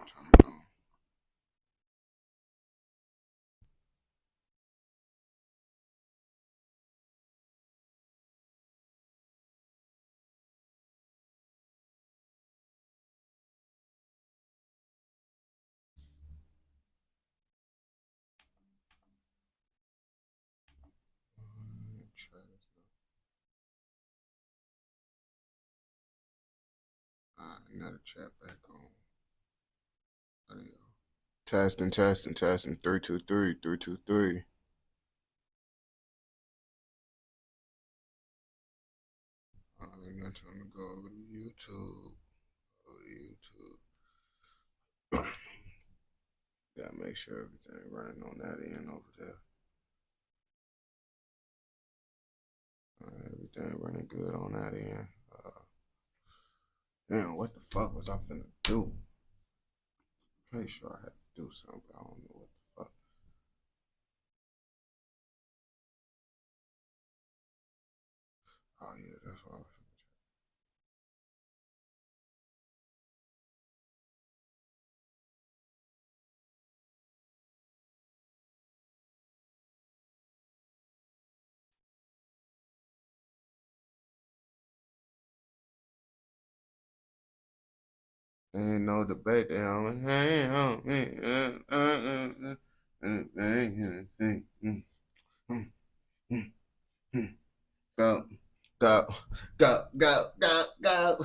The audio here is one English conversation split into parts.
Turn it on. Try this. Now the chat back on. Audio. Testing. 323. 323. Now trying to go over to YouTube. Gotta make sure everything running on that end over there. Everything running good on that end. Damn, what the fuck was I finna do? Pretty sure I had to do something, but I don't know what the fuck. Oh yeah, that's what I was. Ain't no debate there. Go, go, go.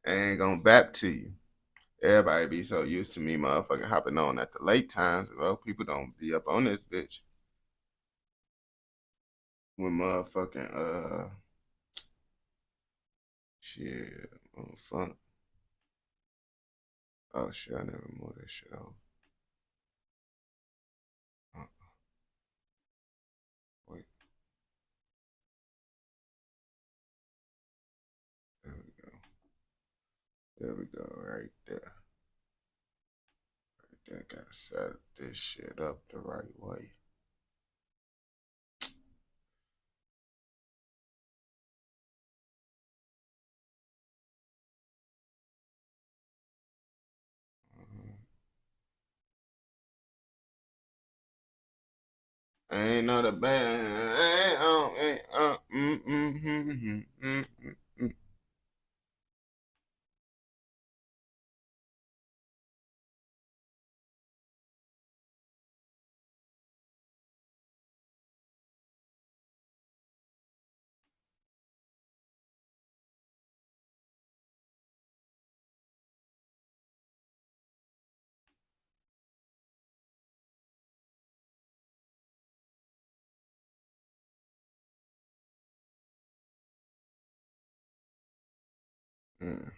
I ain't gonna bap to you. Everybody be so used to me motherfucking hopping on at the late times. Well, people don't be up on this bitch. When motherfucking, shit, oh fuck. Oh shit, I never moved that shit on. Wait. There we go. There we go, right there. Right there, gotta set this shit up the right way. Ain't no debate. Mm.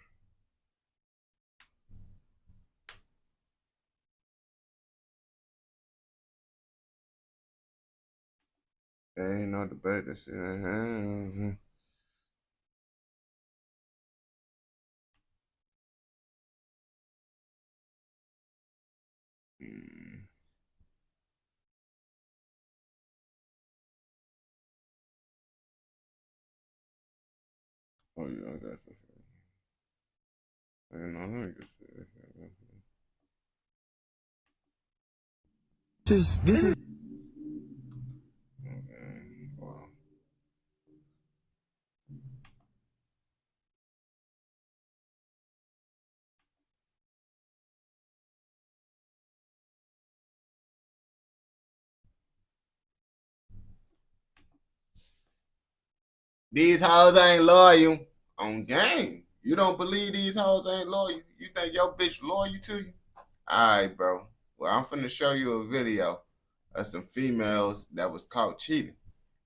Ain't no debate. This shit. Mm. Oh yeah, I got this. Ain't no, let me get this. This is Okay. Wow. These hoes ain't loyal on game. You don't believe these hoes ain't loyal? You think your bitch loyal to you? Alright, bro. Well, I'm finna show you a video of some females that was caught cheating.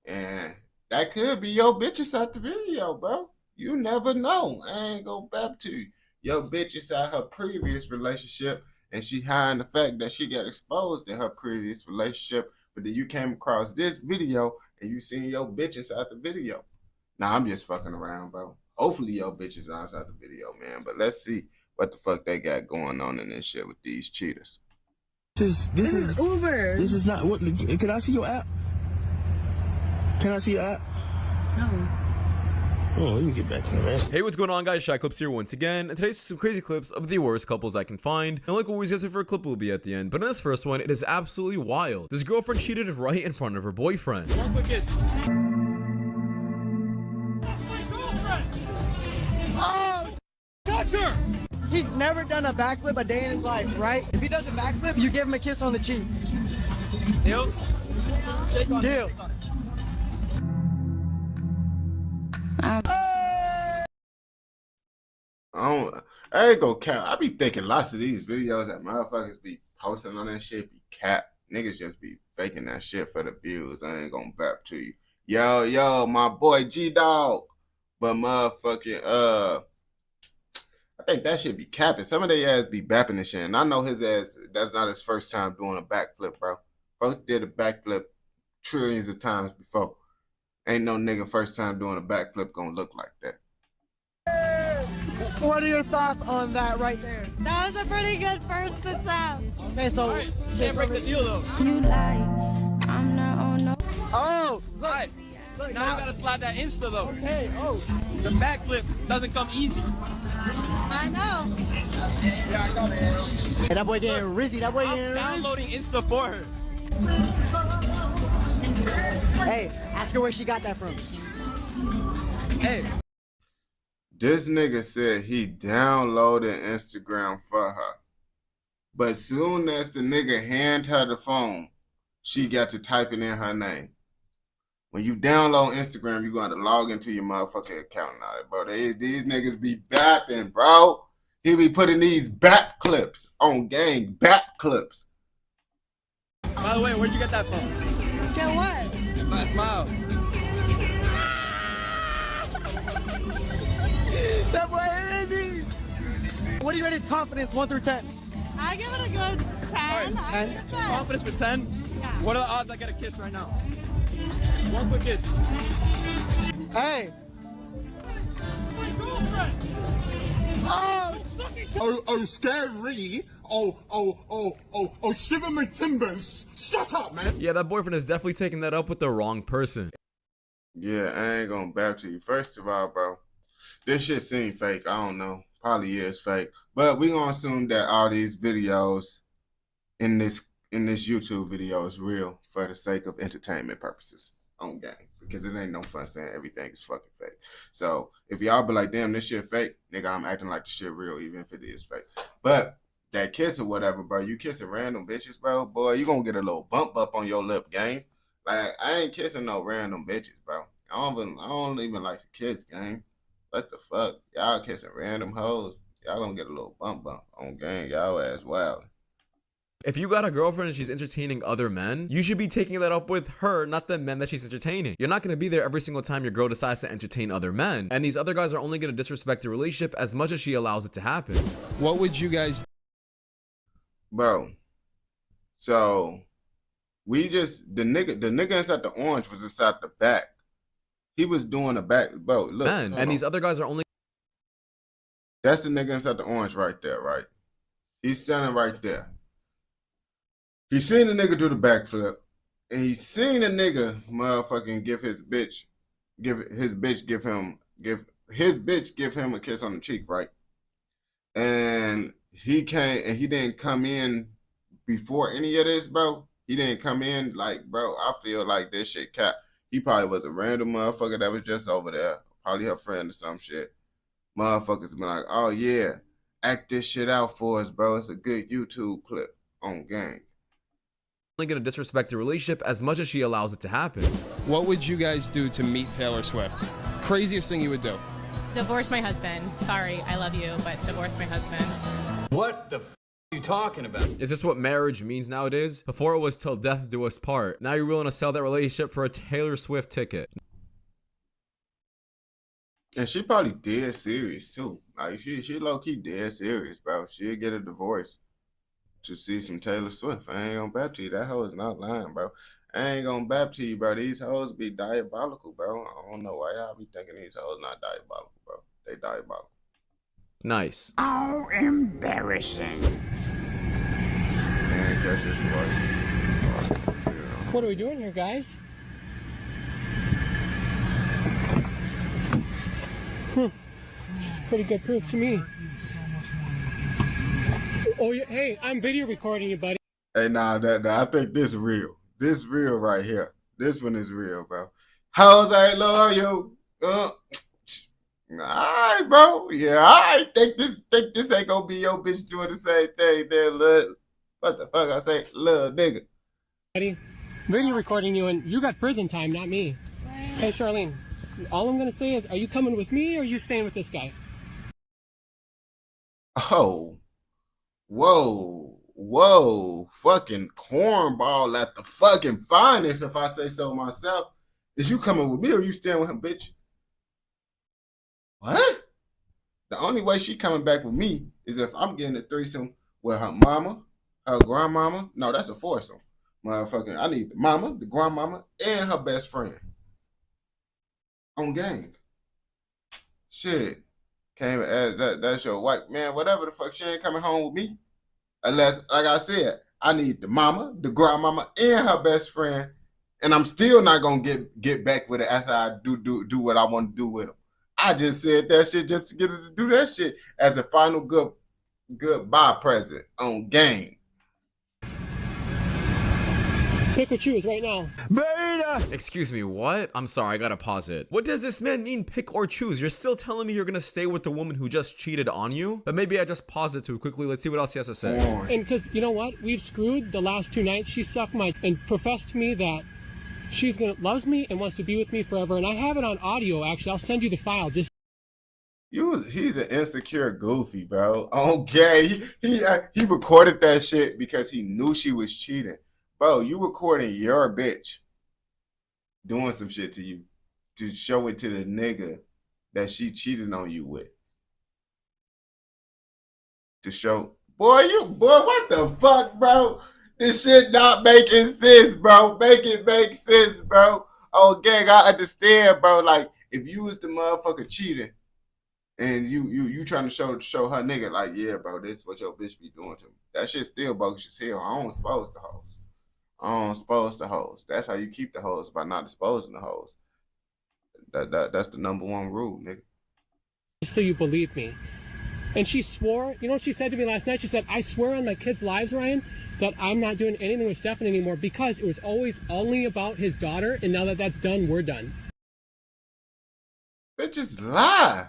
And that could be your bitch inside the video, bro. You never know. I ain't gonna bap to you. Your bitch inside her previous relationship, and she hiding the fact that she got exposed in her previous relationship. But then you came across this video and you seen your bitch inside the video. Nah, I'm just fucking around, bro. Hopefully your bitch is outside the video, man. But let's see what the fuck they got going on in this shit with these cheaters. This is Uber. This is not what. Can I see your app? Can I see your app? No. Oh, let me get back in there. Hey, what's going on, guys? Shy Clips here once again, and today's some crazy clips of the worst couples I can find. And like always, guys, my favorite clip will be at the end. But in this first one, it is absolutely wild. This girlfriend cheated right in front of her boyfriend. One quick kiss. Oh, touch her! He's never done a backflip a day in his life, right? If he does a backflip, you give him a kiss on the cheek. Deal? Shake on it, Deal. shake on it. I ain't gonna cap. I be thinking lots of these videos that motherfuckers be posting on that shit be cap. Niggas just be faking that shit for the views. I ain't gonna bap to you. Yo, my boy G-Dog. But motherfucking, I think that shit be capping. Some of their ass be bapping and shit. And I know his ass, that's not his first time doing a backflip, bro. Folks did a backflip trillions of times before. Ain't no nigga first time doing a backflip gonna look like that. What are your thoughts on that right there? That was a pretty good first attempt. Okay, so Alright, can't break the deal though. You lie, I'm not on no. oh, look, Alright, look now you gotta slide that Insta though. Hey, oh, The backflip doesn't come easy. I know. hey, that boy getting rizzy. That boy I'm getting rizzy. downloading Insta for her. Hey, ask her where she got that from. Hey, This nigga said he downloaded Instagram for her. But soon as the nigga hand her the phone, she got to typing in her name. When you download Instagram, you got to log into your motherfucking account and all that, bro. These niggas be bapping, bro. He be putting these back clips on gang, back clips. by the way, where'd you get that from? Get what? My smile. That boy rizzy. What do you rate his confidence, 1 through 10? I give it a good 10. Alright, 10. Confidence for 10? Yeah. What are the odds I get a kiss right now? One quick kiss. Hey. Oh, scary. Oh, shiver my timbers. Shut up, man. Yeah, that boyfriend is definitely taking that up with the wrong person. Yeah, I ain't gonna back to you. First of all, bro, this shit seem fake. I don't know. Probably is fake. But we gonna assume that all these videos in this YouTube video is real for the sake of entertainment purposes on game. Because it ain't no fun saying everything is fucking fake. So if y'all be like, damn, this shit fake, nigga, I'm acting like the shit real, even if it is fake. But that kiss or whatever, bro, you kissing random bitches, bro, boy, you gonna get a little bump up on your lip, gang. Like, I ain't kissing no random bitches, bro. I don't even like to kiss, gang. What the fuck? Y'all kissing random hoes. Y'all gonna get a little bump on gang. Y'all ass wild. If you got a girlfriend and she's entertaining other men, you should be taking that up with her, not the men that she's entertaining. You're not going to be there every single time your girl decides to entertain other men. And these other guys are only going to disrespect the relationship as much as she allows it to happen. What would you guys Bro. So we just the nigga inside the orange was inside the back. He was doing a back, bro. Look, Men. hold And these on. other guys are only That's the nigga inside the orange right there, right? He's standing right there. He seen the nigga do the backflip, and he seen the nigga motherfucking give his bitch give him a kiss on the cheek, right? And he didn't come in before any of this, bro. He didn't come in like, bro, I feel like this shit cap. He probably was a random motherfucker that was just over there, probably her friend or some shit. Motherfuckers been like, oh yeah, act this shit out for us, bro. It's a good YouTube clip on gang. going to disrespect the relationship as much as she allows it to happen. What would you guys do to meet Taylor Swift? Craziest thing you would do? Divorce my husband. Sorry, I love you, but divorce my husband. What the f are you talking about? Is this what marriage means nowadays? Before it was till death do us part. Now you're willing to sell that relationship for a Taylor Swift ticket. And she probably dead serious too. Like she low-key dead serious, bro. She'll get a divorce to see some Taylor Swift. I ain't gonna bap to you. That hoe is not lying, bro. I ain't gonna bap to you, bro. These hoes be diabolical, bro. I don't know why y'all be thinking these hoes not diabolical, bro. They diabolical. Nice. How embarrassing. Man, catch this wife. What are we doing here, guys? pretty good proof to me. Oh, hey, I'm video recording you, buddy. Hey, nah, I think this real. This real right here. This one is real, bro. Hoes ain't loyal. Alright, bro. Yeah, I think this ain't gonna be your bitch doing the same thing there, little. What the fuck I say? Little nigga. Buddy, video recording you, and you got prison time, not me. Hey, Charlene, all I'm gonna say is, are you coming with me or are you staying with this guy? Oh. Whoa. Fucking cornball at the fucking finest, if I say so myself. Is you coming with me or you staying with him, bitch? What? The only way she coming back with me is if I'm getting a threesome with her mama, her grandmama. No, that's a foursome. Motherfucking, I need the mama, the grandmama, and her best friend. On game. Shit. Came as that's your white man, whatever the fuck, she ain't coming home with me. Unless, like I said, I need the mama, the grandmama, and her best friend. And I'm still not gonna get back with it after I do what I want to do with them. I just said that shit just to get her to do that shit as a final goodbye present on game. Pick or choose right now. Excuse me, what? I'm sorry, I gotta pause it. What does this man mean, pick or choose? You're still telling me you're gonna stay with the woman who just cheated on you? But maybe I just paused it too quickly. Let's see what else he has to say. And because, you know what? We've screwed the last 2 nights. She sucked my... and professed to me that she's gonna... loves me and wants to be with me forever. And I have it on audio, actually. I'll send you the file. Just... He's an insecure goofy, bro. Okay, he recorded that shit because he knew she was cheating. Bro, you recording your bitch doing some shit to you to show it to the nigga that she cheated on you with. To show, boy, what the fuck, bro? This shit not making sense, bro. Make it make sense, bro. Oh, gang, I understand, bro. Like, if you was the motherfucker cheating and you trying to show her nigga, like, yeah, bro, this is what your bitch be doing to me. That shit still bogus as hell. I don't expose the hoes. I don't expose the hoes. That's how you keep the hoes, by not exposing the hoes. That's the #1 rule, nigga. So you believe me. And she swore, you know what she said to me last night? She said, I swear on my kids' lives, Ryan, that I'm not doing anything with Stefan anymore because it was always only about his daughter, and now that that's done, we're done. Bitches lie.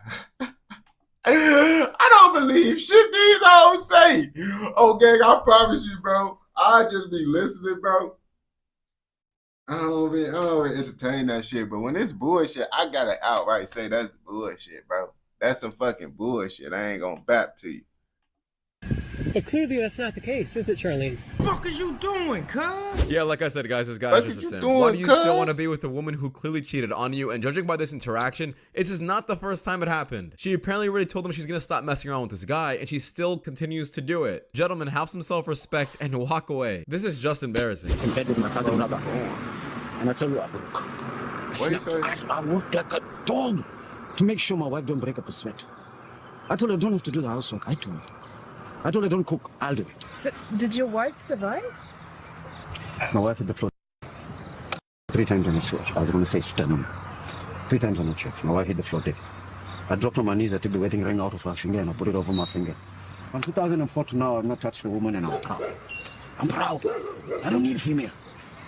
I don't believe shit these hoes say. Oh, gang, I promise you, bro. I just be listening, bro. I don't be entertain that shit. But when it's bullshit, I gotta outright say that's bullshit, bro. That's some fucking bullshit. I ain't gonna bap to you. But clearly that's not the case, is it, Charlene? What is you doing, cuz? Yeah, like I said, guys, this guy is just a simp. Why do you still want to be with a woman who clearly cheated on you? And judging by this interaction, this is not the first time it happened. She apparently already told him she's gonna stop messing around with this guy, and she still continues to do it. Gentlemen, have some self-respect and walk away. This is just embarrassing. In bed with my cousin brother. And I tell you, I worked like a dog to make sure my wife don't break up a sweat. I told her don't have to do the housework. I do it. I told her don't cook. I'll do it. So, did your wife survive? My wife hit the floor 3 times on the switch. I was going to say sternum. 3 times on the chest. My wife hit the floor dead. I dropped on my knees. I took the wedding ring out of her finger and I put it over my finger. From 2004 to now, I've not touched a woman and I'm proud. I'm proud. I don't need a female.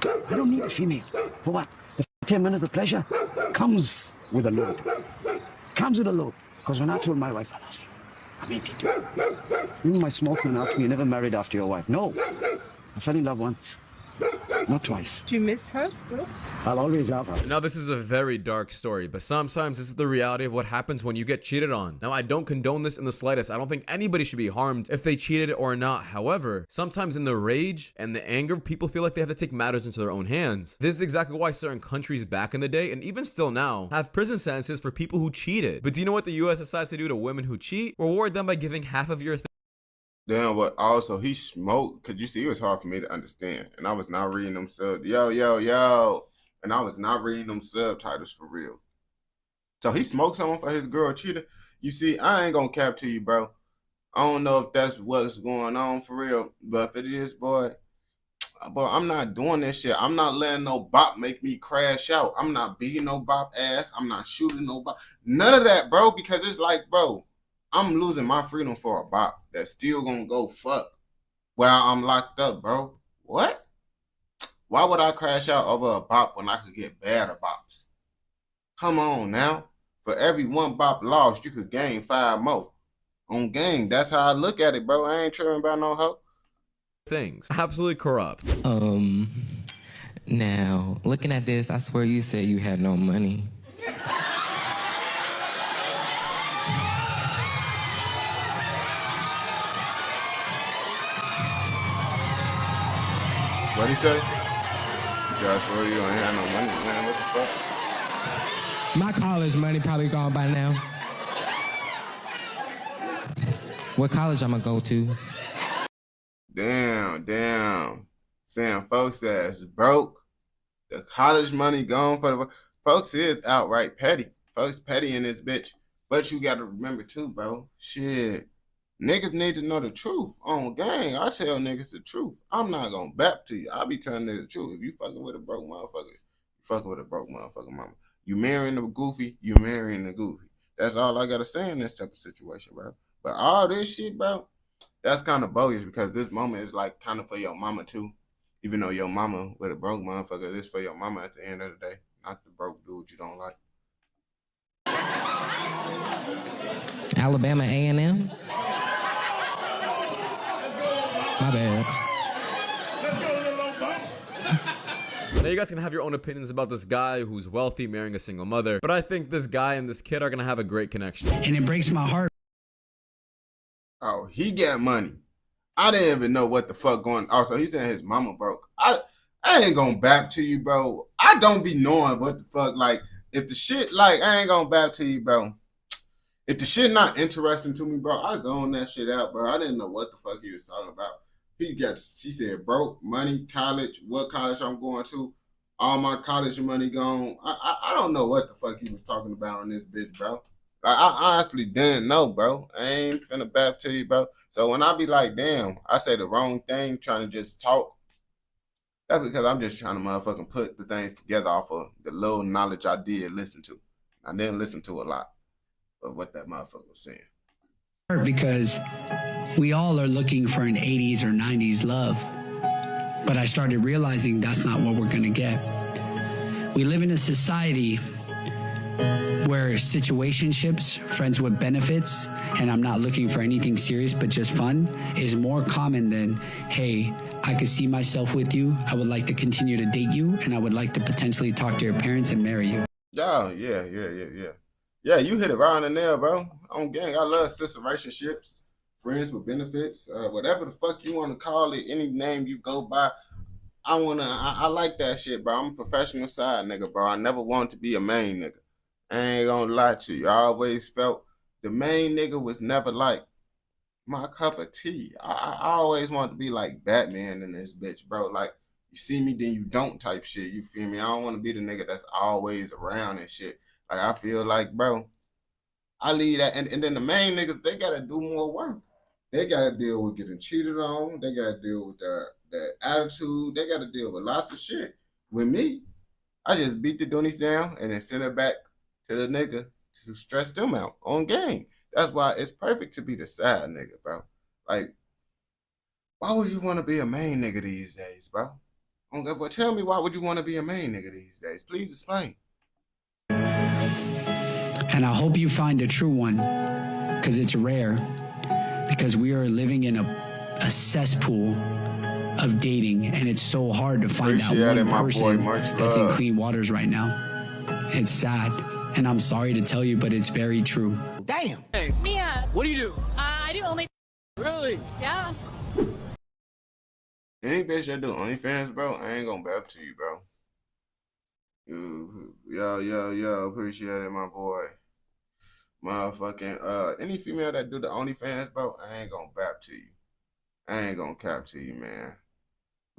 I don't need a female. For what? The 10 minutes of pleasure comes with a load. Comes with a load. Because when I told my wife I love you, I meant it. Even my small friend asked me, you never married after your wife. No. I fell in love once. Not twice. Do you miss her still? I'll always love her. Now, this is a very dark story, but sometimes this is the reality of what happens when you get cheated on. Now, I don't condone this in the slightest. I don't think anybody should be harmed if they cheated or not. However, sometimes in the rage and the anger, people feel like they have to take matters into their own hands. This is exactly why certain countries back in the day, and even still now, have prison sentences for people who cheated. But do you know what the US decides to do to women who cheat? Reward them by giving half of your Then what also he smoked, cause you see, it was hard for me to understand. And I was not reading them yo. And I was not reading them subtitles for real. So he smoked someone for his girl cheating. You see, I ain't gonna cap to you, bro. I don't know if that's what's going on for real, but if it is, boy, I'm not doing this shit. I'm not letting no bop make me crash out. I'm not beating no bop ass. I'm not shooting no bop. None of that, bro, because it's like, bro, I'm losing my freedom for a bop that's still gonna go fuck while I'm locked up, bro. What? Why would I crash out over a bop when I could get better bops? Come on now. For every one bop lost, you could gain 5 more. On game, that's how I look at it, bro. I ain't tripping about no hoe. Things. Absolutely corrupt. Now, looking at this, I swear you said you had no money. What'd he say? He said, I swear you don't have no money, man. What the fuck? My college money probably gone by now. What college I'm gonna go to? Damn. Saying folks ass broke. The college money gone for the folks is outright petty. Folks petty in this bitch. But you gotta remember too, bro. Shit. Niggas need to know the truth. On gang, I tell niggas the truth. I'm not gonna bap to you. I be telling niggas the truth. If you fucking with a broke motherfucker, you fucking with a broke motherfucker mama. You marrying the goofy, you marrying the goofy. That's all I gotta say in this type of situation, bro. But all this shit, bro, that's kind of bogus because this moment is like kind of for your mama too. Even though your mama with a broke motherfucker, this for your mama at the end of the day, not the broke dude you don't like. Alabama A&M? My bad. Now you guys can have your own opinions about this guy who's wealthy marrying a single mother, but I think this guy and this kid are gonna have a great connection. And it breaks my heart. Oh, he got money. I didn't even know what the fuck going on. Also, he said his mama broke. I ain't gonna bap to you, bro. I don't be knowing what the fuck. Like, if the shit, like, I ain't gonna bap to you, bro. If the shit not interesting to me, bro, I zone that shit out, bro. I didn't know what the fuck he was talking about. She said broke, money, college, what college I'm going to, all my college money gone. I don't know what the fuck he was talking about on this bitch, bro. Like, I honestly didn't know, bro. I ain't finna bap to you, bro. So when I be like, damn, I say the wrong thing trying to just talk, that's because I'm just trying to motherfucking put the things together off of the little knowledge I did listen to. I didn't listen to a lot of what that motherfucker was saying. Because we all are looking for an 80s or 90s love. But I started realizing that's not what we're gonna get. We live in a society where situationships, friends with benefits, and I'm not looking for anything serious but just fun, is more common than, hey, I could see myself with you, I would like to continue to date you, and I would like to potentially talk to your parents and marry you. Yeah. Yeah, you hit it right on the nail, bro. On gang, I love situationships, friends with benefits, whatever the fuck you want to call it, any name you go by. I like that shit, bro. I'm a professional side nigga, bro. I never wanted to be a main nigga. I ain't gonna lie to you. I always felt the main nigga was never like my cup of tea. I always wanted to be like Batman in this bitch, bro. Like, you see me, then you don't type shit. You feel me? I don't want to be the nigga that's always around and shit. Like, I feel like, bro, I leave that. And then the main niggas, they got to do more work. They got to deal with getting cheated on. They got to deal with their attitude. They got to deal with lots of shit. With me, I just beat the Doonies down and then send it back to the nigga to stress them out on game. That's why it's perfect to be the side nigga, bro. Like, why would you want to be a main nigga these days, bro? But tell me, why would you want to be a main nigga these days? Please explain. And I hope you find a true one, because it's rare, because we are living in a cesspool of dating, and it's so hard to find out one person that's in clean waters right now. It's sad, and I'm sorry to tell you, but it's very true. Damn. Hey, Mia. What do you do? I do only. Really? Yeah. Any bitch that do OnlyFans, bro, I ain't gonna bap to you, bro. Yo, appreciate it, my boy. Motherfucking, any female that do the OnlyFans, bro, I ain't gonna bap to you. I ain't gonna cap to you, man.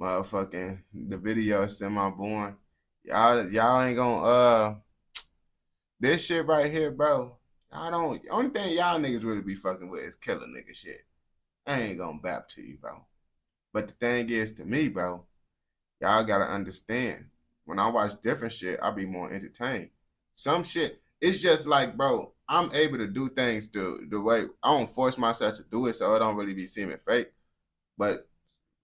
Motherfucking, the video is semi-born. Y'all ain't gonna, this shit right here, bro, only thing y'all niggas really be fucking with is killer nigga shit. I ain't gonna bap to you, bro. But the thing is, to me, bro, y'all gotta understand, when I watch different shit, I be more entertained. Some shit, it's just like, bro, I'm able to do things the way I don't force myself to do it, so it don't really be seeming fake. But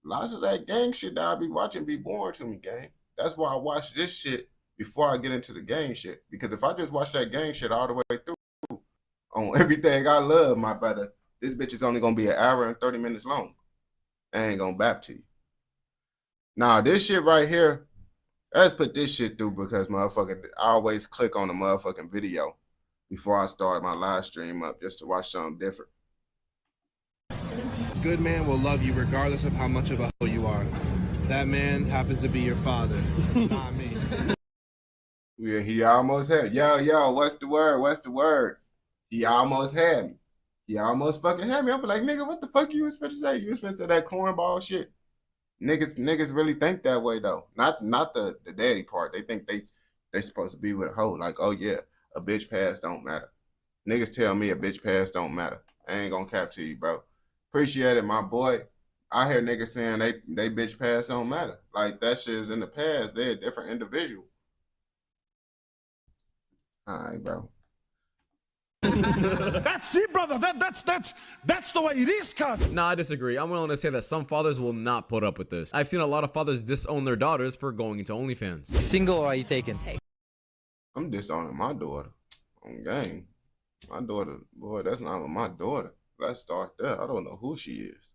lots of that gang shit that I be watching be boring to me, gang. That's why I watch this shit before I get into the gang shit. Because if I just watch that gang shit all the way through on everything I love, my brother, this bitch is only gonna be 1 hour and 30 minutes long. I ain't gonna bap to you. Now this shit right here, let's put this shit through because motherfucking I always click on the motherfucking video before I start my live stream up just to watch something different. Good man will love you regardless of how much of a hoe you are. That man happens to be your father, not me. Yeah, he almost had yo, what's the word? What's the word? He almost had me. He almost fucking had me. I'm like, nigga, what the fuck you was finna say? You was finna say that cornball shit. Niggas really think that way though. Not the daddy part. They think they supposed to be with a hoe. Like, oh yeah, a bitch past don't matter. Niggas tell me a bitch past don't matter. I ain't gonna cap to you, bro. Appreciate it, my boy. I hear niggas saying they bitch past don't matter. Like that shit is in the past. They're a different individual. All right, bro. That's it, brother. That's the way it is, cuz. Nah, I disagree. I'm willing to say that some fathers will not put up with this. I've seen a lot of fathers disown their daughters for going into OnlyFans. Single or are you taken? I'm disowning my daughter on game. My daughter, boy, that's not my daughter. Let's start there. I don't know who she is.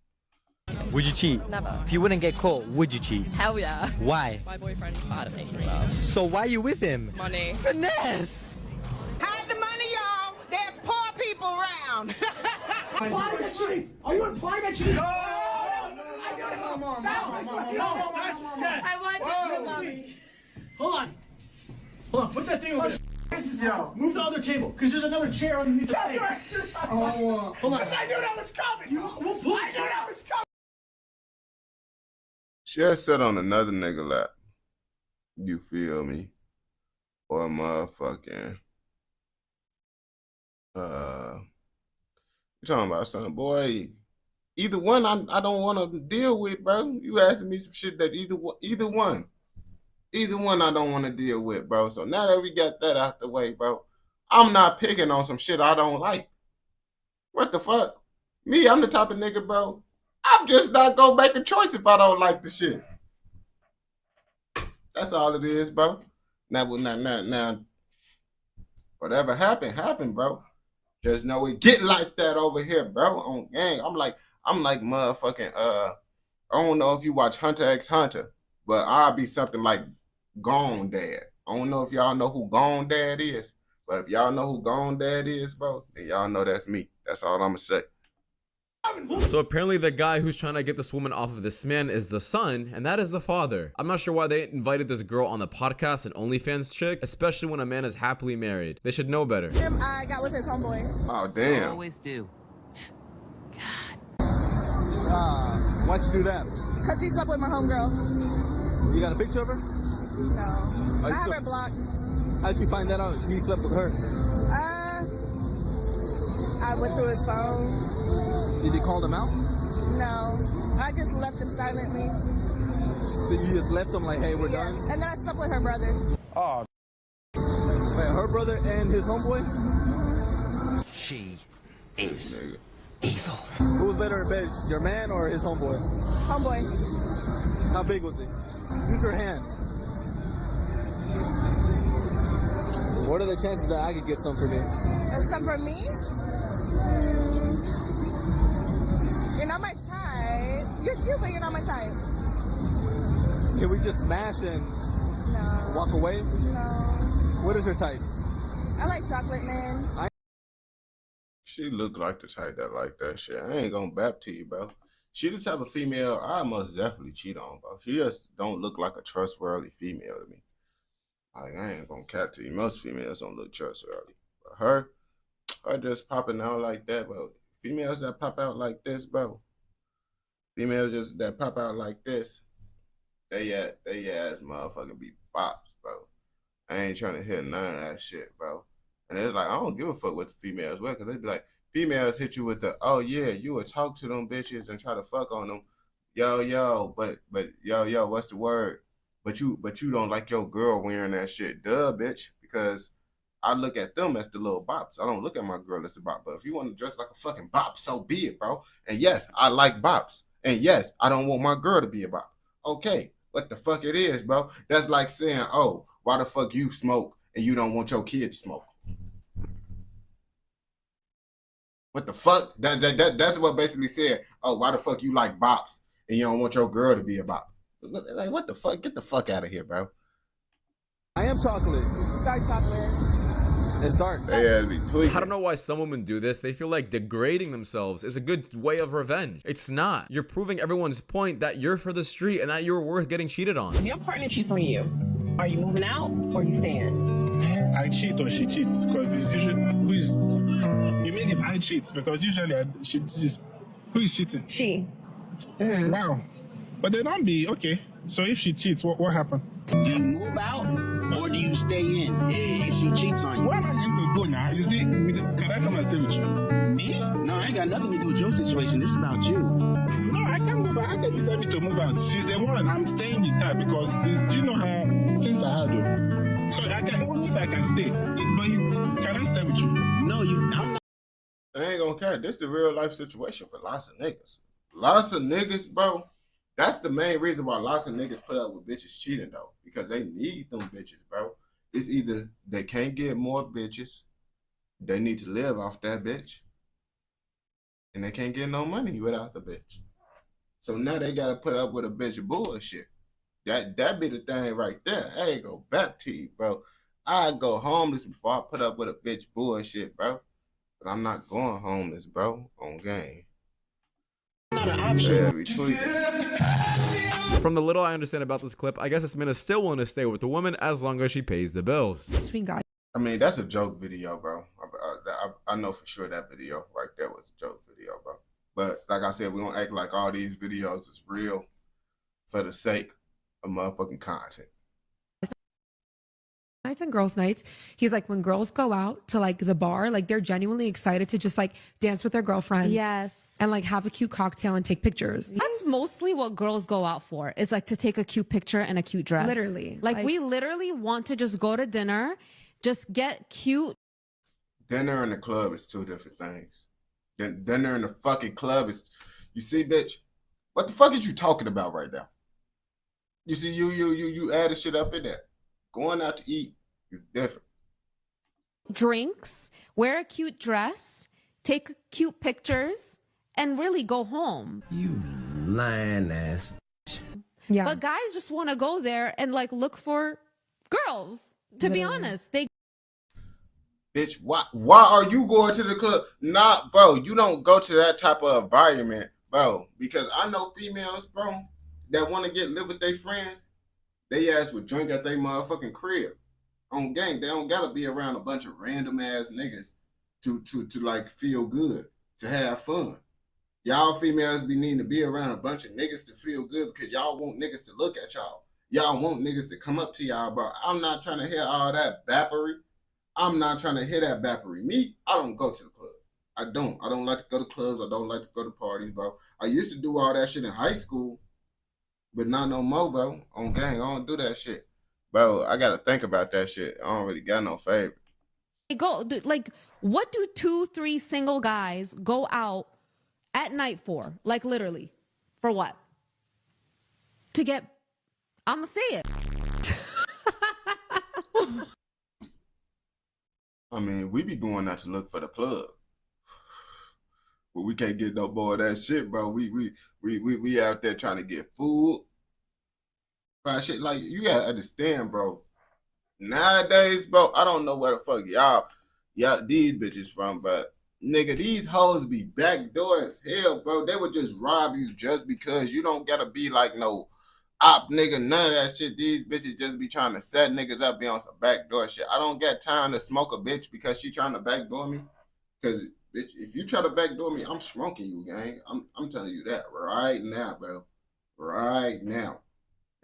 Would you cheat? Never. If you wouldn't get caught, would you cheat? Hell yeah. Why? My boyfriend's bad at making love. So why are you with him? Money. Finesse! Hide the money, y'all. There's poor people around. Implying that cheating? Are you implying that cheating? No! I want to see mommy. Hold on, put that thing over there. Move the other table, because there's another chair underneath the table. Hold on. Because I knew that was coming. I knew that was coming. She'll sit on another nigga lap. You feel me? Or motherfucking you talking about something, boy. Either one I don't want to deal with, bro. You asking me some shit that either one I don't want to deal with, bro. So now that we got that out the way, bro, I'm not picking on some shit I don't like. What the fuck? Me, I'm the type of nigga, bro. I'm just not gonna make a choice if I don't like the shit. That's all it is, bro. Now, whatever happened, bro. Just know it get like that over here, bro. On gang, I'm like motherfucking I don't know if you watch Hunter x Hunter, but I'll be something like Gone Dad. I don't know if y'all know who Gone Dad is, but if y'all know who Gone Dad is, bro, then y'all know that's me. That's all I'm gonna say. So apparently the guy who's trying to get this woman off of this man is the son, and that is the father. I'm not sure why they invited this girl on the podcast, an OnlyFans chick, especially when a man is happily married. They should know better. I got with his homeboy. Oh damn. Always do. Why'd you do that? Cause he slept with my homegirl. You got a picture of her? No. I have her blocked. How'd you find that out? He slept with her. I went through his phone. Did you call him out? No. I just left him silently. So you just left him like, hey, we're done? And then I slept with her brother. Oh. Wait, her brother and his homeboy? She is evil. Who was better in bed, your man or his homeboy? Homeboy. How big was he? Use your hand. What are the chances that I could get some for me? Some for me? You're not my type. You're cute, but you're not my type. Can we just smash and walk away? No. What is her type? I like chocolate man. She look like the type that like that shit. I ain't gonna bap to you, bro. She the type of female I most definitely cheat on, bro. She just don't look like a trustworthy female to me. Like, I ain't gonna cap to you. Most females don't look trustworthy. But her just popping out like that, bro. Females that pop out like this, bro. Females just that pop out like this, they ass motherfucking be bops, bro. I ain't trying to hear none of that shit, bro. And it's like, I don't give a fuck what the females wear, because they be like, females hit you with the, oh yeah, you would talk to them bitches and try to fuck on them. Yo, but yo, what's the word? But you don't like your girl wearing that shit. Duh, bitch. Because I look at them as the little bops. I don't look at my girl as a bop. But if you want to dress like a fucking bop, so be it, bro. And yes, I like bops. And yes, I don't want my girl to be a bop. Okay, what the fuck it is, bro? That's like saying, oh, why the fuck you smoke and you don't want your kid to smoke? What the fuck? That's what basically said, oh, why the fuck you like bops and you don't want your girl to be a bop? Like, what the fuck? Get the fuck out of here, bro. I am chocolate. Dark chocolate. It's dark. I don't know why some women do this. They feel like degrading themselves is a good way of revenge. It's not. You're proving everyone's point that you're for the street and that you're worth getting cheated on. If your partner cheats on you, are you moving out or you staying? I cheat or she cheats because it's usually you mean if I cheat because usually who is cheating? She. Wow. But they don't be okay. So if she cheats, what happened? Do you move out or do you stay in if she cheats on you? Where am I going to go now? You see, can I come and stay with you? Me? No, I ain't got nothing to do with your situation. This is about you. No, I can't go back. How can you tell me to move out? She's the one. I'm staying with her because do you know how things are hard? So I can only if I can stay. But can I stay with you? No, I'm not. I ain't gonna care. This is the real life situation for lots of niggas. Lots of niggas, bro. That's the main reason why lots of niggas put up with bitches cheating, though. Because they need them bitches, bro. It's either they can't get more bitches, they need to live off that bitch, and they can't get no money without the bitch. So now they gotta put up with a bitch of bullshit. That be the thing right there. I ain't go back to you, bro. I go homeless before I put up with a bitch bullshit, bro. But I'm not going homeless, bro, on game. Not an option. From the little I understand about this clip, I guess this man is still willing to stay with the woman as long as she pays the bills. I mean, that's a joke video, bro. I know for sure that video right there was a joke video, bro. But like I said, we don't act like all these videos is real for the sake of motherfucking content. Nights and girls' nights. He's like, when girls go out to like the bar, like they're genuinely excited to just like dance with their girlfriends. Yes. And like have a cute cocktail and take pictures. That's mostly what girls go out for. It's like to take a cute picture and a cute dress. Literally. Like we literally want to just go to dinner, just get cute. Dinner and the club is two different things. Dinner in the fucking club is, you see, bitch, what the fuck is you talking about right now? You see, you added shit up in there. Going out to eat is different. Drinks, wear a cute dress, take cute pictures, and really go home. You lying ass. Yeah. But guys just want to go there and like look for girls. To be honest, they. Bitch, why are you going to the club? Nah, bro, you don't go to that type of environment, bro. Because I know females, bro, that want to live with their friends. They ass would drink at their motherfucking crib. On gang, they don't gotta be around a bunch of random ass niggas to like feel good, to have fun. Y'all females be needing to be around a bunch of niggas to feel good because y'all want niggas to look at y'all. Y'all want niggas to come up to y'all, bro. I'm not trying to hear all that bappery. I'm not trying to hear that bappery. Me, I don't go to the club. I don't like to go to clubs. I don't like to go to parties, bro. I used to do all that shit in high school. But not no more, bro. On gang, I don't do that shit. Bro, I gotta think about that shit. I don't really got no favorite. Like, what do 2-3 single guys go out at night for? Like, literally. For what? To get, I'ma say it. I mean, we be going out to look for the plug. But we can't get no more of that shit, bro. We out there trying to get food. Bro, shit, like, you gotta understand, bro. Nowadays, bro, I don't know where the fuck y'all these bitches from, but nigga, these hoes be backdoor as hell, bro. They would just rob you just because. You don't gotta be like no op nigga, none of that shit. These bitches just be trying to set niggas up, be on some backdoor shit. I don't got time to smoke a bitch because she trying to backdoor me. Cause bitch, if you try to backdoor me, I'm smoking you, gang. I'm telling you that right now, bro. Right now.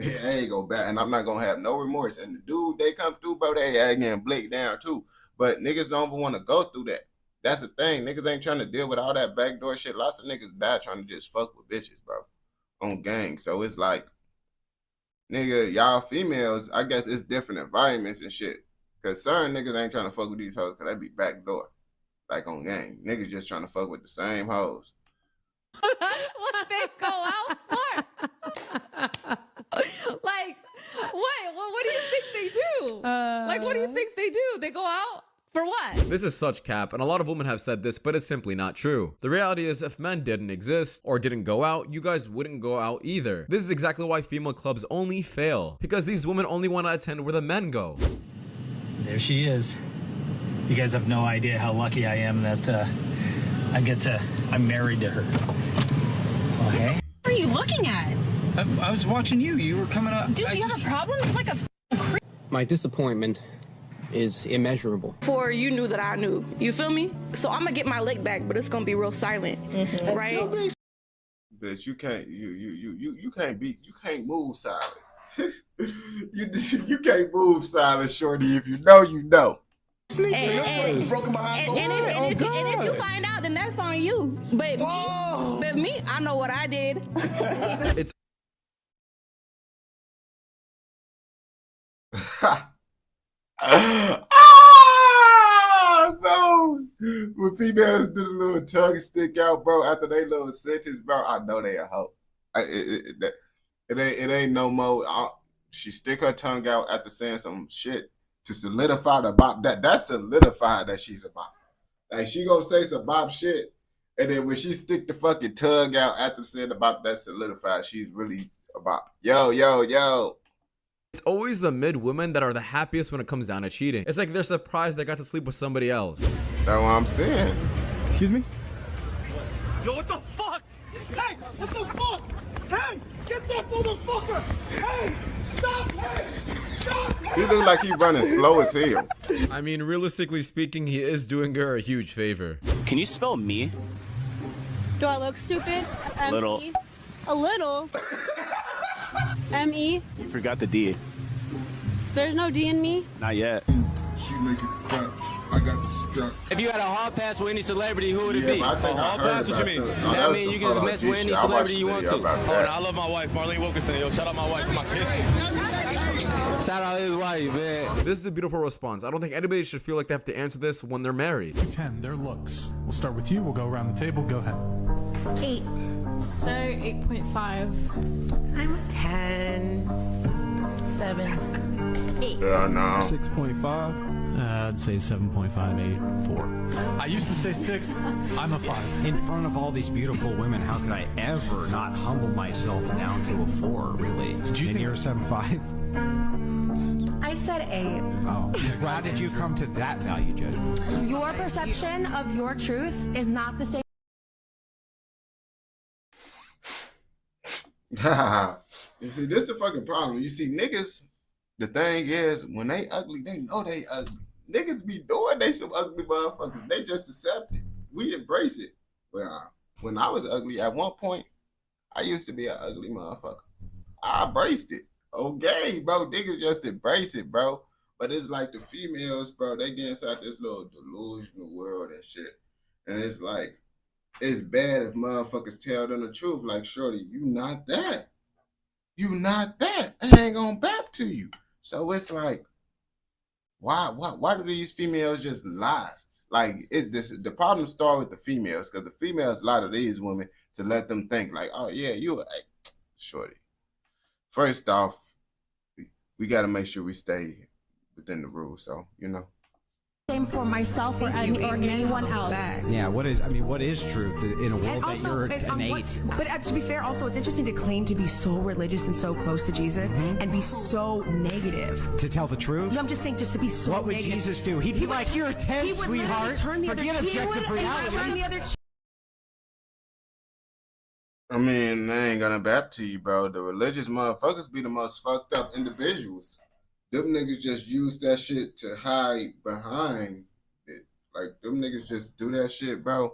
I ain't go back, and I'm not gonna have no remorse. And the dude, they come through, bro, they ain't getting blinked down too. But niggas don't even want to go through that. That's the thing. Niggas ain't trying to deal with all that backdoor shit. Lots of niggas bad trying to just fuck with bitches, bro. On gang. So it's like, nigga, y'all females, I guess it's different environments and shit. Cause certain niggas ain't trying to fuck with these hoes cause they be backdoor. Like on gang. Niggas just trying to fuck with the same hoes. What they go out for? Like, what do you think they do? Like, what do you think they do? They go out for what? This is such cap, and a lot of women have said this, but it's simply not true. The reality is, if men didn't exist or didn't go out, you guys wouldn't go out either. This is exactly why female clubs only fail, because these women only want to attend where the men go. There she is. You guys have no idea how lucky I am that I'm married to her. Okay. What are you looking at? I was watching you. You were coming up. Dude, you have a problem? You're like a creep. My disappointment is immeasurable. Before you knew that I knew. You feel me? So I'm gonna get my lick back, but it's gonna be real silent. Right? Bitch, you can't move silent. you can't move silent, shorty. If you know, you know. And if you find out, then that's on you. But me, I know what I did. It's bro. When females do the little tongue stick out, bro, after they little sentence, bro, I know they a hoe. It ain't no more. She stick her tongue out after saying some shit to solidify the bop. That's solidified that she's a bop. Like she gonna say some bop shit, and then when she stick the fucking tongue out after saying the bop, that's solidified. She's really a bop. Yo. It's always the mid women that are the happiest when it comes down to cheating. It's like they're surprised they got to sleep with somebody else. That's what I'm saying. Excuse me? Yo, what the fuck? Hey, what the fuck? Hey, get that motherfucker! Hey, stop! Hey, stop! He look like he running slow as hell. I mean, realistically speaking, he is doing her a huge favor. Can you spell me? Do I look stupid? Little. A little? M-E? You forgot the D. There's no D in me? Not yet. She make it clap. I got the strap. If you had a hall pass with any celebrity, who would it be? I think I Hall heard pass? What you about mean? that. That mean you can just mess with any celebrity you want to. Oh, I love my wife, Marlene Wilkinson. Yo, shout out my wife and my kids. Shout out his wife, man. This is a beautiful response. I don't think anybody should feel like they have to answer this when they're married. 10, their looks. We'll start with you. We'll go around the table. Go ahead. 8. So 8.5. I'm a 10. 7. 8. Yeah, no. 6.5. I'd say 7.58, 4. I used to say 6. I'm a 5. In front of all these beautiful women, how could I ever not humble myself down to a 4, really? Do you think you're a 7.5? I said 8. Oh. How did you come to that value judgment? Your perception of your truth is not the same. You see, this is the fucking problem. You see, niggas, the thing is, when they ugly, they know they ugly. Niggas be doing they some ugly motherfuckers. They just accept it. We embrace it. Well, when I was ugly, at one point, I used to be an ugly motherfucker. I embraced it. Okay, bro. Niggas just embrace it, bro. But it's like the females, bro, they get inside this little delusional world and shit. And it's like, it's bad if motherfuckers tell them the truth. Like, shorty, you not that. You not that. I ain't gonna back to you. So it's like, why do these females just lie? Like, the problem start with the females, because the females lie to these women to let them think like, oh yeah, you shorty. First off, we got to make sure we stay within the rules. So, you know. Same for myself or anyone else. Yeah, what is truth in a world that you're an 8? But to be fair, also, it's interesting to claim to be so religious and so close to Jesus and be so negative. To tell the truth? No, I'm just saying, just to be so What would negative. Jesus do? He'd be like, you're a 10, sweetheart. Forget objective reality. Turn the other cheek. I mean, they ain't gonna back to you, bro. The religious motherfuckers be the most fucked up individuals. Them niggas just use that shit to hide behind it. Like, them niggas just do that shit, bro.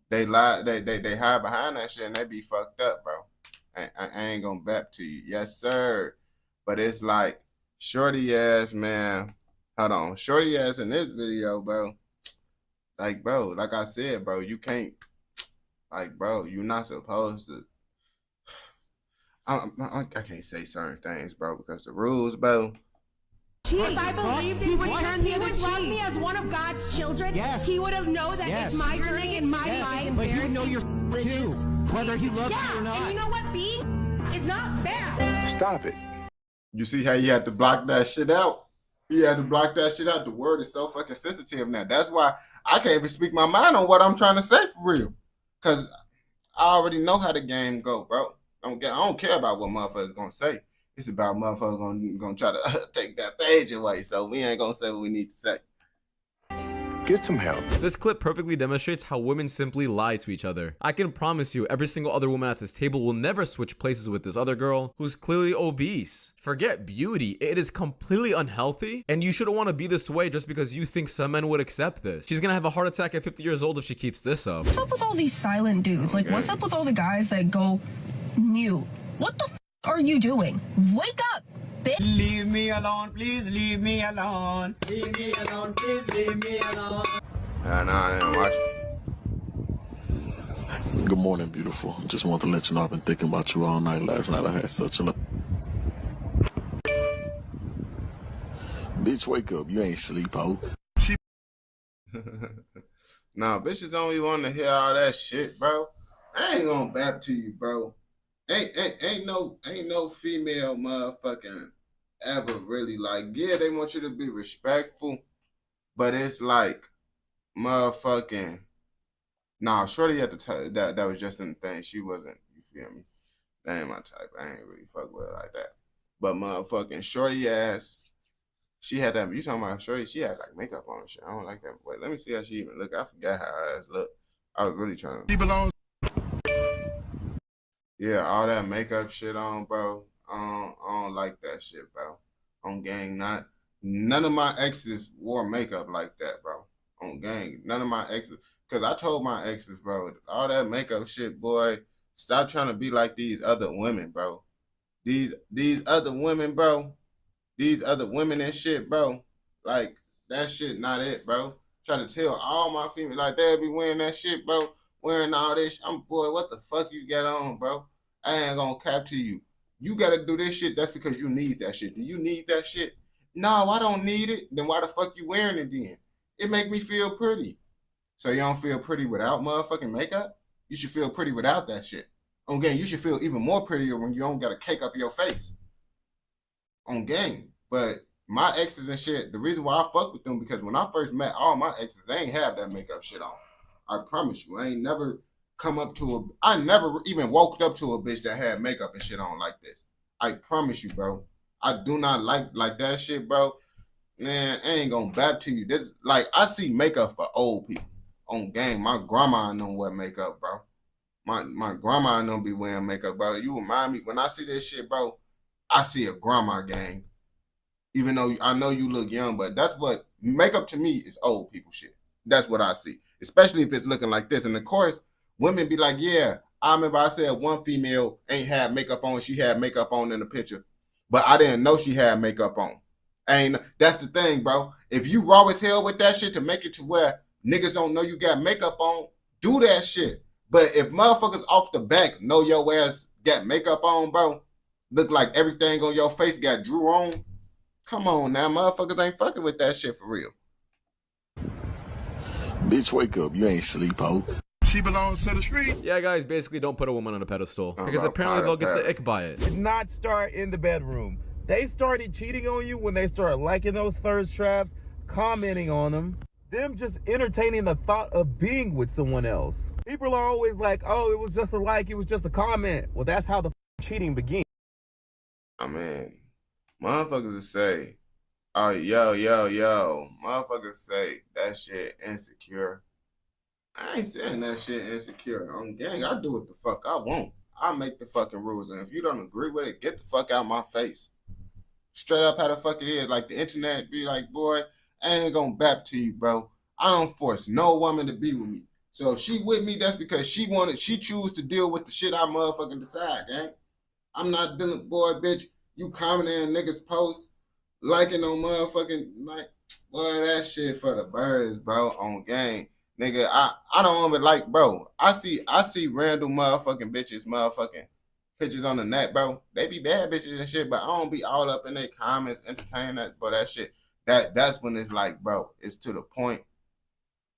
They lie, they hide behind that shit and they be fucked up, bro. I ain't gonna back to you. Yes, sir. But it's like, shorty ass, man. Hold on. Shorty ass in this video, bro. Like, bro, like I said, bro, you can't, like, bro, you're not supposed to. I can't say certain things, bro, because the rules, bro. If I believed he would turn the other cheek. He would love me as one of God's children. Yes. He would have known that it's my journey and my life. But you know you're too, whether he loves you or not. And you know what? Being is not bad. Stop it. You see how he had to block that shit out? He had to block that shit out. The word is so fucking sensitive now. That's why I can't even speak my mind on what I'm trying to say for real. Because I already know how the game go, bro. I don't care about what motherfuckers gonna say. It's about motherfuckers gonna try to take that page away. So we ain't gonna say what we need to say. Get some help. This clip perfectly demonstrates how women simply lie to each other. I can promise you every single other woman at this table will never switch places with this other girl who's clearly obese. Forget beauty, it is completely unhealthy, and you shouldn't want to be this way just because you think some men would accept this. She's gonna have a heart attack at 50 years old if she keeps this up. What's up with all these silent dudes? Like, what's up with all the guys that go mute? What the f are you doing? Wake up! Leave me alone, please leave me alone. Leave me alone, please leave me alone. Nah, I didn't watch it. Good morning, beautiful. Just want to let you know I've been thinking about you all night. Last night I had such a... Bitch, wake up. You ain't sleep, ho. Nah, bitches don't even want to hear all that shit, bro. I ain't gonna bap to you, bro. Ain't no female motherfucking ever really like, yeah, they want you to be respectful, but it's like motherfucking, nah, shorty at the time, that was just in the thing. She wasn't, you feel me? That ain't my type. I ain't really fuck with her like that. But motherfucking shorty ass, she had that, you talking about shorty, she had like makeup on and shit. I don't like that. Wait, let me see how she even look. I forgot how her ass look. I was really trying to. She belongs. Yeah, all that makeup shit on, bro. I don't like that shit, bro. On gang, none of my exes wore makeup like that, bro. On gang, none of my exes. Because I told my exes, bro, all that makeup shit, boy, stop trying to be like these other women, bro. These other women, bro. These other women and shit, bro. Like, that shit not it, bro. Trying to tell all my females, like, they'll be wearing that shit, bro. Wearing all this. Boy, what the fuck you got on, bro? I ain't gonna cap to you. You gotta do this shit. That's because you need that shit. Do you need that shit? No, I don't need it. Then why the fuck you wearing it then? It make me feel pretty. So you don't feel pretty without motherfucking makeup? You should feel pretty without that shit. On game, you should feel even more prettier when you don't got a cake up your face. On game. But my exes and shit, the reason why I fuck with them, because when I first met all my exes, they ain't have that makeup shit on. I promise you, I ain't never come up to I never even walked up to a bitch that had makeup and shit on like this. I promise you, bro. I do not like that shit, bro. Man, I ain't gonna bap to you. This, like, I see makeup for old people. On game, my grandma know wear makeup, bro. My grandma know be wearing makeup, bro. You remind me, when I see this shit, bro, I see a grandma gang. Even though I know you look young, but that's what, makeup to me is old people shit. That's what I see. Especially if it's looking like this. And of course, women be like, yeah, I remember I said one female ain't had makeup on. She had makeup on in the picture. But I didn't know she had makeup on. That's the thing, bro. If you raw as hell with that shit to make it to where niggas don't know you got makeup on, do that shit. But if motherfuckers off the back know your ass got makeup on, bro, look like everything on your face got Drew on, come on now, motherfuckers ain't fucking with that shit for real. Bitch, wake up. You ain't sleep, ho. She belongs to the street. Yeah, guys, basically don't put a woman on a pedestal because apparently they'll get the ick by it. Did not start in the bedroom. They started cheating on you when they started liking those thirst traps, commenting on them, them just entertaining the thought of being with someone else. People are always like, oh, it was just a like, it was just a comment. Well, that's how the cheating begins. I mean, motherfuckers will say, oh, yo. Motherfuckers say that shit insecure. I ain't saying that shit insecure. On gang, I do what the fuck I want. I make the fucking rules. And if you don't agree with it, get the fuck out my face. Straight up how the fuck it is. Like the internet be like, boy, I ain't gonna bap to you, bro. I don't force no woman to be with me. So if she with me, that's because she choose to deal with the shit I motherfucking decide, gang. I'm not dealing, boy, bitch. You commenting niggas posts, liking on motherfucking, like, boy, that shit for the birds, bro, on gang. Nigga, I don't even like, bro. I see random motherfucking bitches motherfucking pictures on the net, bro. They be bad bitches and shit, but I don't be all up in their comments entertaining that, but that shit. That's when it's like, bro, it's to the point.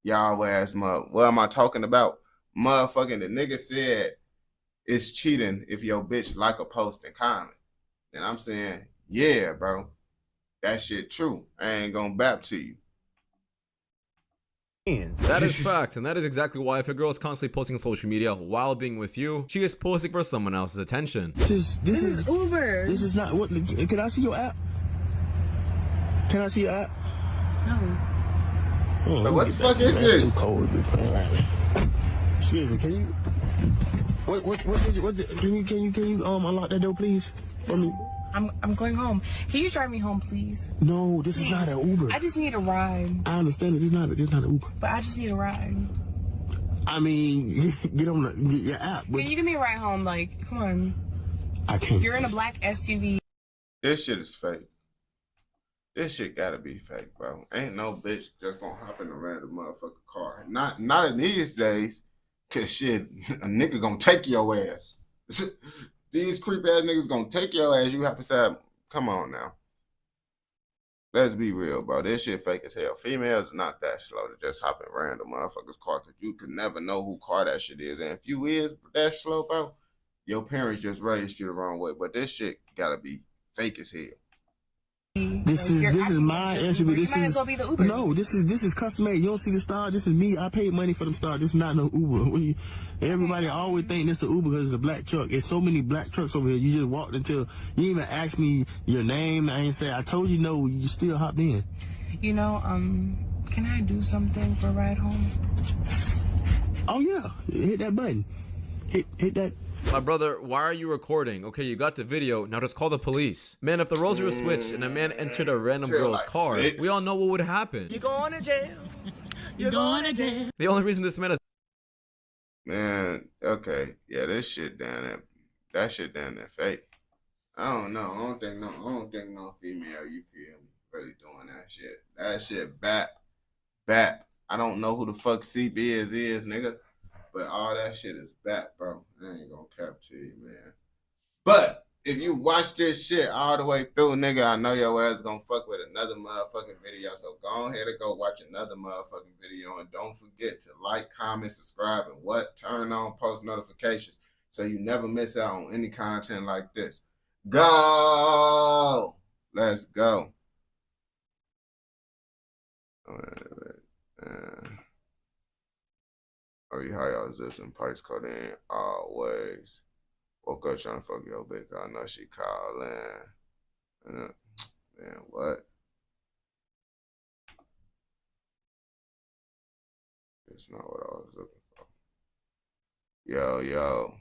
Y'all ass mother. What am I talking about? Motherfucking the nigga said it's cheating if your bitch like a post and comment. And I'm saying, yeah, bro. That shit true. I ain't gonna bap to you. That is facts, and that is exactly why if a girl is constantly posting on social media while being with you, she is posting for someone else's attention. This is Uber. This is not what. Can I see your app? Can I see your app? No. Oh, what the fuck is this? Too cold to be playing like that. Excuse me. Can you? Can you unlock that door, please, for me? I'm going home. Can you drive me home, please? No, this is not an Uber. I just need a ride. I understand it. This is not an Uber. But I just need a ride. I mean, get your app. Can you give me a ride home? Like, come on. I can't. You're in a black SUV. This shit is fake. This shit gotta be fake, bro. Ain't no bitch just gonna hop in a random motherfucking car. Not in these days, cause shit, a nigga gonna take your ass. These creep ass niggas gonna take your ass. You have to say, come on now. Let's be real, bro. This shit fake as hell. Females not that slow to just hop in random motherfuckers' car, cause you can never know who car that shit is. And if you is that slow, bro, your parents just raised you the wrong way. But this shit gotta be fake as hell. This is my SUV. You might as well be the Uber. No, this is custom made. You don't see the star. This is me. I paid money for them stars. This is not no Uber. Everybody always think this is Uber because it's a black truck. There's so many black trucks over here. You just walked until you even asked me your name. I ain't say I told you no. You still hopped in. You know, can I do something for a ride home? Oh yeah, hit that button. Hit that. My brother, why are you recording? Okay, you got the video. Now just call the police. Man, if the roles were switched and a man entered a random girl's car, we all know what would happen. You're going to jail. You're going to jail. The only reason this man is... Man, okay. Yeah, this shit down there. That shit down there fake. I don't know. I don't think no female, you feel me, really doing that shit. That shit bap. I don't know who the fuck CB is, nigga. But all that shit is back, bro. I ain't gonna cap to you, man. But if you watch this shit all the way through, nigga, I know your ass gonna fuck with another motherfucking video. So go ahead and go watch another motherfucking video. And don't forget to like, comment, subscribe, and turn on post notifications so you never miss out on any content like this. Go! Let's go. How y'all just in Pikes cut in always. Woke up trying to fuck your bitch. I know she called in. Man, what? It's not what I was looking for. Yo.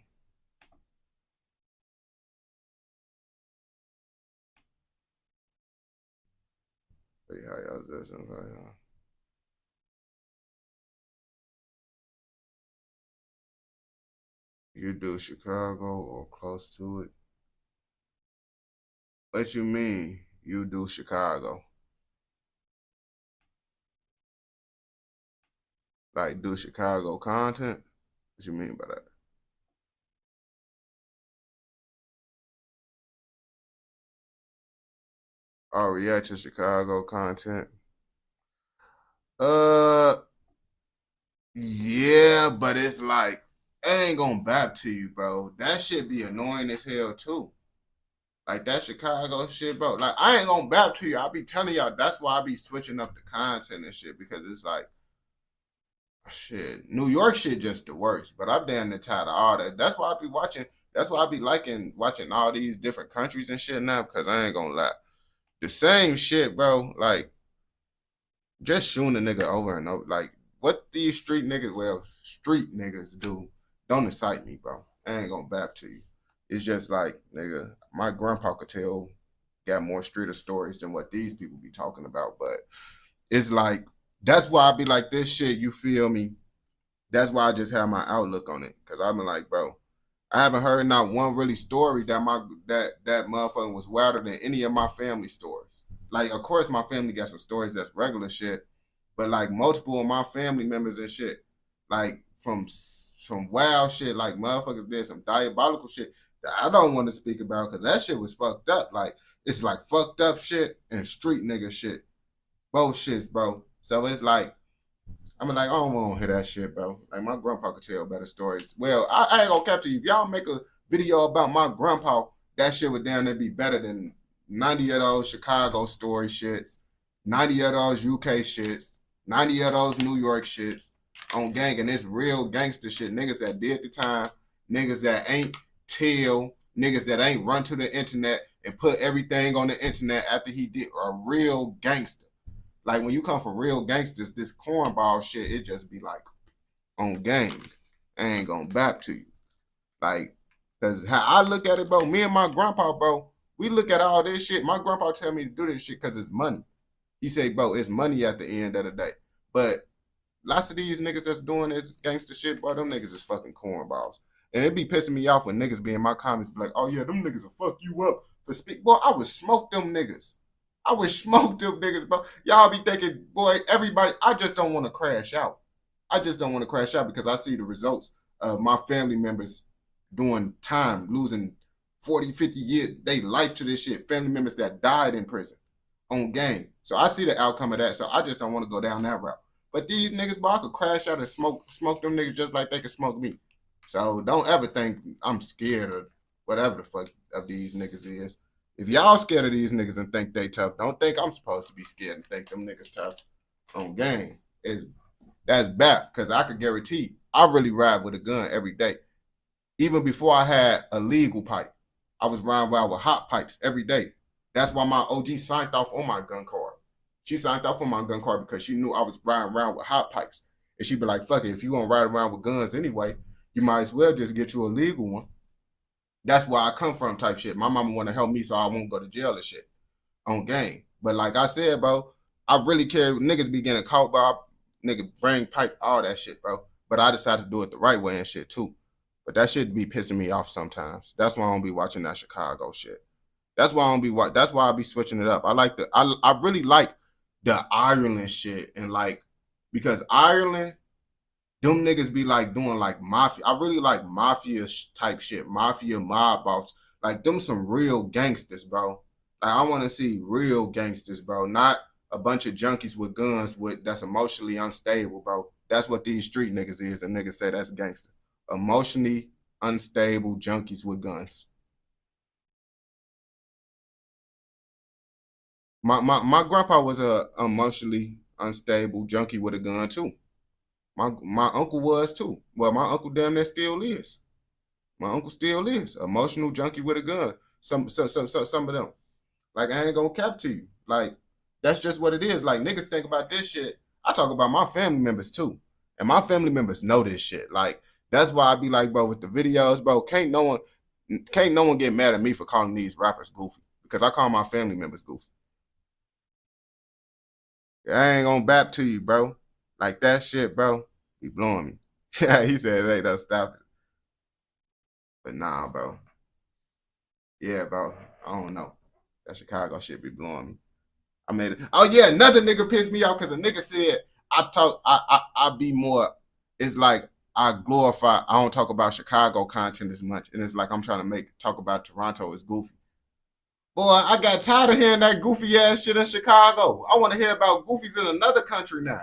Hey, how y'all just in Pikes? You do Chicago or close to it? What you mean you do Chicago? Like do Chicago content? What you mean by that? Oh, react to Chicago content? Yeah, but it's like, I ain't gonna bap to you, bro. That shit be annoying as hell too. Like that Chicago shit, bro. Like I ain't gonna bap to you. I be telling y'all that's why I be switching up the content and shit because it's like, shit. New York shit just the worst. But I'm damn near tired of all that. That's why I be watching. That's why I be liking watching all these different countries and shit now because I ain't gonna lie. The same shit, bro. Like just shooting a nigga over and over. Like what these street niggas do. Don't excite me, bro. I ain't gonna bap to you. It's just like, nigga, my grandpa could got more streeter stories than what these people be talking about. But it's like, that's why I be like this shit, you feel me? That's why I just have my outlook on it. Cause I've been like, bro, I haven't heard not one really story that that motherfucker was wilder than any of my family stories. Like, of course, my family got some stories that's regular shit, but like multiple of my family members and shit, like from wild shit, like motherfuckers did some diabolical shit. I don't want to speak about because that shit was fucked up. Like, it's like fucked up shit and street nigga shit. Both shits, bro. So it's like, I'm like, I don't want to hear that shit, bro. Like, my grandpa could tell better stories. Well, I ain't gonna capture you. If y'all make a video about my grandpa, that shit would damn near be better than 90 of those Chicago story shits, 90 of those UK shits, 90 of those New York shits on gang. And it's real gangster shit. Niggas that did the time, niggas that ain't tell, niggas that ain't run to the internet and put everything on the internet after he did a real gangster. Like, when you come from real gangsters, this cornball shit, it just be like on game. I ain't gonna bap to you. Like, because how I look at it, bro, me and my grandpa, bro, we look at all this shit. My grandpa tell me to do this shit because it's money. He say, bro, it's money at the end of the day. But lots of these niggas that's doing this gangster shit, bro, them niggas is fucking cornballs. And it be pissing me off when niggas be in my comments be like, oh yeah, them niggas will fuck you up for speak. Boy, I would smoke them niggas. I would smoke them niggas, bro. Y'all be thinking, boy, everybody, I just don't want to crash out. I just don't want to crash out because I see the results of my family members doing time, losing 40, 50 years, they life to this shit. Family members that died in prison on game. So I see the outcome of that. So I just don't want to go down that route. But these niggas, bro, I could crash out and smoke them niggas just like they could smoke me. So don't ever think I'm scared or whatever the fuck of these niggas is. If y'all scared of these niggas and think they tough, don't think I'm supposed to be scared and think them niggas tough on game. That's bad, because I could guarantee I really ride with a gun every day. Even before I had a legal pipe, I was riding around with hot pipes every day. That's why my OG signed off on my gun card. She signed off on my gun card because she knew I was riding around with hot pipes. And she'd be like, fuck it, if you gonna ride around with guns anyway, you might as well just get you a legal one. That's where I come from type shit. My mama want to help me so I won't go to jail and shit on game. But like I said, bro, I really care. Niggas be getting caught by nigga brain pipe, all that shit, bro. But I decided to do it the right way and shit too. But that shit be pissing me off sometimes. That's why I don't be watching that Chicago shit. That's why I don't be that's why I be switching it up. I really like the Ireland shit, and like, because Ireland, them niggas be like doing like mafia. I really like mafia type shit, mafia mob boss. Like, them some real gangsters, bro. Like, I want to see real gangsters, bro. Not a bunch of junkies with guns that's emotionally unstable, bro. That's what these street niggas is, and niggas say that's gangster. Emotionally unstable junkies with guns. My grandpa was a emotionally unstable junkie with a gun too. My uncle was too. Well, my uncle damn near still is. My uncle still is. Emotional junkie with a gun. Some of them. Like, I ain't gonna cap to you. Like, that's just what it is. Like, niggas think about this shit. I talk about my family members too. And my family members know this shit. Like, that's why I be like, bro, with the videos, bro, can't no one get mad at me for calling these rappers goofy. Because I call my family members goofy. I ain't gonna bap to you, bro. Like, that shit, bro, be blowing me. Yeah, he said, hey, don't stop it. But nah, bro. Yeah, bro, I don't know. That Chicago shit be blowing me. I made it. Oh, yeah, another nigga pissed me off because a nigga said I be more, it's like I don't talk about Chicago content as much. And it's like I'm trying to talk about Toronto as goofy. Boy, I got tired of hearing that goofy ass shit in Chicago. I want to hear about goofies in another country now.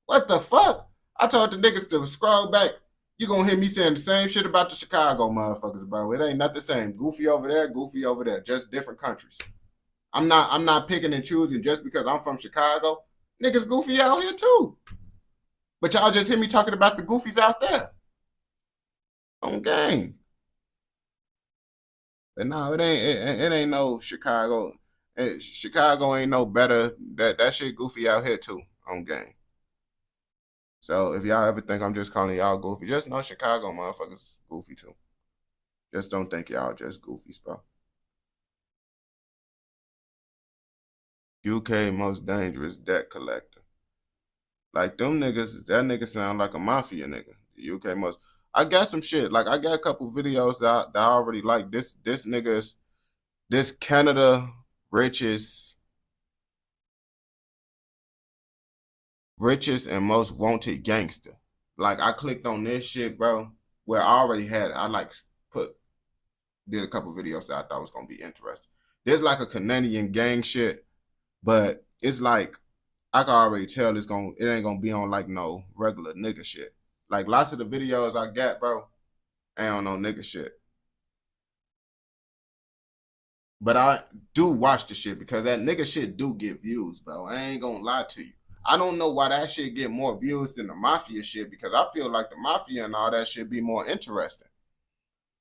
What the fuck? I told the niggas to scroll back. You gonna hear me saying the same shit about the Chicago motherfuckers, bro. It ain't not the same. Goofy over there, just different countries. I'm not picking and choosing just because I'm from Chicago. Niggas goofy out here too. But y'all just hear me talking about the goofies out there. On game. But no, it ain't no Chicago. Chicago ain't no better. That shit goofy out here too on game. So if y'all ever think I'm just calling y'all goofy, just know Chicago motherfuckers goofy too. Just don't think y'all just goofies, bro. UK most dangerous debt collector. Like, them niggas, that nigga sound like a mafia nigga. The UK most. I got some shit. Like, I got a couple videos that I already like. This nigga's, this Canada richest and most wanted gangster. Like, I clicked on this shit, bro, where I already had it. I like put did a couple videos that I thought was gonna be interesting. There's like a Canadian gang shit, but it's like I can already tell it ain't gonna be on like no regular nigga shit. Like lots of the videos I got, bro, ain't on no nigga shit. But I do watch the shit because that nigga shit do get views, bro. I ain't gonna lie to you. I don't know why that shit get more views than the mafia shit because I feel like the mafia and all that shit be more interesting.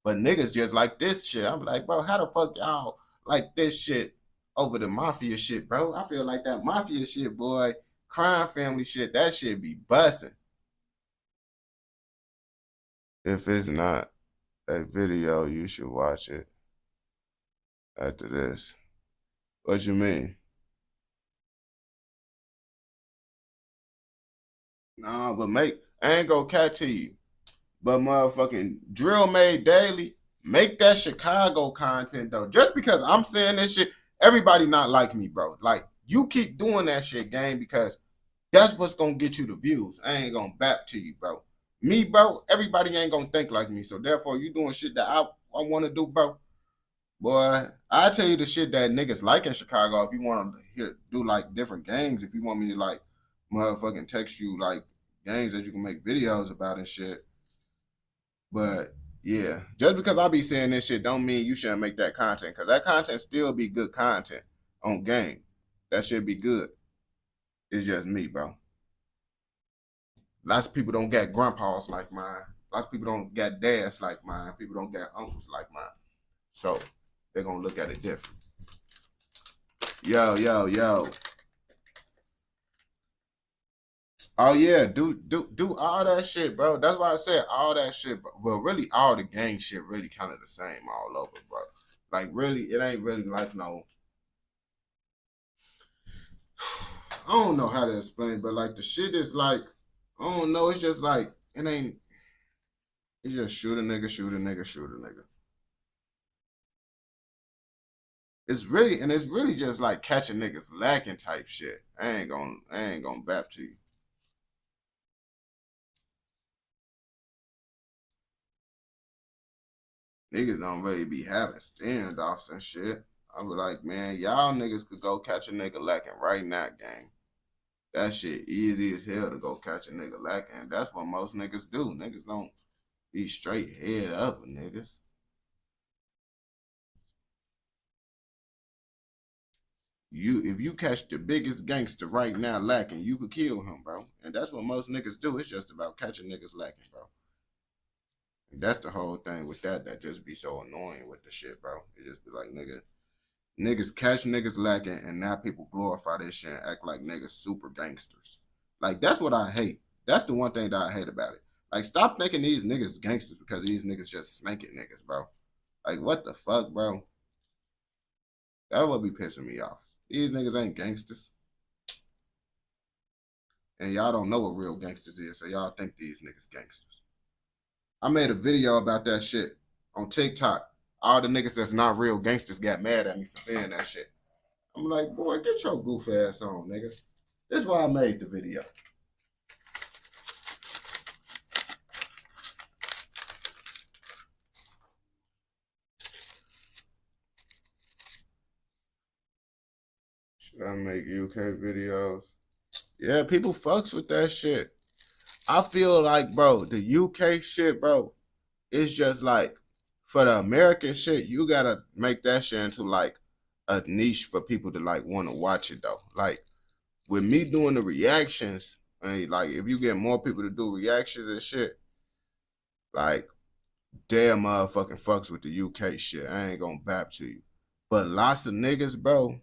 But niggas just like this shit. I'm like, bro, how the fuck y'all like this shit over the mafia shit, bro? I feel like that mafia shit, boy, crime family shit, that shit be busting. If it's not a video, you should watch it after this. What you mean? Nah, but I ain't gonna cat to you. But motherfucking Drill Made Daily, make that Chicago content though. Just because I'm saying this shit, everybody not like me, bro. Like, you keep doing that shit, gang, because that's what's gonna get you the views. I ain't gonna bap to you, bro. Me, bro, everybody ain't gonna think like me. So therefore, you doing shit that I want to do, bro. Boy, I tell you the shit that niggas like in Chicago. If you want to do like different gangs, if you want me to like motherfucking text you like gangs that you can make videos about and shit. But yeah, just because I be saying this shit don't mean you shouldn't make that content, because that content still be good content on game. That should be good. It's just me, bro. Lots of people don't get grandpas like mine. Lots of people don't get dads like mine. People don't get uncles like mine. So they're gonna look at it different. Yo. Oh yeah, do all that shit, bro. That's why I said all that shit, bro. Well, really, all the gang shit really kind of the same all over, bro. Like, really, it ain't really like no. I don't know how to explain, but like the shit is like, I don't know. It's just like it ain't. It's just shoot a nigga, shoot a nigga, shoot a nigga. It's really just like catching niggas lacking type shit. I ain't gonna bap to you. Niggas don't really be having standoffs and shit. I be like, man, y'all niggas could go catch a nigga lacking right now, gang. That shit easy as hell to go catch a nigga lacking. That's what most niggas do. Niggas don't be straight head up with niggas. If you catch the biggest gangster right now lacking, you could kill him, bro. And that's what most niggas do. It's just about catching niggas lacking, bro. And that's the whole thing with that just be so annoying with the shit, bro. It just be like, niggas catch niggas lacking, and now people glorify this shit and act like niggas super gangsters. Like, that's what I hate. That's the one thing that I hate about it. Like, stop thinking these niggas gangsters because these niggas just spanking niggas, bro. Like, what the fuck, bro? That would be pissing me off. These niggas ain't gangsters. And y'all don't know what real gangsters is, so y'all think these niggas gangsters. I made a video about that shit on TikTok. All the niggas that's not real gangsters got mad at me for saying that shit. I'm like, boy, get your goof ass on, nigga. This is why I made the video. Should I make UK videos? Yeah, people fucks with that shit. I feel like, bro, the UK shit, bro, it's just like, for the American shit, you gotta make that shit into like a niche for people to like want to watch it though. Like, with me doing the reactions, and like if you get more people to do reactions and shit, like, damn motherfucking fucks with the UK shit. I ain't gonna bap to you. But lots of niggas, bro.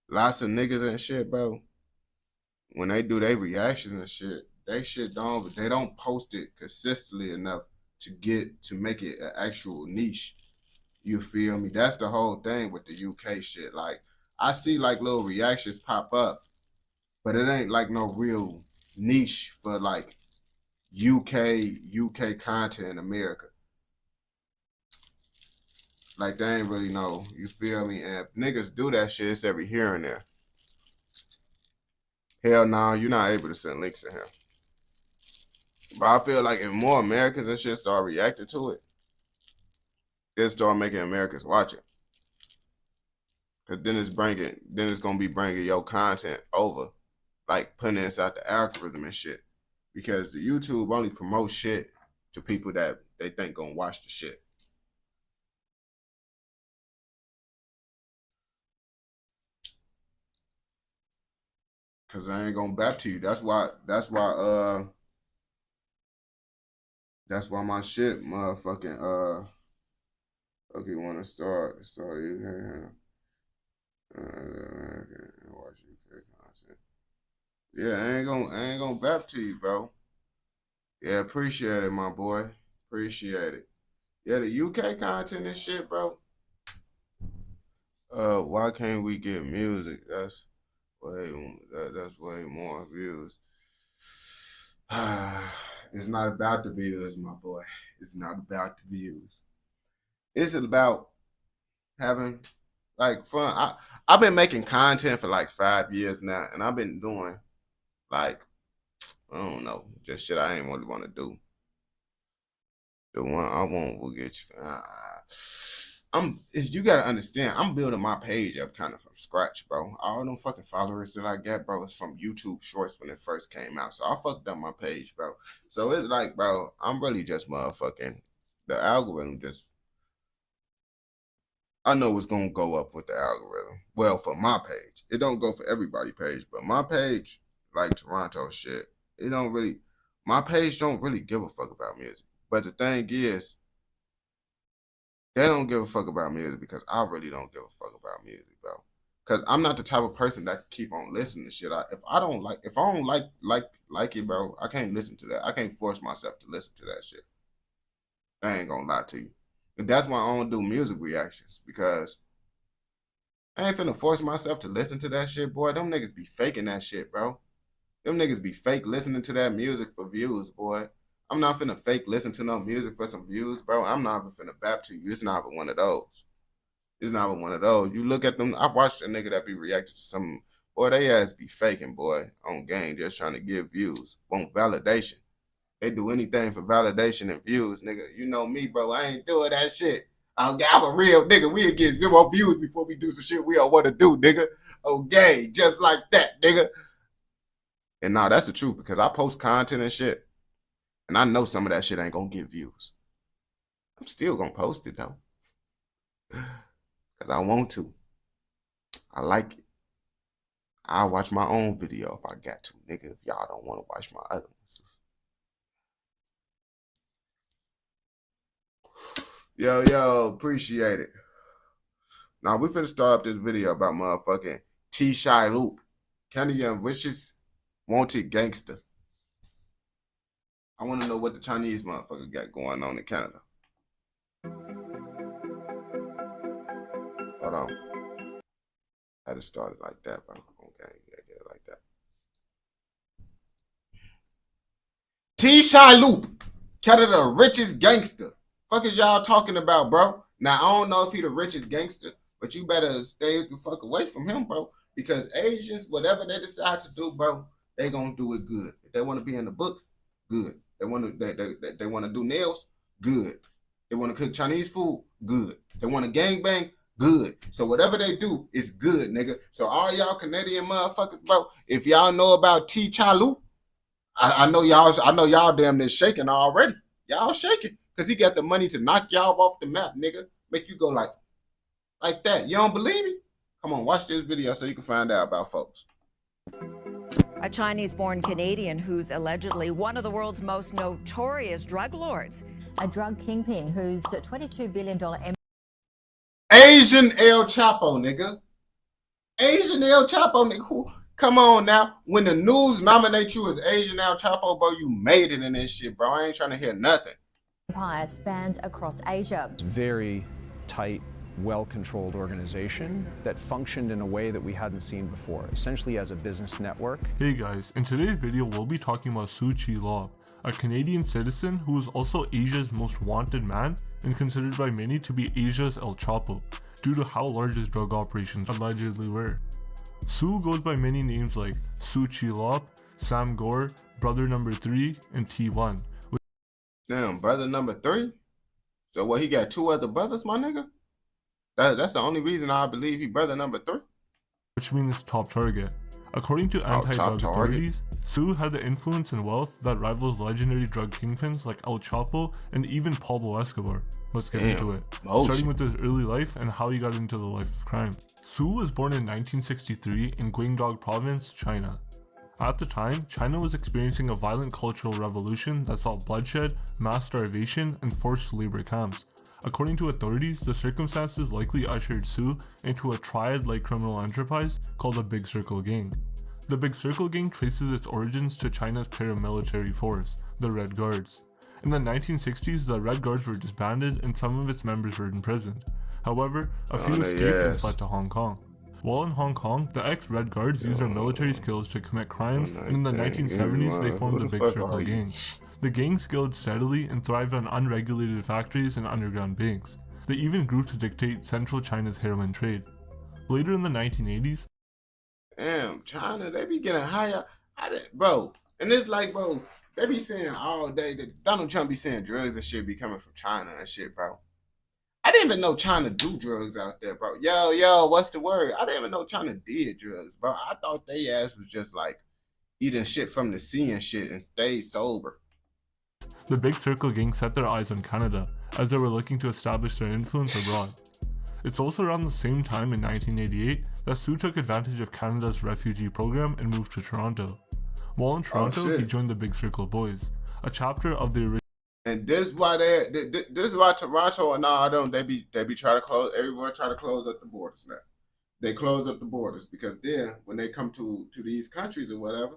Lots of niggas and shit, bro. When they do their reactions and shit, they don't post it consistently enough to make it an actual niche. You feel me? That's the whole thing with the UK shit. Like, I see like little reactions pop up, but it ain't like no real niche for like UK content in America. Like, they ain't really know. You feel me? And if niggas do that shit, it's every here and there. Hell no, you're not able to send links in here. But I feel like if more Americans and shit start reacting to it, they'll start making Americans watch it. Cause then it's gonna be bringing your content over, like putting it inside the algorithm and shit. Because the YouTube only promotes shit to people that they think gonna watch the shit. Cause I ain't gonna back to you. That's why my shit, motherfucking okay, wanna start you watch UK content. Yeah, I ain't gonna back to you, bro. Yeah, appreciate it, my boy. Appreciate it. Yeah, the UK content and shit, bro. Why can't we get music? That's way more views. It's not about the views, my boy. It's not about the views. It's about having like fun. I've been making content for like 5 years now, and I've been doing like, I don't know, just shit I ain't really want to do. The one I want will get you. You gotta understand, I'm building my page up kind of from scratch, bro. All them fucking followers that I get, bro, is from YouTube Shorts when it first came out. So I fucked up my page, bro. So it's like, bro, I'm really just motherfucking, the algorithm just, I know it's gonna go up with the algorithm. Well, for my page. It don't go for everybody's page, but my page, like Toronto shit, it don't really, my page don't really give a fuck about music. But the thing is, they don't give a fuck about music because I really don't give a fuck about music, bro. Because I'm not the type of person that can keep on listening to shit. If I don't like it, bro, I can't listen to that. I can't force myself to listen to that shit. I ain't gonna lie to you. And that's why I don't do music reactions, because I ain't finna force myself to listen to that shit, boy. Them niggas be faking that shit, bro. Them niggas be fake listening to that music for views, boy. I'm not finna fake listen to no music for some views, bro. I'm not even finna bap to you. It's not even one of those. It's not even one of those. You look at them. I've watched a nigga that be reacting to some, boy, they ass be faking, boy, on game, just trying to give views. Want validation. They do anything for validation and views, nigga. You know me, bro. I ain't doing that shit. I'm a real nigga. We'll get 0 views before we do some shit we don't want to do, nigga. Okay, just like that, nigga. And nah, that's the truth, because I post content and shit, and I know some of that shit ain't gonna get views. I'm still gonna post it, though. Because I want to. I like it. I'll watch my own video if I got to, nigga, if y'all don't want to watch my other ones. Yo, appreciate it. Now, we finna start up this video about motherfucking T-Shy Loop. Canada Vicious Wanted Gangster. I want to know what the Chinese motherfucker got going on in Canada. Hold on. I just started like that, bro. Okay, yeah, get it like that. T-Shy Loop. Canada richest gangster. Fuck is y'all talking about, bro? Now, I don't know if he the richest gangster, but you better stay the fuck away from him, bro. Because Asians, whatever they decide to do, bro, they gonna do it good. If they want to be in the books, good. They want to do nails, good. They want to cook Chinese food, good. They want to gangbang, good. So whatever they do is good, nigga. So all y'all Canadian motherfuckers, bro, if y'all know about T-Shy Loop, I know y'all damn near shaking already. Y'all shaking. Because he got the money to knock y'all off the map, nigga. Make you go like that. You don't believe me? Come on, watch this video so you can find out about folks. A Chinese-born Canadian who's allegedly one of the world's most notorious drug lords. A drug kingpin whose $22 billion... Asian El Chapo, nigga. Asian El Chapo, nigga. Who? Come on now. When the news nominate you as Asian El Chapo, bro, you made it in this shit, bro. I ain't trying to hear nothing. Empire spans across Asia. Very tight, well-controlled organization that functioned in a way that we hadn't seen before, essentially as a business network. Hey guys, in today's video we'll be talking about Suu Kyi Lob, a Canadian citizen who is also Asia's most wanted man and considered by many to be Asia's El Chapo, due to how large his drug operations allegedly were. Suu goes by many names like Suu Kyi Lob, Sam Gore, Brother Number 3, and T1. Damn, brother number 3? So what, he got 2 other brothers, my nigga? That's the only reason I believe he brother number 3. Which means top target. According to anti-drug authorities, Su had the influence and wealth that rivals legendary drug kingpins like El Chapo and even Pablo Escobar. Let's get into it. Starting with his early life and how he got into the life of crime. Su was born in 1963 in Guangdong Province, China. At the time, China was experiencing a violent cultural revolution that saw bloodshed, mass starvation, and forced labor camps. According to authorities, the circumstances likely ushered Su into a triad-like criminal enterprise called the Big Circle Gang. The Big Circle Gang traces its origins to China's paramilitary force, the Red Guards. In the 1960s, the Red Guards were disbanded and some of its members were imprisoned. However, a few escaped and fled to Hong Kong. While in Hong Kong, the ex-Red Guards used their military skills to commit crimes, and in the 1970s they formed the Big Circle Gang. The gang scaled steadily and thrived on unregulated factories and underground banks. They even grew to dictate central China's heroin trade. Later in the 1980s, damn, China, they be getting higher. Bro, and it's like, bro, they be saying all day that Donald Trump be saying drugs and shit be coming from China and shit, bro. I didn't even know China do drugs out there, bro. Yo, what's the word? I didn't even know China did drugs, bro. I thought they ass was just like eating shit from the sea and shit and stayed sober. The Big Circle Gang set their eyes on Canada as they were looking to establish their influence abroad. It's also around the same time in 1988 that Su took advantage of Canada's refugee program and moved to Toronto. While in Toronto, he joined the Big Circle Boys, a chapter of the original. And this why this is why Toronto and all them they be trying to close, everyone try to close up the borders now. They close up the borders because then when they come to these countries or whatever,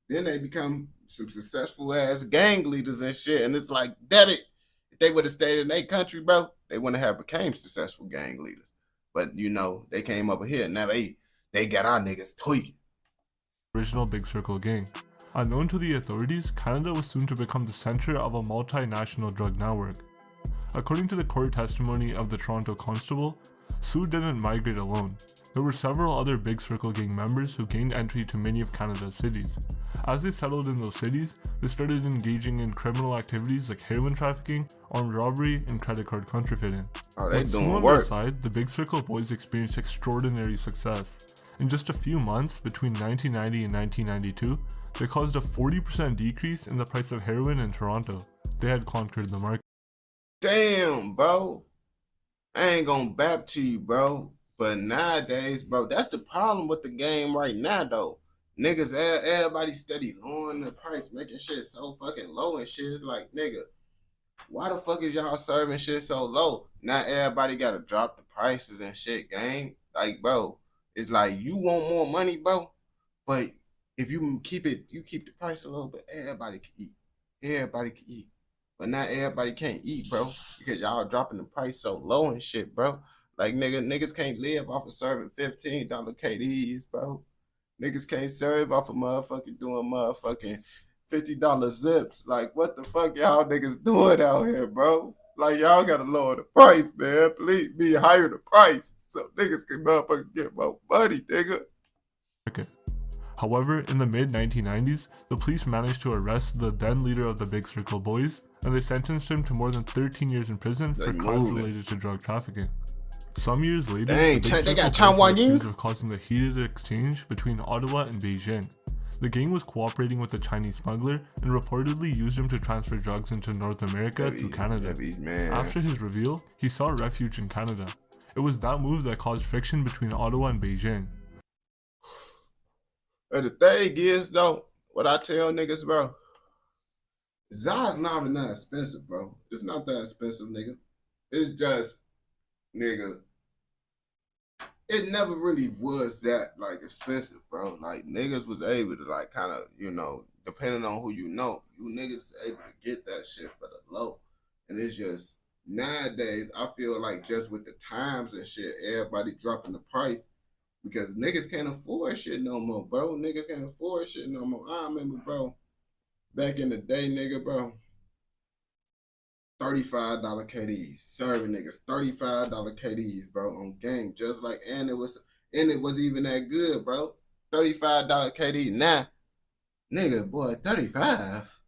then they become some successful ass gang leaders and shit. And it's like, damn it, if they would have stayed in their country, bro, they wouldn't have became successful gang leaders. But you know, they came over here. Now they got our niggas tweaking. Original Big Circle Gang. Unknown to the authorities, Canada was soon to become the center of a multinational drug network. According to the court testimony of the Toronto constable, Su didn't migrate alone. There were several other Big Circle Gang members who gained entry to many of Canada's cities. As they settled in those cities, they started engaging in criminal activities like heroin trafficking, armed robbery, and credit card counterfeiting. Oh, they With doing Su on work. their side, the Big Circle Boys experienced extraordinary success. In just a few months, between 1990 and 1992, they caused a 40% decrease in the price of heroin in Toronto. They had conquered the market. Damn, bro. I ain't gonna bap to you, bro. But nowadays, bro, that's the problem with the game right now, though. Niggas, everybody steady lowering the price, making shit so fucking low and shit. It's like, nigga, why the fuck is y'all serving shit so low? Now everybody gotta drop the prices and shit, gang. Like, bro, it's like you want more money, bro, but if you keep the price a little bit, everybody can eat. Everybody can eat. But not everybody can't eat, bro, because y'all dropping the price so low and shit, bro. Like, niggas can't live off of serving $15 KDs, bro. Niggas can't serve off of motherfucking doing motherfucking $50 zips. Like, what the fuck y'all niggas doing out here, bro? Like, y'all gotta lower the price, man. Please be higher the price so niggas can motherfucking get more money, nigga. However, in the mid-1990s, the police managed to arrest the then leader of the Big Circle Boys, and they sentenced him to more than 13 years in prison for crimes related to drug trafficking. Some years later, the Big they got Circle Chan Boys were accused of causing the heated exchange between Ottawa and Beijing. The gang was cooperating with the Chinese smuggler and reportedly used him to transfer drugs into North America through Canada. After his reveal, he sought refuge in Canada. It was that move that caused friction between Ottawa and Beijing. And the thing is, though, what I tell niggas, bro, Za's not even that expensive, bro. It's not that expensive, nigga. It's just, nigga, it never really was that, like, expensive, bro. Like, niggas was able to, like, kind of, you know, depending on who you know, you niggas able to get that shit for the low. And it's just, nowadays, I feel like just with the times and shit, everybody dropping the price. Because niggas can't afford shit no more, bro. Niggas can't afford shit no more. I remember, bro, back in the day, nigga, bro, $35 KDs. Serving niggas $35 KDs, bro, on game. Just like, and it was even that good, bro. $35 KD. Now, nigga, boy, 35.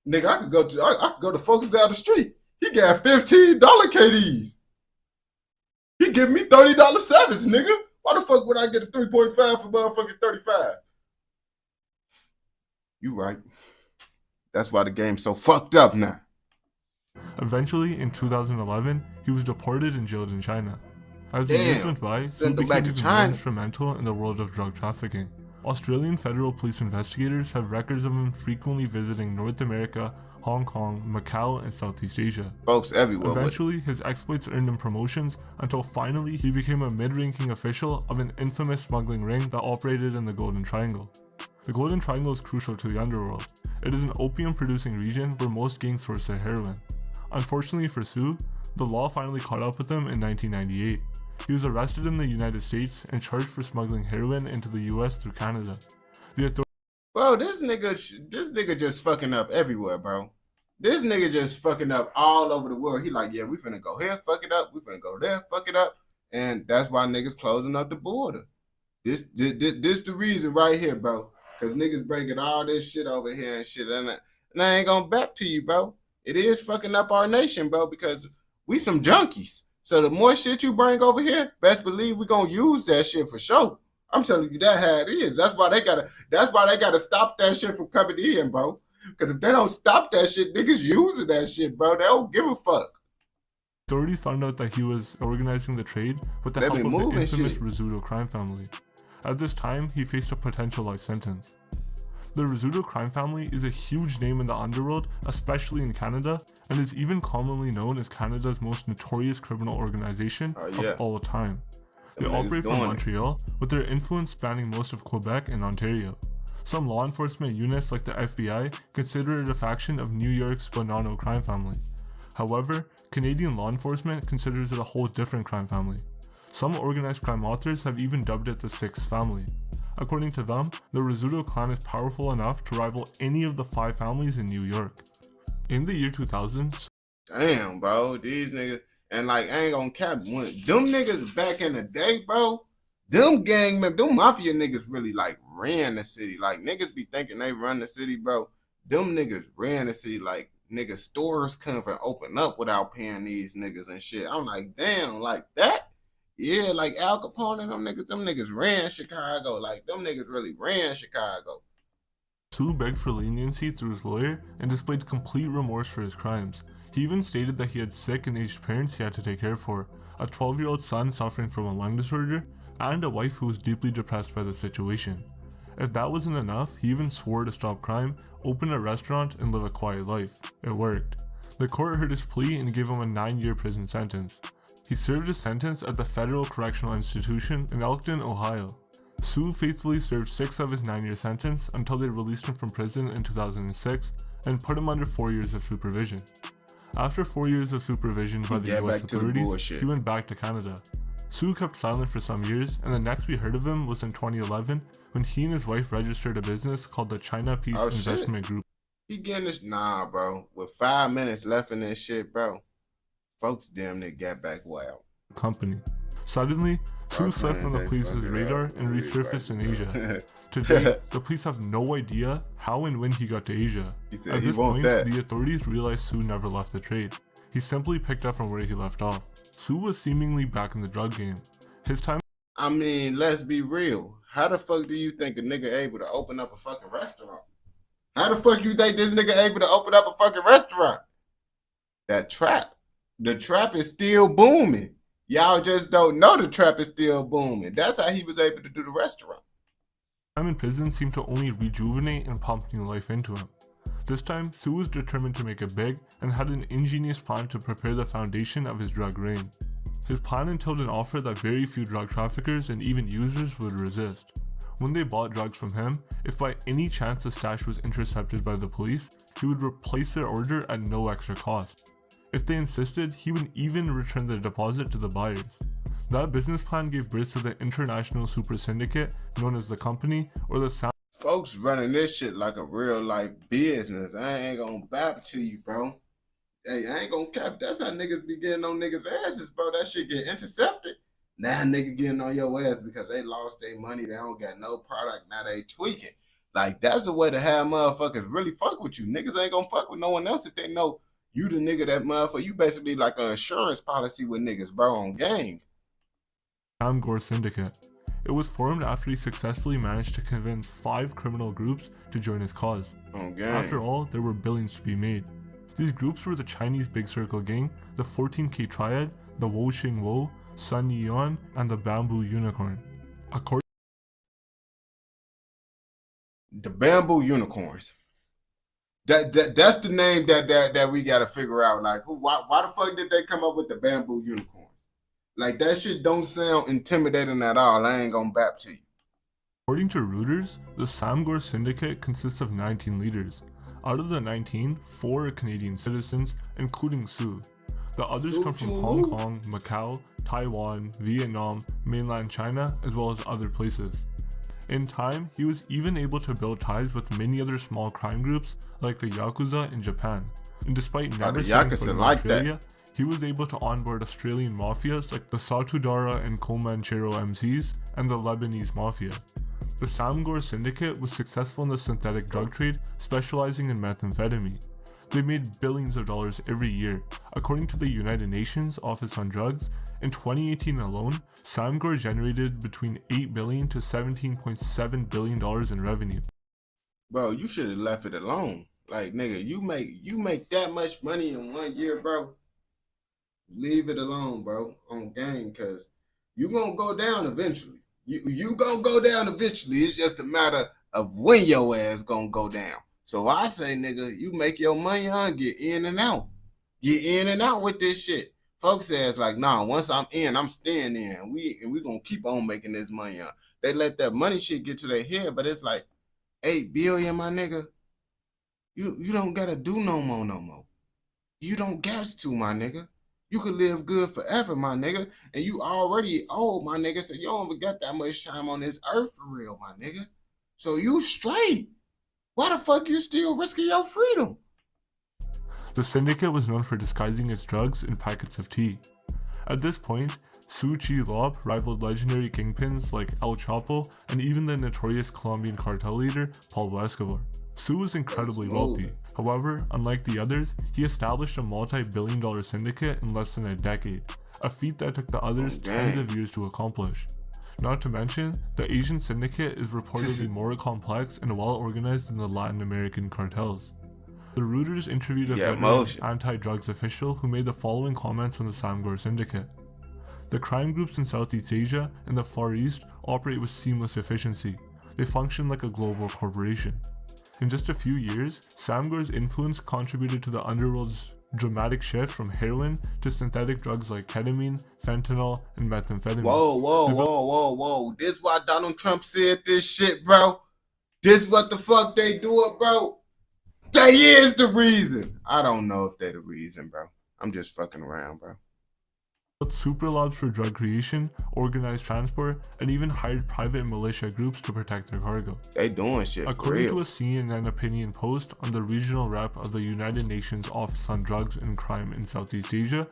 Nigga, I could go to Focus down the street He got $15 KDs. He give me $30 sevens, nigga. Why the fuck would I get a 3.5 for motherfucking 35? You right. That's why the game's so fucked up now. Eventually, in 2011, he was deported and jailed in China. As the years went by, Su became even more instrumental in the world of drug trafficking. Australian federal police investigators have records of him frequently visiting North America, Hong Kong, Macau, and Southeast Asia. Folks everywhere. Eventually, his exploits earned him promotions until finally he became a mid-ranking official of an infamous smuggling ring that operated in the Golden Triangle. The Golden Triangle is crucial to the underworld. It is an opium-producing region where most gangs source their heroin. Unfortunately for Su, the law finally caught up with him in 1998. He was arrested in the United States and charged for smuggling heroin into the US through Canada. Bro, this nigga just fucking up everywhere, bro. This nigga just fucking up all over the world. He like, yeah, we finna go here, fuck it up. We finna go there, fuck it up. And that's why niggas closing up the border. This the reason right here, bro. Because niggas breaking all this shit over here and shit. And I ain't gonna back to you, bro. It is fucking up our nation, bro, because we some junkies. So the more shit you bring over here, best believe we gonna use that shit for sure. I'm telling you that how it is. That's why they gotta stop that shit from coming in, bro. Because if they don't stop that shit, niggas using that shit, bro. They don't give a fuck. Authorities found out that he was organizing the trade with the help of the infamous Rizzuto crime family. At this time, he faced a potential life sentence. The Rizzuto crime family is a huge name in the underworld, especially in Canada, and is even commonly known as Canada's most notorious criminal organization of all time. They operate from Montreal, with their influence spanning most of Quebec and Ontario. Some law enforcement units like the FBI consider it a faction of New York's Bonanno crime family. However, Canadian law enforcement considers it a whole different crime family. Some organized crime authors have even dubbed it the Sixth Family. According to them, the Rizzuto clan is powerful enough to rival any of the 5 families in New York. In the year 2000, damn, bro, these niggas, and like, I ain't gonna cap, when them niggas back in the day, bro, them gang members, them mafia niggas really like ran the city. Like, niggas be thinking they run the city, bro. Them niggas ran the city. Like, niggas stores couldn't open up without paying these niggas and shit. I'm like, damn, like that? Yeah, like Al Capone and them niggas ran Chicago. Like, them niggas really ran Chicago. Su begged for leniency through his lawyer and displayed complete remorse for his crimes. He even stated that he had sick and aged parents he had to take care for, a 12-year-old son suffering from a lung disorder, and a wife who was deeply depressed by the situation. If that wasn't enough, he even swore to stop crime, open a restaurant, and live a quiet life. It worked. The court heard his plea and gave him a 9-year prison sentence. He served his sentence at the Federal Correctional Institution in Elkton, Ohio. Su faithfully served 6 of his 9-year sentence until they released him from prison in 2006 and put him under 4 years of supervision. After 4 years of supervision by the US authorities, he went back to Canada. Su kept silent for some years, and the next we heard of him was in 2011 when he and his wife registered a business called the China Peace Investment Group. He getting this, nah, bro. With 5 minutes left in this shit, bro. Folks damn near got back wild. Company. Suddenly, Su slipped from the police's radar and resurfaced in Asia. Today, the police have no idea how and when he got to Asia. At this point, the authorities realized Su never left the trade. He simply picked up from where he left off. Su was seemingly back in the drug game. His time. I mean, let's be real. How the fuck do you think a nigga able to open up a fucking restaurant? How the fuck you think this nigga able to open up a fucking restaurant? That trap. The trap is still booming. Y'all just don't know the trap is still booming. That's how he was able to do the restaurant. Time in prison seemed to only rejuvenate and pump new life into him. This time, Su was determined to make it big and had an ingenious plan to prepare the foundation of his drug reign. His plan entailed an offer that very few drug traffickers and even users would resist. When they bought drugs from him, if by any chance the stash was intercepted by the police, he would replace their order at no extra cost. If they insisted, he would even return the deposit to the buyers. That business plan gave birth to the international super syndicate known as the Company, or the Sound. Folks running this shit like a real life business. I ain't gonna bap to you, bro. Hey, I ain't gonna cap. That's how niggas be getting on niggas' asses, bro. That shit get intercepted. Now nigga getting on your ass because they lost their money. They don't got no product. Now they tweaking. Like, that's a way to have motherfuckers really fuck with you. Niggas ain't gonna fuck with no one else if they know You the nigga that motherfucker. You basically like an insurance policy with niggas, bro, on gang. Samgor Syndicate. It was formed after he successfully managed to convince 5 criminal groups to join his cause. On gang. After all, there were billions to be made. These groups were the Chinese Big Circle Gang, the 14K Triad, the Wo Xing Wo, Sun Yuan, and the Bamboo Unicorn. The Bamboo Unicorns. That's the name that we gotta figure out. Like, why the fuck did they come up with the Bamboo Unicorns? Like, that shit don't sound intimidating at all. I ain't gonna bap to you. According to Reuters, the Samgor Syndicate consists of 19 leaders. Out of the 19, 4 are Canadian citizens, including Su. The others come from Hong Kong, Macau, Taiwan, Vietnam, mainland China, as well as other places. In time, he was even able to build ties with many other small crime groups like the Yakuza in Japan. And despite never setting foot in Australia, he was able to onboard Australian mafias like the Satudara and Comanchero MCs and the Lebanese Mafia. The Samgor Syndicate was successful in the synthetic drug trade, specializing in methamphetamine. They made billions of dollars every year. According to the United Nations Office on Drugs, in 2018 alone, Samgor generated between $8 billion to $17.7 billion in revenue. Bro, you should have left it alone. Like, nigga, you make that much money in 1 year, bro. Leave it alone, bro, on gang, cause you gonna go down eventually. You gonna go down eventually. It's just a matter of when your ass gonna go down. So I say, nigga, you make your money on, get in and out. Get in and out with this shit. Folks says like, nah, once I'm in, I'm staying in. And we gonna keep on making this money on. They let that money shit get to their head, but it's like, 8 billion, my nigga. You don't gotta do no more. You don't gas to, my nigga. You could live good forever, my nigga. And you already old, my nigga. So you don't even got that much time on this earth for real, my nigga. So you straight. Why the fuck you still risking your freedom? The syndicate was known for disguising its drugs in packets of tea. At this point, Su Chi Lop rivaled legendary kingpins like El Chapo and even the notorious Colombian cartel leader Pablo Escobar. Su was incredibly wealthy. However, unlike the others, he established a multi-billion-dollar syndicate in less than a decade, a feat that took the others tens of years to accomplish. Not to mention, the Asian syndicate is reportedly more complex and well-organized than the Latin American cartels. The Reuters interviewed a veteran anti-drugs official who made the following comments on the Samgor Syndicate. The crime groups in Southeast Asia and the Far East operate with seamless efficiency. They function like a global corporation. In just a few years, Samgor's influence contributed to the underworld's dramatic shift from heroin to synthetic drugs like ketamine, fentanyl, and methamphetamine. Whoa. This why Donald Trump said this shit, bro. This what the fuck they do it, bro. They is the reason. I don't know if they the reason, bro. I'm just fucking around, bro. Super labs for drug creation, organized transport, and even hired private militia groups to protect their cargo. They doing shit. According to a CNN opinion post on the regional rep of the United Nations Office on Drugs and Crime in Southeast Asia,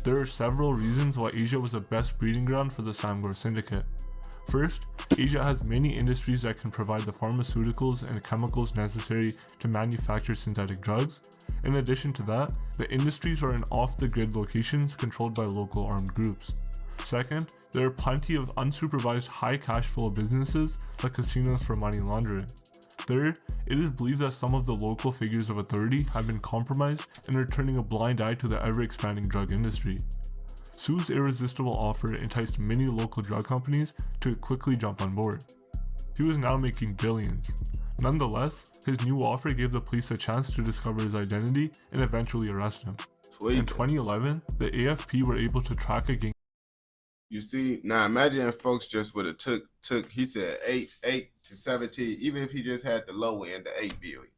there are several reasons why Asia was the best breeding ground for the Samgor Syndicate. First, Asia has many industries that can provide the pharmaceuticals and chemicals necessary to manufacture synthetic drugs. In addition to that, the industries are in off-the-grid locations controlled by local armed groups. Second, there are plenty of unsupervised high cash flow businesses like casinos for money laundering. Third, it is believed that some of the local figures of authority have been compromised and are turning a blind eye to the ever-expanding drug industry. Su's irresistible offer enticed many local drug companies to quickly jump on board. He was now making billions. Nonetheless, his new offer gave the police a chance to discover his identity and eventually arrest him. In 2011, the AFP were able to track a gang. You see, now imagine if folks just would have took he said 8 to 17, even if he just had the low end of 8 billion.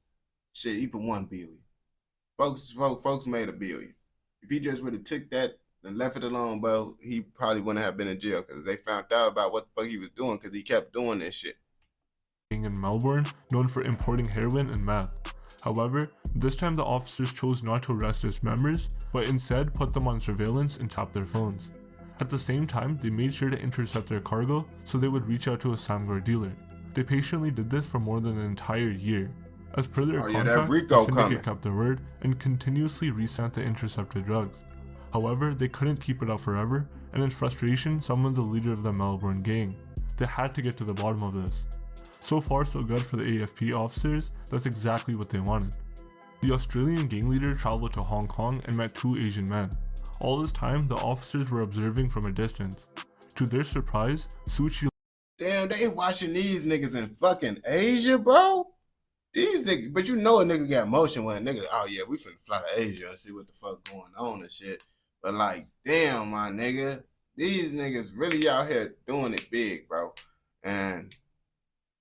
Shit, even 1 billion. Folks made $1 billion. If he just would have took that and left it alone, bro, he probably wouldn't have been in jail because they found out about what the fuck he was doing because he kept doing this shit. In Melbourne, known for importing heroin and meth. However, this time the officers chose not to arrest its members, but instead put them on surveillance and tapped their phones. At the same time, they made sure to intercept their cargo so they would reach out to a Samgor dealer. They patiently did this for more than an entire year. As per their that contract, Rico the coming. syndicate kept their word and continuously resent the intercepted drugs. However, they couldn't keep it up forever, and in frustration summoned the leader of the Melbourne gang. They had to get to the bottom of this. So far so good for the AFP officers, that's exactly what they wanted. The Australian gang leader travelled to Hong Kong and met 2 Asian men. All this time, the officers were observing from a distance. To their surprise, Suu Kyi. Damn, they watching these niggas in fucking Asia, bro. These niggas, but you know a nigga got motion when a nigga, oh yeah, we finna fly to Asia and see what the fuck going on and shit. But like, damn, my nigga, these niggas really out here doing it big, bro. And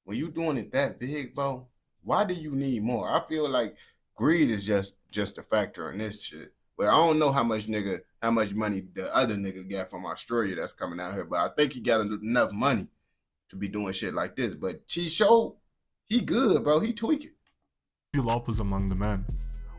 when you doing it that big, bro, why do you need more? I feel like greed is just a factor in this shit. But I don't know how much money the other nigga got from Australia that's coming out here. But I think he got enough money to be doing shit like this. But Chisho, he good, bro. He tweaking. Lop was among the men.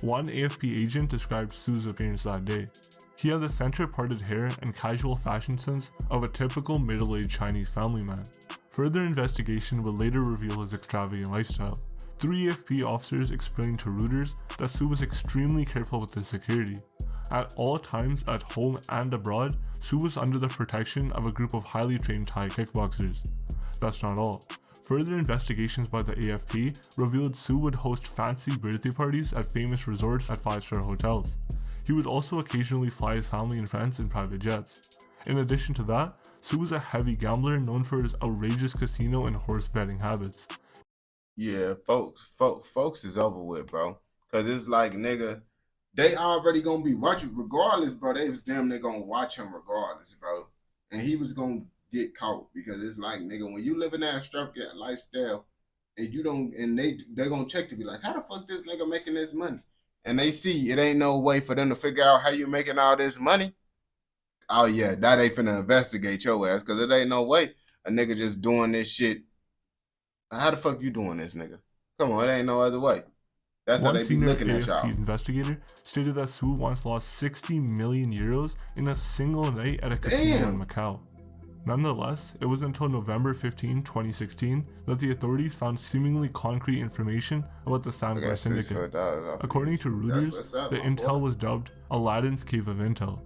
One AFP agent described Suu's appearance that day. He had the center-parted hair and casual fashion sense of a typical middle-aged Chinese family man. Further investigation would later reveal his extravagant lifestyle. 3 AFP officers explained to Reuters that Suu was extremely careful with his security. At all times, at home and abroad, Suu was under the protection of a group of highly trained Thai kickboxers. That's not all. Further investigations by the AFP revealed Suu would host fancy birthday parties at famous resorts at 5-star hotels. He would also occasionally fly his family and friends in private jets. In addition to that, Suu was a heavy gambler known for his outrageous casino and horse betting habits. Yeah, folks is over with, bro. Cause it's like, nigga, they already gonna be watching regardless, bro. They gonna watch him regardless, bro. And he was gonna get caught because it's like, nigga, when you live in that extravagant lifestyle and you don't, and they gonna check to be like, how the fuck this nigga making this money? And they see it ain't no way for them to figure out how you making all this money. Oh yeah, that ain't finna investigate your ass because it ain't no way a nigga just doing this shit. How the fuck you doing this, nigga? Come on, it ain't no other way. That's how they be looking at y'all. One investigator stated that Suu once lost 60 million euros in a single night at a casino in Macau. Nonetheless, it was until November 15, 2016 that the authorities found seemingly concrete information about the Samgar syndicate. According to Reuters, the intel was dubbed Aladdin's Cave of Intel.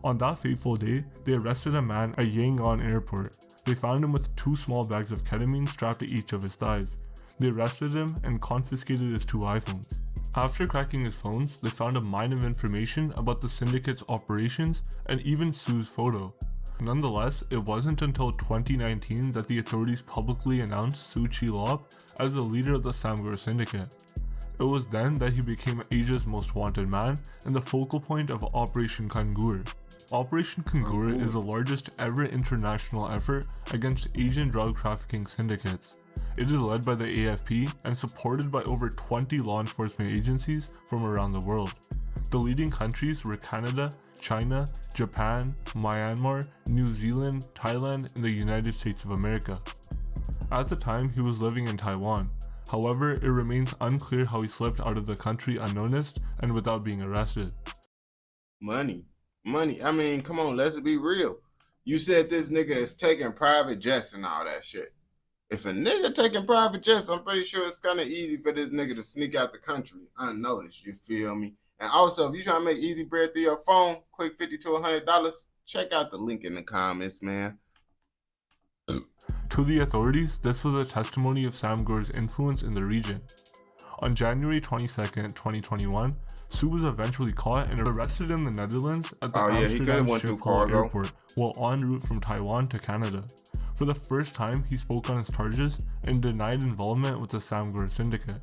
On that fateful day, they arrested a man at Yangon Airport. They found him with 2 small bags of ketamine strapped to each of his thighs. They arrested him and confiscated his 2 iPhones. After cracking his phones, they found a mine of information about the syndicate's operations and even Suu's photo. Nonetheless, it wasn't until 2019 that the authorities publicly announced Suu Kyi Lop as the leader of the Samgar syndicate. It was then that he became Asia's most wanted man and the focal point of Operation Kangur. Operation Kangur is the largest ever international effort against Asian drug trafficking syndicates. It is led by the AFP and supported by over 20 law enforcement agencies from around the world. The leading countries were Canada, China, Japan, Myanmar, New Zealand, Thailand, and the United States of America. At the time, he was living in Taiwan. However, it remains unclear how he slipped out of the country unnoticed and without being arrested. Money. I mean, come on, let's be real. You said this nigga is taking private jets and all that shit. If a nigga taking private jets, I'm pretty sure it's kind of easy for this nigga to sneak out the country unnoticed, you feel me? And also, if you trying to make easy bread through your phone, quick $50 to $100, check out the link in the comments, man. To the authorities, this was a testimony of Samgar's influence in the region. On January 22nd, 2021, Suu was eventually caught and arrested in the Netherlands at the Amsterdam Schiphol airport while en route from Taiwan to Canada. For the first time, he spoke on his charges and denied involvement with the Samgar syndicate.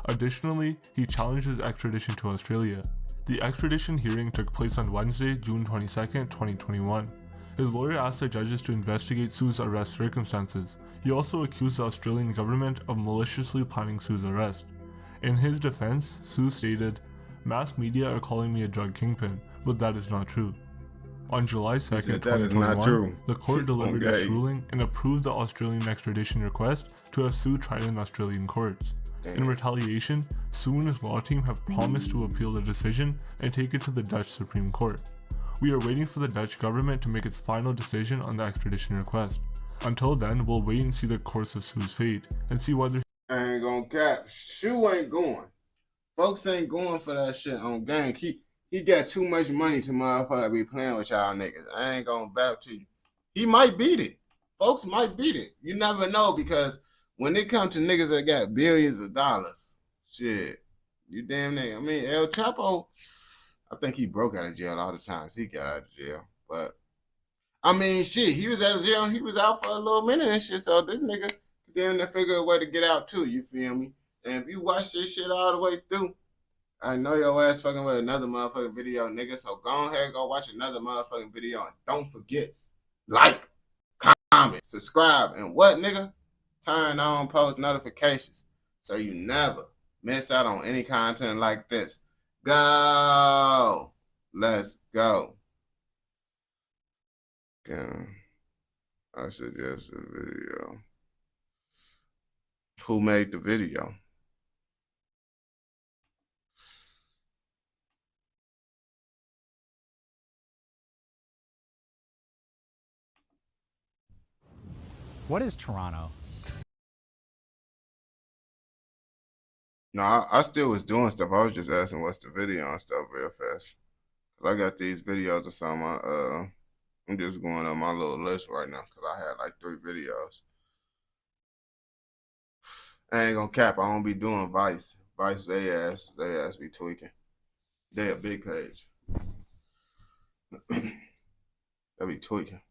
Additionally, he challenged his extradition to Australia. The extradition hearing took place on Wednesday, June 22, 2021. His lawyer asked the judges to investigate Suu's arrest circumstances. He also accused the Australian government of maliciously planning Suu's arrest. In his defense, Suu stated, "Mass media are calling me a drug kingpin, but that is not true." On July 2nd, 2021, the court delivered its ruling and approved the Australian extradition request to have Suu tried in Australian courts. In retaliation, Suu and his law team have promised to appeal the decision and take it to the Dutch Supreme Court. We are waiting for the Dutch government to make its final decision on the extradition request. Until then, we'll wait and see the course of Suu's fate and see whether I ain't gonna cap. Shoe ain't going. Folks ain't going for that shit on gang. He got too much money to motherfucker be playing with y'all niggas. I ain't gonna back to you. He might beat it. Folks might beat it. You never know, because when it comes to niggas that got billions of dollars, shit, you damn nigga. I mean, El Chapo, I think he broke out of jail all the times he got out of jail. But I mean, shit, he was out of jail. He was out for a little minute and shit. So this nigga damn near figure a way to get out too. You feel me? And if you watch this shit all the way through, I know your ass fucking with another motherfucking video, nigga. So go ahead, go watch another motherfucking video, and don't forget, like, comment, subscribe, and what, nigga? Turn on post notifications so you never miss out on any content like this. Go. Let's go. I suggest a video. Who made the video? What is Toronto? No, I still was doing stuff. I was just asking what's the video and stuff real fast. Cause I got these videos or something. I'm just going on my little list right now because I had like 3 videos. I ain't gonna cap. I don't be doing Vice. Vice, they ass be tweaking. They a big page. They be tweaking.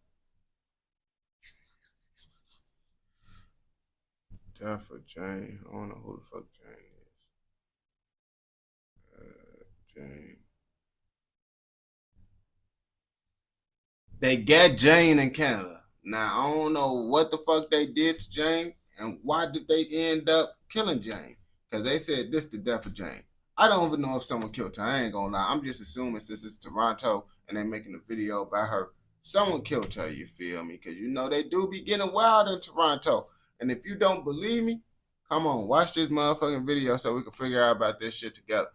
Death for Jane. I don't know who the fuck Jane is. Jane. They got Jane in Canada. Now, I don't know what the fuck they did to Jane and why did they end up killing Jane. Because they said this the death of Jane. I don't even know if someone killed her. I ain't gonna lie. I'm just assuming since it's Toronto and they making a video about her, someone killed her, you feel me? Because you know they do be getting wild in Toronto. And if you don't believe me, come on, watch this motherfucking video so we can figure out about this shit together.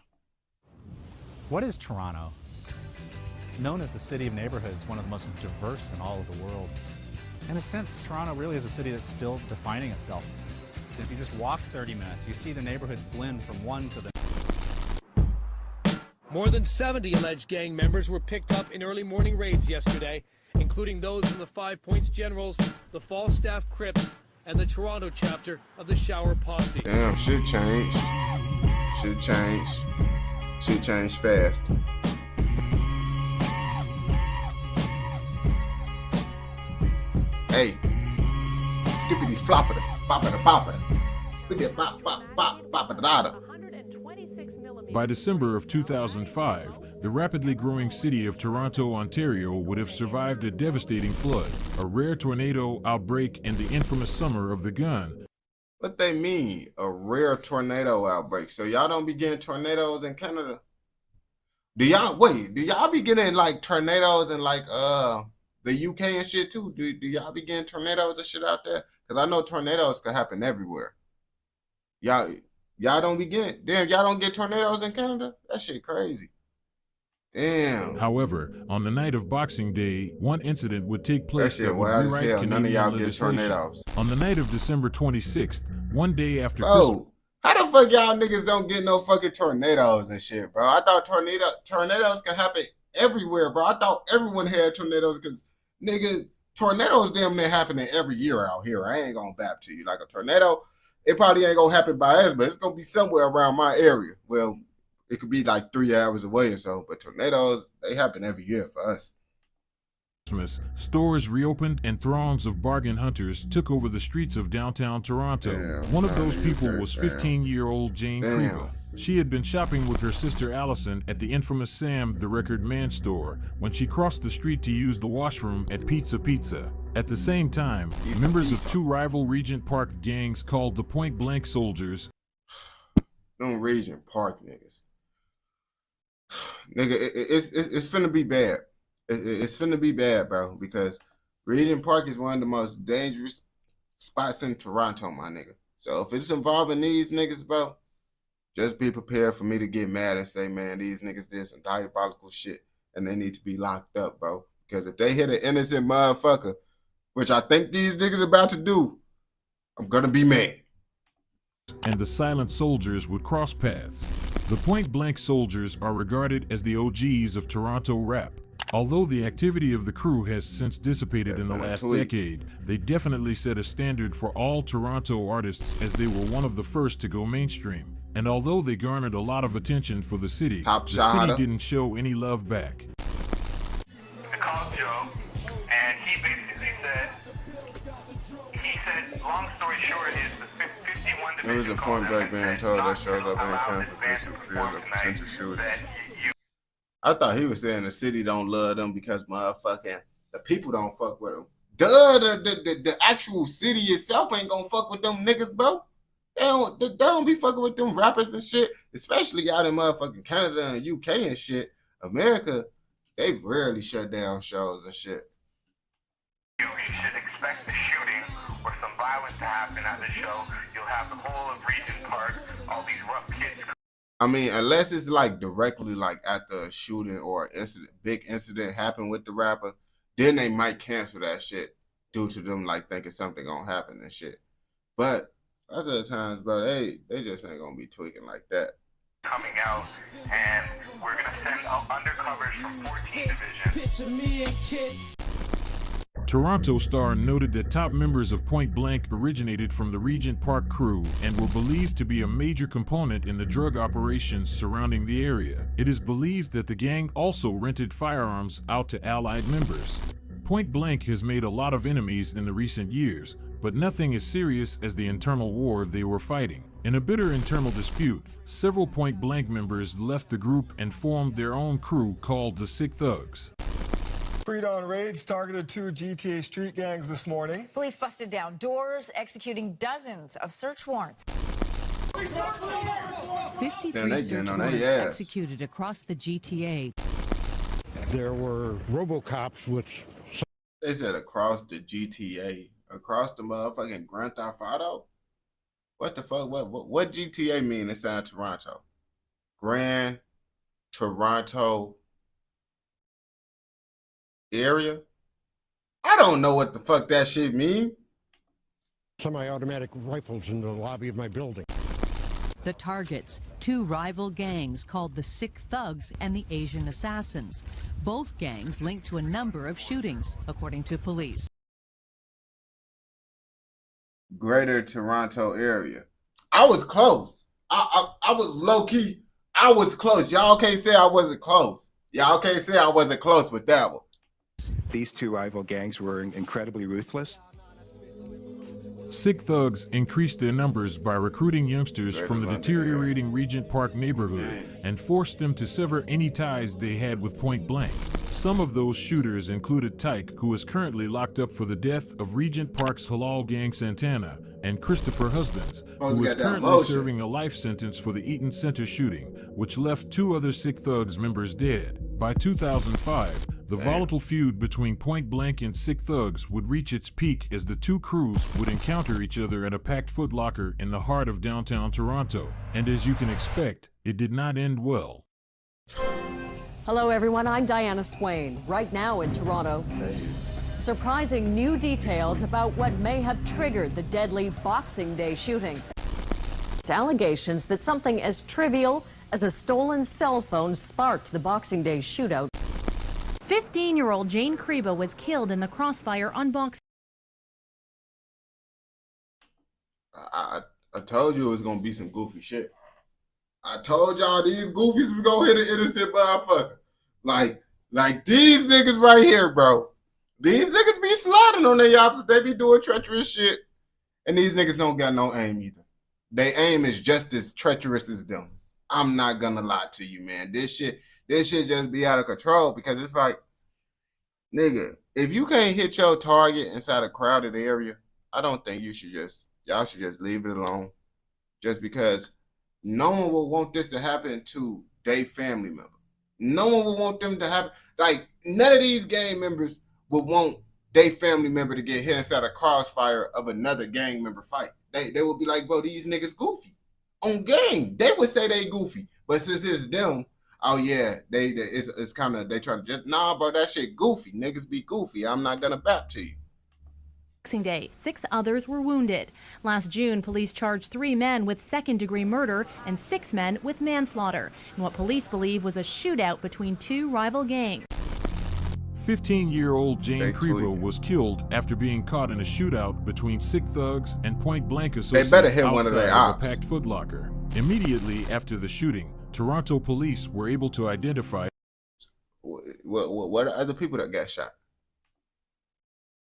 What is Toronto? Known as the city of neighborhoods, one of the most diverse in all of the world. In a sense, Toronto really is a city that's still defining itself. If you just walk 30 minutes, you see the neighborhoods blend from one to the next. More than 70 alleged gang members were picked up in early morning raids yesterday, including those from the 5 Points Generals, the Falstaff Crips, and the Toronto chapter of the Shower Posse. Damn, shit changed. Shit changed. Shit changed fast. Hey, skippity floppity, boppity boppity, skippity bop bop bop boppity da. By December of 2005, the rapidly growing city of Toronto, Ontario would have survived a devastating flood, a rare tornado outbreak, and the infamous Summer of the Gun. What they mean, a rare tornado outbreak? So y'all don't be getting tornadoes in Canada? Do y'all be getting like tornadoes in like the UK and shit too? Do y'all be getting tornadoes and shit out there? Because I know tornadoes can happen everywhere. Y'all don't be getting, damn, y'all don't get tornadoes in Canada? That shit crazy. Damn. However, on the night of Boxing Day, one incident would take place that would rewrite Canadian legislation. On the night of December 26th, one day after Christmas. How the fuck y'all niggas don't get no fucking tornadoes and shit, bro? I thought tornadoes can happen everywhere, bro. I thought everyone had tornadoes because, nigga, tornadoes damn near happening every year out here. I ain't gonna bap to you. Like a tornado, it probably ain't gonna happen by us, but it's gonna be somewhere around my area. Well, it could be like 3 hours away or so, but tornadoes, they happen every year for us. Stores reopened and throngs of bargain hunters took over the streets of downtown Toronto. One of those people was 15-year-old Jane Kriva. She had been shopping with her sister Allison at the infamous Sam the Record Man store when she crossed the street to use the washroom at Pizza. At the same time, members of 2 rival Regent Park gangs called the Point Blank Soldiers. Them Regent Park niggas. Nigga, it's finna be bad. It's finna be bad, bro, because Regent Park is one of the most dangerous spots in Toronto, my nigga. So if it's involving these niggas, bro, just be prepared for me to get mad and say, man, these niggas did some diabolical shit and they need to be locked up, bro. Because if they hit an innocent motherfucker, which I think these niggas about to do, I'm gonna be mad. and the silent soldiers would cross paths. The Point Blank soldiers are regarded as the OGs of Toronto rap. Although the activity of the crew has since dissipated in the last decade, they definitely set a standard for all Toronto artists as they were one of the first to go mainstream. And although they garnered a lot of attention for the city shot didn't show any love back. I called Joe, and he basically said, long story short is the 51 There was a Point Blank band told that shows up in confidential field of potential shooters. I thought he was saying the city don't love them because motherfucking the people don't fuck with them. Duh, the actual city itself ain't gonna fuck with them niggas, bro. They don't be fucking with them rappers and shit, especially out in motherfucking Canada and UK and shit. America, they rarely shut down shows and shit. You should expect a shooting or some violence to happen at the show. You'll have the whole of Regent Park, all these rough kids. I mean, unless it's like directly like at the shooting or incident, big incident happened with the rapper, then they might cancel that shit due to them like thinking something gonna happen and shit. But lots of the times, bro, they just ain't gonna be tweaking like that. Coming out, and we're gonna send out undercovers from 14 divisions. Toronto Star noted that top members of Point Blank originated from the Regent Park crew and were believed to be a major component in the drug operations surrounding the area. It is believed that the gang also rented firearms out to Allied members. Point Blank has made a lot of enemies in the recent years, but nothing as serious as the internal war they were fighting. In a bitter internal dispute, several Point Blank members left the group and formed their own crew called the Sick Thugs. Pre-dawn raids targeted 2 GTA street gangs this morning. Police busted down doors, executing dozens of search warrants. 53 search warrants executed across the GTA. There were RoboCops with... They said across the GTA. Across the motherfucking Grand Theft Auto? What the fuck? What GTA mean inside Toronto? Grand Toronto area? I don't know what the fuck that shit mean. Semi-automatic rifles in the lobby of my building. The targets, 2 rival gangs called the Sick Thugs and the Asian Assassins. Both gangs linked to a number of shootings, according to police. Greater Toronto area. I was close. I was low-key. I was close. Y'all can't say I wasn't close. Y'all can't say I wasn't close with that one. These 2 rival gangs were incredibly ruthless. Sick Thugs increased their numbers by recruiting youngsters from the deteriorating Regent Park neighborhood and forced them to sever any ties they had with Point Blank. Some of those shooters included Tyke, who is currently locked up for the death of Regent Park's Halal Gang Santana, and Christopher Husbands, who is currently serving a life sentence for the Eaton Center shooting, which left 2 other Sick Thugs members dead. By 2005, the volatile feud between Point Blank and Sick Thugs would reach its peak as the 2 crews would encounter each other at a packed Foot Locker in the heart of downtown Toronto. And as you can expect, it did not end well. Hello everyone, I'm Diana Swain, right now in Toronto. Surprising new details about what may have triggered the deadly Boxing Day shooting. It's allegations that something as trivial as a stolen cell phone sparked the Boxing Day shootout. 15-year-old Jane Kriba was killed in the crossfire on Boxing. I told you it was gonna be some goofy shit. I told y'all these goofies was gonna hit an innocent motherfucker. Like these niggas right here, bro. These niggas be sliding on their opposite. They be doing treacherous shit. And these niggas don't got no aim either. They aim is just as treacherous as them. I'm not gonna lie to you, man. This shit just be out of control because it's like, nigga, if you can't hit your target inside a crowded area, I don't think y'all should just leave it alone. Just because no one will want this to happen to their family member. No one will want them to happen. Like, none of these gang members would want their family member to get hit inside a crossfire of another gang member fight. They would be like, bro, these niggas goofy. On game, they would say they goofy. But since it's them, oh yeah, it's kind of, they try to just, nah, bro, that shit goofy. Niggas be goofy. I'm not gonna bap to you. Boxing Day. 6 others were wounded. Last June, police charged 3 men with second-degree murder and 6 men with manslaughter in what police believe was a shootout between 2 rival gangs. 15-year-old Jane Kriba was killed after being caught in a shootout between Sick Thugs and Point Blank associates better hit one of outside their of a ops. packed Foot Locker. Immediately after the shooting, Toronto police were able to identify. What are other people that got shot?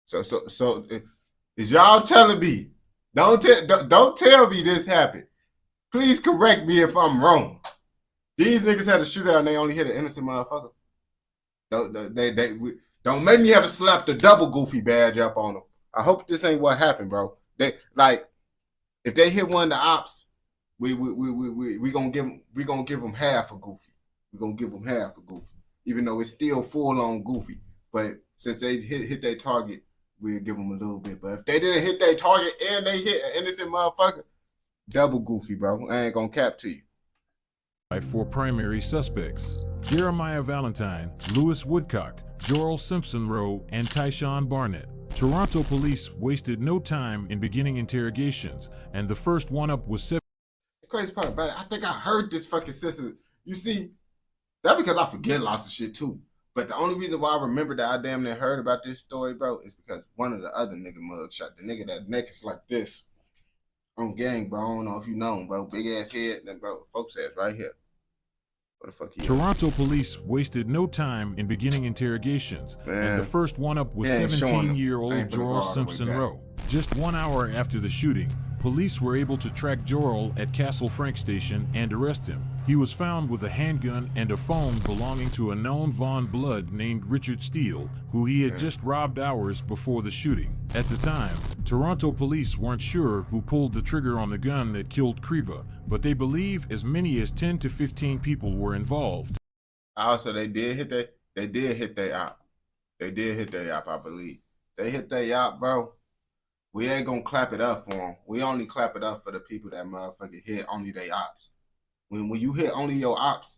So is y'all telling me? Don't tell me this happened. Please correct me if I'm wrong. These niggas had a shootout and they only hit an innocent motherfucker. Don't make me have to slap the double goofy badge up on them. I hope this ain't what happened, bro. They like if they hit one of the ops, we gonna give them half a goofy. We gonna give them half a goofy, even though it's still full on goofy. But since they hit their target, we'll give them a little bit. But if they didn't hit their target and they hit an innocent motherfucker, double goofy, bro. I ain't gonna cap to you. 4 primary suspects: Jeremiah Valentine, Lewis Woodcock, Jorrell Simpson Rowe, and Tyshawn Barnett. Toronto police wasted no time in beginning interrogations, and the first one-up was 7. The crazy part about it, I think I heard this fucking sister. You see, that's because I forget lots of shit too. But the only reason why I remember that I damn near heard about this story, bro, is because one of the other nigga mugs shot the nigga that neck is like this on gang, bro. I don't know if you know him, bro. Big ass head, then bro, folks ass right here. What the fuck? Toronto police wasted no time in beginning interrogations, and the first one-up was 17-year-old Jorrell Simpson Rowe. Just 1 hour after the shooting, police were able to track Jorrell at Castle Frank Station and arrest him. He was found with a handgun and a phone belonging to a known Von Blood named Richard Steele, who he had just robbed hours before the shooting. At the time, Toronto police weren't sure who pulled the trigger on the gun that killed Kriba, but they believe as many as 10 to 15 people were involved. Also, they did hit their op. They did hit their op, I believe. They hit their op, bro. We ain't gonna clap it up for them. We only clap it up for the people that motherfucking hit only their ops. When you hit only your ops,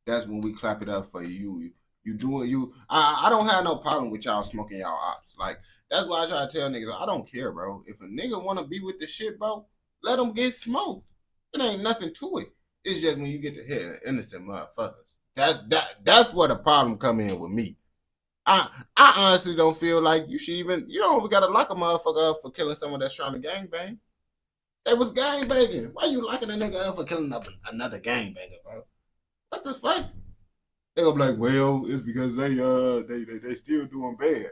that's when we clap it up for you. You do it. I don't have no problem with y'all smoking y'all ops. Like, that's why I try to tell niggas, I don't care, bro. If a nigga wanna be with the shit, bro, let them get smoked. It ain't nothing to it. It's just when you get to hit innocent motherfuckers. That's where the problem come in with me. I honestly don't feel like you don't even gotta lock a motherfucker up for killing someone that's trying to gangbang. They was gangbanging. Why you locking a nigga up for killing up another gangbanger, bro? What the fuck? They gonna be like, well, it's because they still doing bad.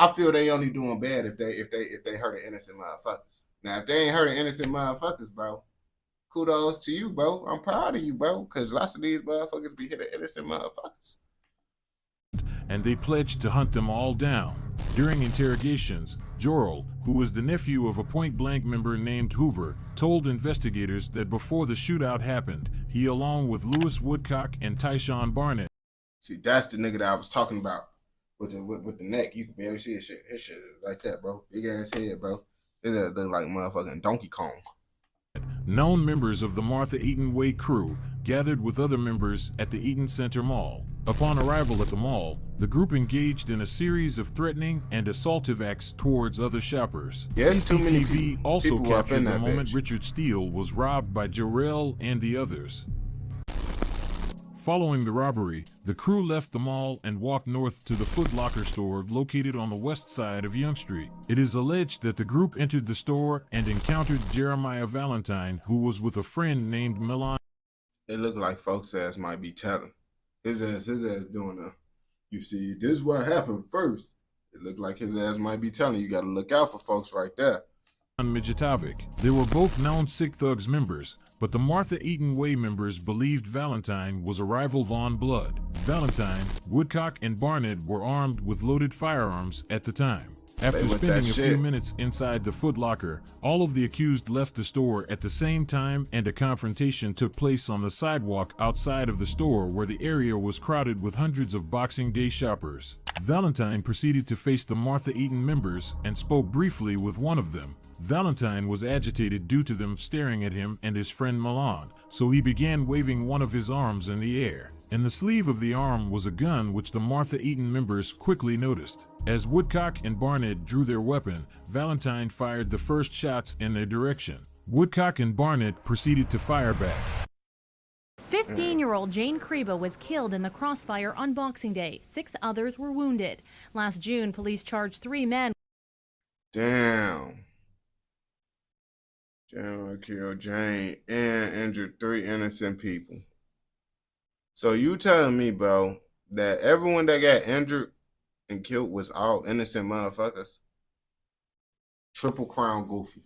I feel they only doing bad if they hurting innocent motherfuckers. Now if they ain't hurting innocent motherfuckers, bro, kudos to you, bro. I'm proud of you, bro, because lots of these motherfuckers be hitting innocent motherfuckers. And they pledged to hunt them all down. During interrogations, Jorrell, who was the nephew of a Point Blank member named Hoover, told investigators that before the shootout happened, he, along with Lewis Woodcock and Tyshawn Barnett. See, that's the nigga that I was talking about with the neck. You can barely see his shit. His shit is like that, bro. Big ass head, bro. It look like motherfucking Donkey Kong. Known members of the Martha Eaton Way crew gathered with other members at the Eaton Center Mall. Upon arrival at the mall, the group engaged in a series of threatening and assaultive acts towards other shoppers. CCTV also captured the moment Richard Steele was robbed by Jorrell and the others. Following the robbery, the crew left the mall and walked north to the Foot Locker store located on the west side of Yonge Street. It is alleged that the group entered the store and encountered Jeremiah Valentine, who was with a friend named Milan. It looked like folks' ass might be telling. His ass doing you see, this is what happened first. It looked like his ass might be telling you gotta look out for folks right there. Mijatovic. They were both known Sick Thugs members, but the Martha Eaton Way members believed Valentine was a rival Von Blood. Valentine, Woodcock, and Barnett were armed with loaded firearms at the time. After spending a few minutes inside the Foot Locker, all of the accused left the store at the same time, and a confrontation took place on the sidewalk outside of the store where the area was crowded with hundreds of Boxing Day shoppers. Valentine proceeded to face the Martha Eaton members and spoke briefly with one of them. Valentine was agitated due to them staring at him and his friend Milan, so he began waving one of his arms in the air. In the sleeve of the arm was a gun which the Martha Eaton members quickly noticed. As Woodcock and Barnett drew their weapon, Valentine fired the first shots in their direction. Woodcock and Barnett proceeded to fire back. 15-year-old Jane Kriba was killed in the crossfire on Boxing Day. 6 others were wounded. Last June, police charged 3 men. Damn. General killed Jane and injured 3 innocent people. So you telling me, bro, that everyone that got injured and killed was all innocent motherfuckers? Triple crown goofy.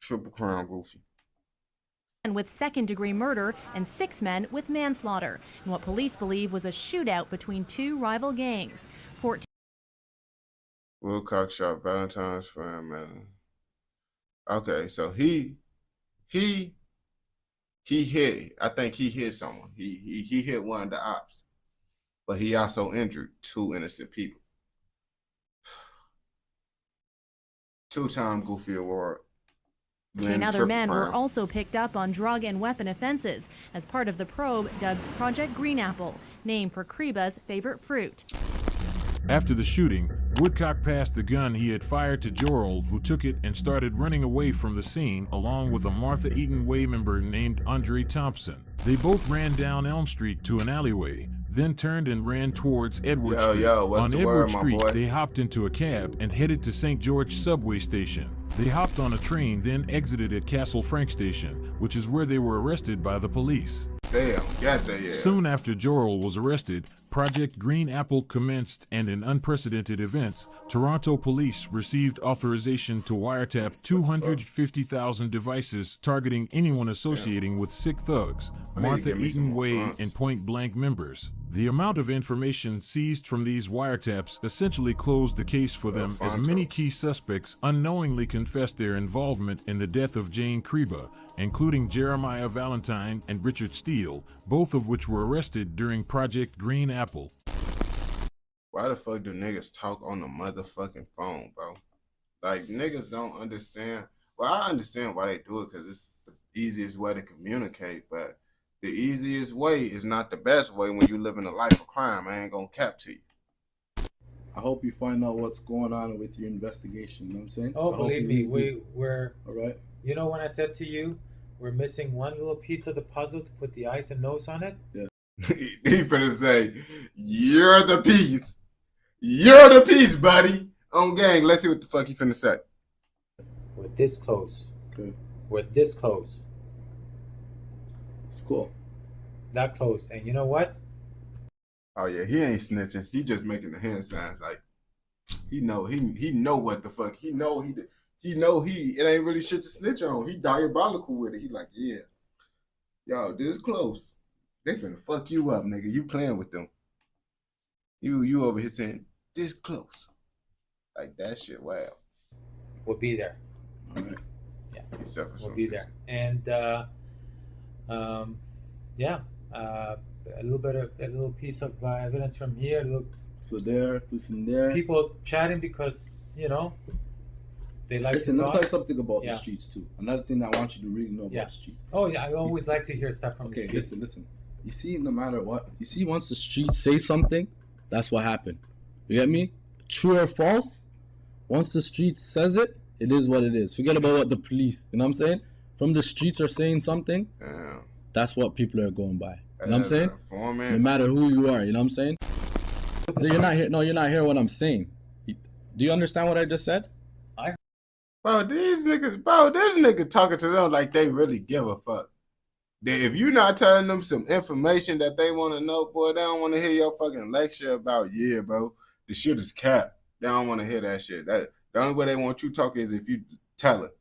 Triple crown goofy. And with second-degree murder and 6 men with manslaughter in what police believe was a shootout between 2 rival gangs. 14 Wilcox shot Valentine's friend, man. Okay, so he hit. I think he hit someone. He hit one of the ops, but he also injured 2 innocent people. 2-time Goofy Award. 14 other men were also picked up on drug and weapon offenses as part of the probe dubbed Project Green Apple, named for Kriba's favorite fruit. After the shooting, Woodcock passed the gun he had fired to Jorrell, who took it and started running away from the scene along with a Martha Eaton Way member named Andre Thompson. They both ran down Elm Street to an alleyway, then turned and ran towards Edward Street. On Edward Street, they hopped into a cab and headed to St. George subway station. They hopped on a train, then exited at Castle Frank Station, which is where they were arrested by the police. Damn, got that, yeah. Soon after Jorrell was arrested, Project Green Apple commenced, and in unprecedented events, Toronto police received authorization to wiretap 250,000 devices targeting anyone associating with Sick Thugs, Martha Eaton Way, and Point Blank members. The amount of information seized from these wiretaps essentially closed the case for them, as many key suspects unknowingly confessed their involvement in the death of Jane Kriba, including Jeremiah Valentine and Richard Steele, both of which were arrested during Project Green Apple. Why the fuck do niggas talk on the motherfucking phone, bro? Like, niggas don't understand. Well, I understand why they do it, because it's the easiest way to communicate, but the easiest way is not the best way when you live in a life of crime. I ain't gonna cap to you. I hope you find out what's going on with your investigation. You know what I'm saying? Oh, believe me, we're all right. You know, when I said to you, we're missing one little piece of the puzzle to put the eyes and nose on it? Yeah. He finna say, you're the piece. You're the piece, buddy. On gang, let's see what the fuck he finna say. We're this close. Okay. We're this close. It's cool. That close. And you know what? Oh yeah, he ain't snitching. He just making the hand signs like he know what the fuck. He know it ain't really shit to snitch on. He diabolical with it. He like, yeah. Yo, this close. They finna fuck you up, nigga. You playing with them. You over here saying this close. Like that shit, wow. We'll be there. All right. Yeah. We'll be there. And a little piece of evidence from here, so there, listen there. People chatting because, you know, they like listen, to let me talk. tell you something about the streets too. Another thing that I want you to really know about the streets. Oh yeah, I always like to hear stuff from the streets. streets. Listen. You see, no matter what, once the streets say something, that's what happened. You get me? True or false, once the streets says it, it is what it is. Forget about what the police, you know what I'm saying? From the streets are saying something, that's what people are going by. You know what I'm saying? No matter who you are, you know what I'm saying? You're not here. No, you're not hearing what I'm saying. Do you understand what I just said? Bro, this nigga talking to them like they really give a fuck. If you're not telling them some information that they want to know, boy, they don't want to hear your fucking lecture about, yeah, bro, the shit is cap. They don't want to hear that shit. The only way they want you talking is if you tell it.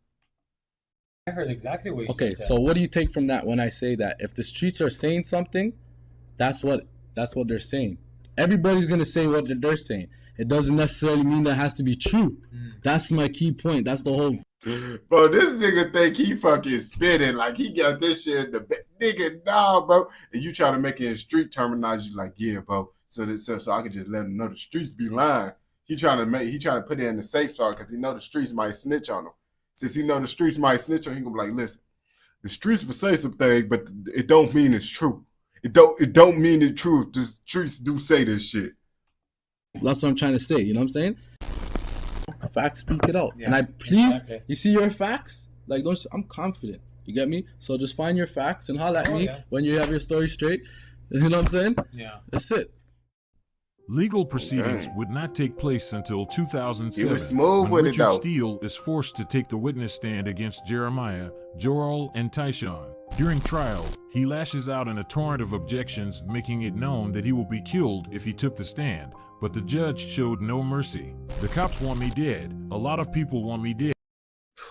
I heard exactly what you Okay, said. so what do you take from that when I say that? If the streets are saying something, that's what they're saying. Everybody's gonna say what they're saying. It doesn't necessarily mean that has to be true. That's my key point. That's the whole. Bro, this nigga think he fucking spitting like he got this shit in the nigga, nah, bro. And you try to make it in street terminology like, yeah, bro. So I can just let him know the streets be lying. He trying to put it in the safe side because he know the streets might snitch on him. Since he know the streets might snitch on him, he gonna be like, listen, the streets will say something, but it don't mean it's true. It don't mean the truth. The streets do say this shit. That's what I'm trying to say. You know what I'm saying? Facts speak it out. Yeah, and I please, exactly. you see your facts? Like, I'm confident. You get me? So just find your facts and holler at me when you have your story straight. You know what I'm saying? Yeah. That's it. Legal proceedings would not take place until 2007, He was smooth when with it, Richard though. Steele is forced to take the witness stand against Jeremiah, Joel, and Tyshawn. During trial, he lashes out in a torrent of objections, making it known that he will be killed if he took the stand, but the judge showed no mercy. The cops want me dead. A lot of people want me dead.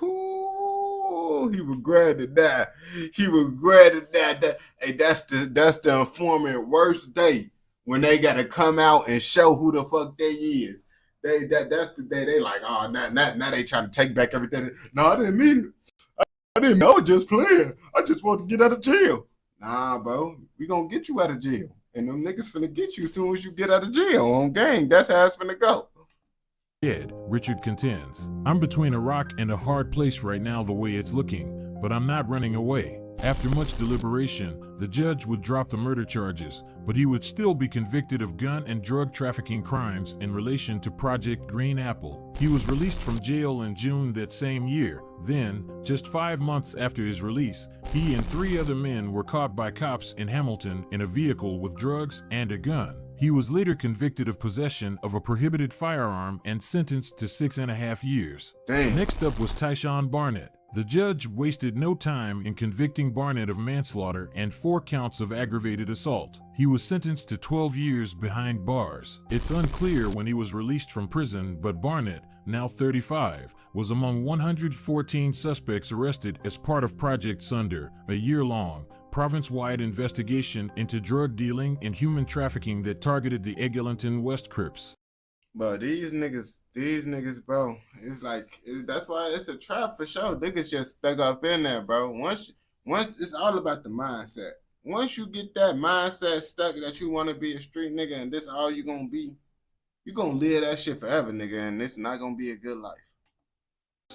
Ooh, he regretted that. He regretted that. Hey, that's the informant worst day. When they gotta come out and show who the fuck they is. That's the day they like, oh, now they trying to take back everything. No, I didn't mean it. I didn't know, I was just playing. I just wanted to get out of jail. Nah, bro, we gonna get you out of jail. And them niggas finna get you as soon as you get out of jail on gang. That's how it's finna go. Dead, Richard contends. I'm between a rock and a hard place right now the way it's looking, but I'm not running away. After much deliberation, the judge would drop the murder charges, but he would still be convicted of gun and drug trafficking crimes in relation to Project Green Apple. He was released from jail in June that same year. Then, just 5 months after his release, he and 3 other men were caught by cops in Hamilton in a vehicle with drugs and a gun. He was later convicted of possession of a prohibited firearm and sentenced to 6.5 years. Damn. Next up was Tyshawn Barnett. The judge wasted no time in convicting Barnett of manslaughter and 4 counts of aggravated assault. He was sentenced to 12 years behind bars. It's unclear when he was released from prison, but Barnett, now 35, was among 114 suspects arrested as part of Project Sunder, a year-long, province-wide investigation into drug dealing and human trafficking that targeted the Eglinton West Crips. Bro, these niggas, bro, it's like, that's why it's a trap for sure. Niggas just stuck up in there, bro. Once it's all about the mindset. Once you get that mindset stuck that you want to be a street nigga and this all you gonna be, you gonna live that shit forever, nigga, and it's not gonna be a good life.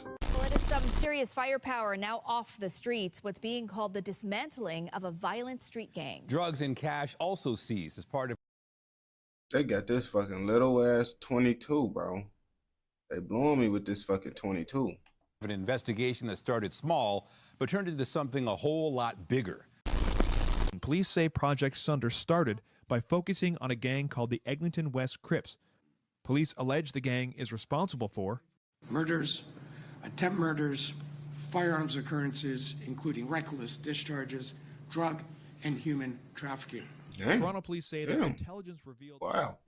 Well, it is some serious firepower now off the streets, what's being called the dismantling of a violent street gang. Drugs and cash also seized as part of. They got this fucking little ass 22, bro. They blowing me with this fucking 22. An investigation that started small, but turned into something a whole lot bigger. Police say Project Sunder started by focusing on a gang called the Eglinton West Crips. Police allege the gang is responsible for murders, attempt murders, firearms occurrences, including reckless discharges, drug and human trafficking. Damn. Toronto police say that intelligence revealed. Wow.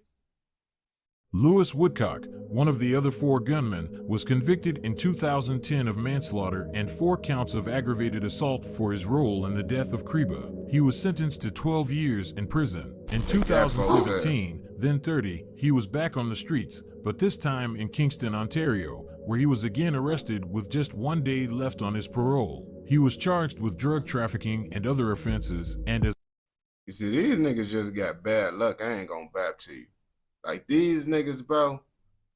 Lewis Woodcock, one of the other 4 gunmen, was convicted in 2010 of manslaughter and 4 counts of aggravated assault for his role in the death of Kreba. He was sentenced to 12 years in prison. In 2017, then 30, he was back on the streets, but this time in Kingston, Ontario, where he was again arrested with just 1 day left on his parole. He was charged with drug trafficking and other offenses, and as You see, these niggas just got bad luck. I ain't gonna bap to you. Like, these niggas, bro,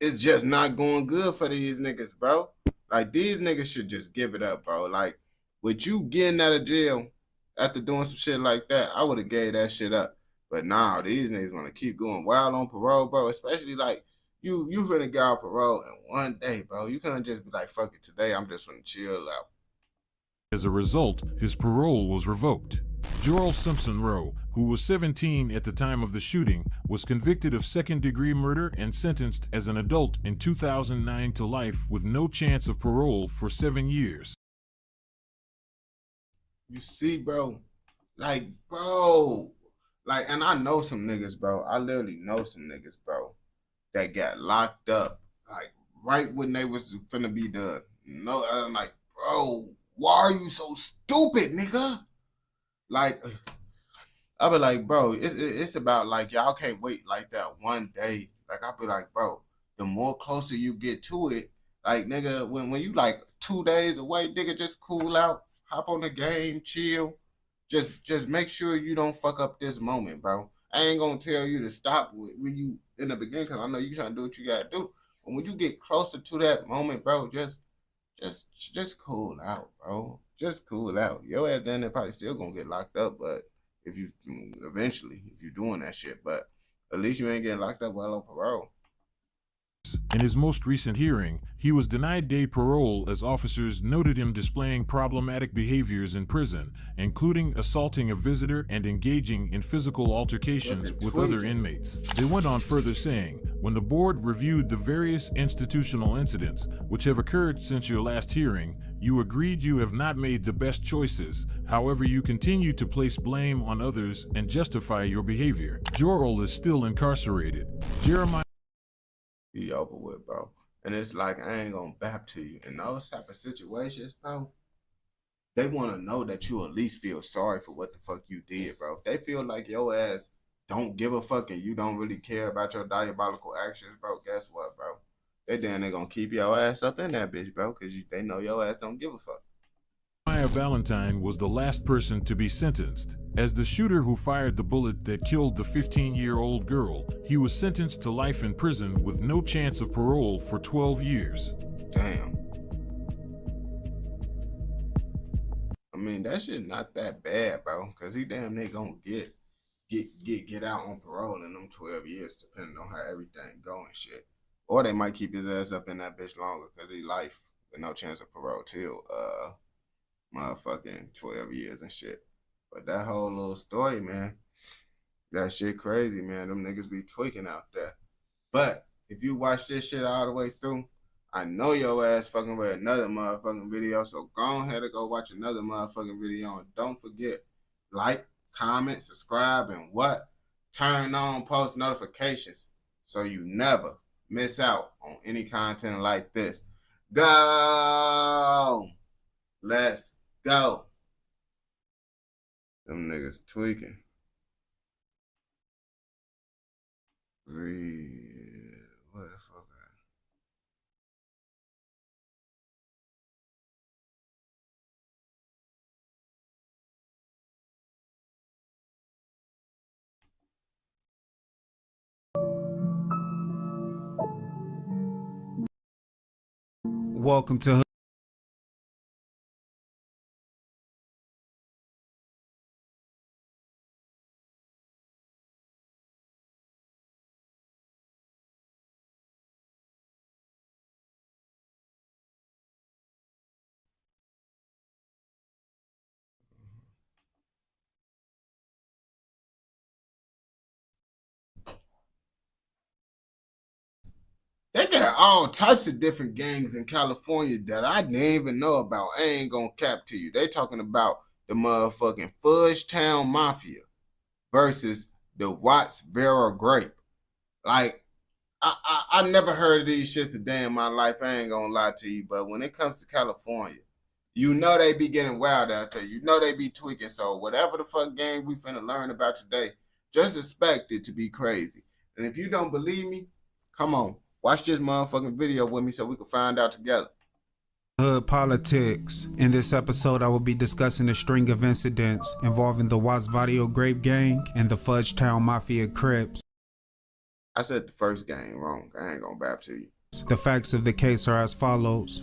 it's just not going good for these niggas, bro. Like, these niggas should just give it up, bro. Like, with you getting out of jail after doing some shit like that, I would have gave that shit up. But nah, these niggas want to keep going wild on parole, bro. Especially, like, you finna get out parole in 1 day, bro. You can't just be like, fuck it, today I'm just finna chill out. as a result, his parole was revoked. Joel Simpson Rowe, who was 17 at the time of the shooting, was convicted of second-degree murder and sentenced as an adult in 2009 to life with no chance of parole for 7 years. You see, bro, bro, and I know some niggas, bro. I literally know some niggas, bro, that got locked up, like, right when they was finna be done. No, I'm like, bro, why are you so stupid, nigga? Like, I be like, bro, it's about, like, y'all can't wait, like, that 1 day. Like, I be like, bro, the more closer you get to it, like, nigga, when you, like, 2 days away, nigga, just cool out, hop on the game, chill. Just make sure you don't fuck up this moment, bro. I ain't gonna tell you to stop when you in the beginning, because I know you trying to do what you gotta do. But when you get closer to that moment, bro, just cool out, bro. Just cool out. Your ass then they're probably still gonna get locked up, but if you eventually if you're doing that shit. But at least you ain't getting locked up while on parole. In his most recent hearing, he was denied day parole as officers noted him displaying problematic behaviors in prison, including assaulting a visitor and engaging in physical altercations with other inmates. They went on further saying, when the board reviewed the various institutional incidents which have occurred since your last hearing, you agreed you have not made the best choices. However, you continue to place blame on others and justify your behavior. Jorrell is still incarcerated. Jeremiah Be over with, bro. And it's like, I ain't gonna bap to you. In those type of situations, bro, they want to know that you at least feel sorry for what the fuck you did, bro. If they feel like your ass don't give a fuck and you don't really care about your diabolical actions, bro, guess what, bro? They gonna keep your ass up in that bitch, bro, because they know your ass don't give a fuck. Jeremiah Valentine was the last person to be sentenced. As the shooter who fired the bullet that killed the 15-year-old girl, he was sentenced to life in prison with no chance of parole for 12 years. Damn. I mean, that shit not that bad, bro, because he damn near gonna get out on parole in them 12 years, depending on how everything go and shit. Or they might keep his ass up in that bitch longer because he life with no chance of parole till motherfucking 12 years and shit. But that whole little story, man, that shit crazy, man. Them niggas be tweaking out there. But if you watch this shit all the way through, I know your ass fucking with another motherfucking video. So go ahead and go watch another motherfucking video. And don't forget, like, comment, subscribe, and what? Turn on post notifications so you never miss out on any content like this. Go! Let's go. Them niggas tweaking. What the fuck? Welcome to They got all types of different gangs in California that I didn't even know about. I ain't gonna cap to you. They talking about the motherfucking Fudge Town Mafia versus the Watts Vera Grape. Like, I never heard of these shits a day in my life. I ain't gonna lie to you. But when it comes to California, you know they be getting wild out there. You know they be tweaking. So whatever the fuck gang we finna learn about today, just expect it to be crazy. And if you don't believe me, come on. Watch this motherfucking video with me so we can find out together. Hood Politics. In this episode, I will be discussing a string of incidents involving the Watts Video Grape Gang and the Fudge Town Mafia Crips. I said the first gang wrong. I ain't gonna bap to you. The facts of the case are as follows.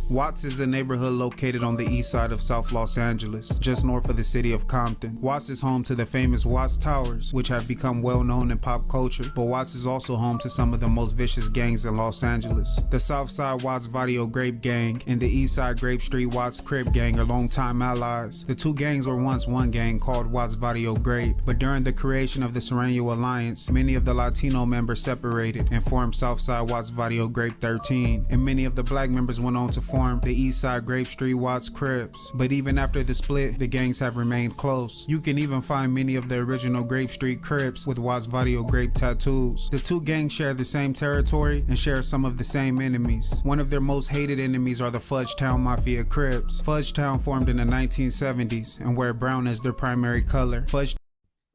Watts is a neighborhood located on the east side of South Los Angeles, just north of the city of Compton. Watts is home to the famous Watts Towers, which have become well known in pop culture, but Watts is also home to some of the most vicious gangs in Los Angeles. The South Side Watts Video Grape Gang and the East Side Grape Street Watts Crip Gang are longtime allies. The two gangs were once one gang called Watts Video Grape, but during the creation of the Serrano Alliance, many of the Latino members separated and formed Southside Watts Video Grape 13, and many of the black members went on to form the East Side Grape Street Watts Crips. But even after the split, the gangs have remained close. You can even find many of the original Grape Street Crips with Watts Video Grape tattoos. The two gangs share the same territory and share some of the same enemies. One of their most hated enemies are the Fudge Town Mafia Crips. Fudge Town formed in the 1970s and wear brown as their primary color. I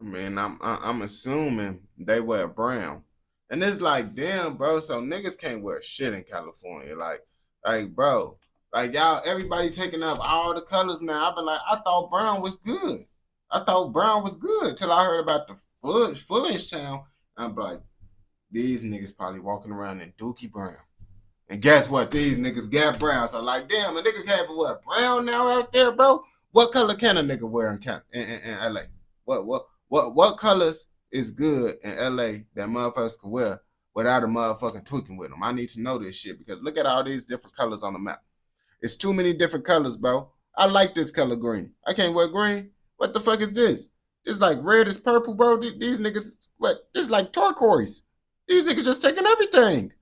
mean, I'm assuming they wear brown. And it's like, damn, bro, so niggas can't wear shit in California. Like, bro, like y'all, everybody taking up all the colors now. I've been like, I thought brown was good. Till I heard about the Fudge Town. I'm like, these niggas probably walking around in Dookie Brown. And guess what? These niggas got brown. So like, damn, a nigga can't wear brown now out there, bro. What color can a nigga wear in LA? What colors is good in LA that motherfuckers can wear without a motherfucking tweaking with them? I need to know this shit because look at all these different colors on the map. It's too many different colors, bro. I like this color green. I can't wear green. What the fuck is this? It's like red is purple, bro. These niggas, what? It's like turquoise. These niggas just taking everything.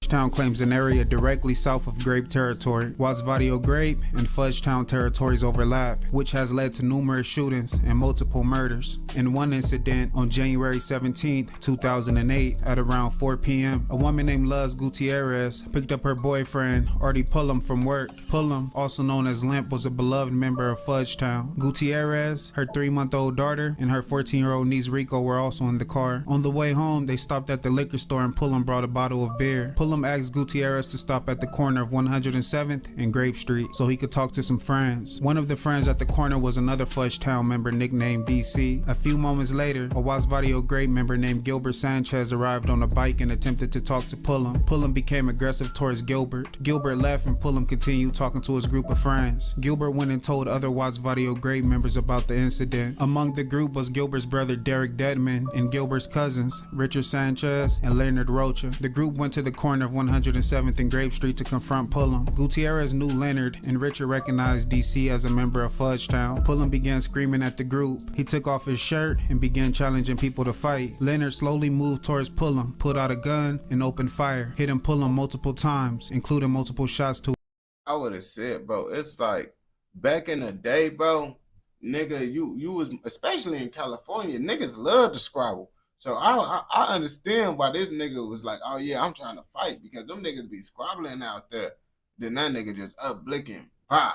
Town claims an area directly south of Grape territory. Watts Vadio Grape and Fudgetown territories overlap, which has led to numerous shootings and multiple murders. In one incident on January 17, 2008, at around 4 p.m., a woman named Luz Gutierrez picked up her boyfriend, Artie Pullum, from work. Pullum, also known as Limp, was a beloved member of Fudgetown. Gutierrez, her 3-month-old daughter, and her 14-year-old niece Rico were also in the car. On the way home, they stopped at the liquor store and Pullum brought a bottle of beer. Pullum asked Gutierrez to stop at the corner of 107th and Grape Street so he could talk to some friends. One of the friends at the corner was another Fudgetown member nicknamed DC. A few moments later, a Watts Vadio Grape member named Gilbert Sanchez arrived on a bike and attempted to talk to Pullum. Pullum became aggressive towards Gilbert. Gilbert left and Pullum continued talking to his group of friends. Gilbert went and told other Watts Vadio Grape members about the incident. Among the group was Gilbert's brother Derek Deadman and Gilbert's cousins Richard Sanchez and Leonard Rocha. The group went to the corner of 107th and Grape Street to confront Pullum. Gutierrez knew Leonard and Richard recognized DC as a member of Fudgetown. Pullum began screaming at the group. He took off his shirt and began challenging people to fight. Leonard slowly moved towards Pullum, pulled out a gun and opened fire, hitting Pullum multiple times, including multiple shots to. I would have said, bro, it's like back in the day, bro, nigga, you was, especially in California, niggas love to squabble. So I understand why this nigga was like, oh yeah, I'm trying to fight, because them niggas be squabbling out there. Then that nigga just up blicking. Bah.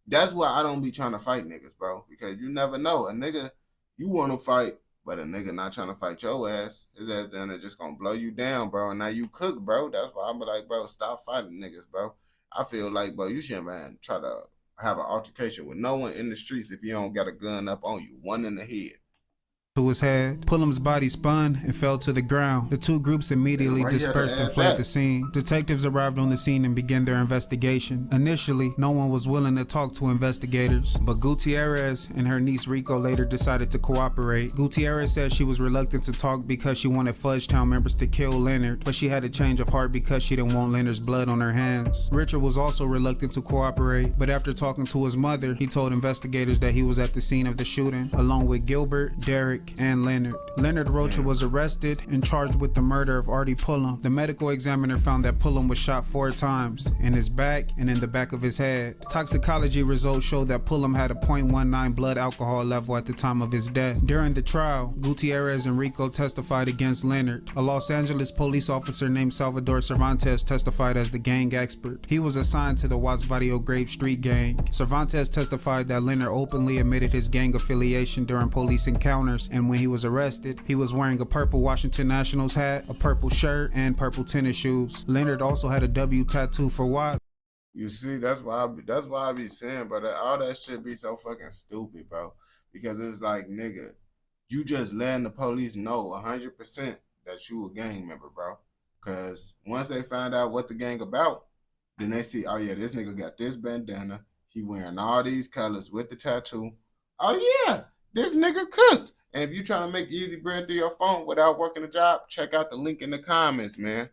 That's why I don't be trying to fight niggas, bro. Because you never know. A nigga, you want to fight, but a nigga not trying to fight your ass. His ass then they're just gonna blow you down, bro. And now you cook, bro. That's why I'm like, bro, stop fighting niggas, bro. I feel like, bro, you shouldn't, man, try to have an altercation with no one in the streets if you don't got a gun up on you. One in the head. To his head. Pullum's body spun and fell to the ground. The two groups immediately dispersed and fled the scene. Detectives arrived on the scene and began their investigation. Initially, no one was willing to talk to investigators, but Gutierrez and her niece Rico later decided to cooperate. Gutierrez said she was reluctant to talk because she wanted Fudgetown members to kill Leonard, but she had a change of heart because she didn't want Leonard's blood on her hands. Richard was also reluctant to cooperate, but after talking to his mother, he told investigators that he was at the scene of the shooting, along with Gilbert, Derek, and Leonard. Leonard Rocha was arrested and charged with the murder of Artie Pullum. The medical examiner found that Pullum was shot 4 times, in his back and in the back of his head. Toxicology results showed that Pullum had a 0.19 blood alcohol level at the time of his death. During the trial, Gutierrez and Rico testified against Leonard. A Los Angeles police officer named Salvador Cervantes testified as the gang expert. He was assigned to the Watts Vadio Grape Street gang. Cervantes testified that Leonard openly admitted his gang affiliation during police encounters, and when he was arrested, he was wearing a purple Washington Nationals hat, a purple shirt, and purple tennis shoes. Leonard also had a W tattoo for Watts. You see, that's why I be saying, but all that shit be so fucking stupid, bro. Because it's like, nigga, you just letting the police know 100% that you a gang member, bro. Because once they find out what the gang about, then they see, oh yeah, this nigga got this bandana, he wearing all these colors with the tattoo. Oh yeah, this nigga cooked. And if you're trying to make easy bread through your phone without working a job, check out the link in the comments, man.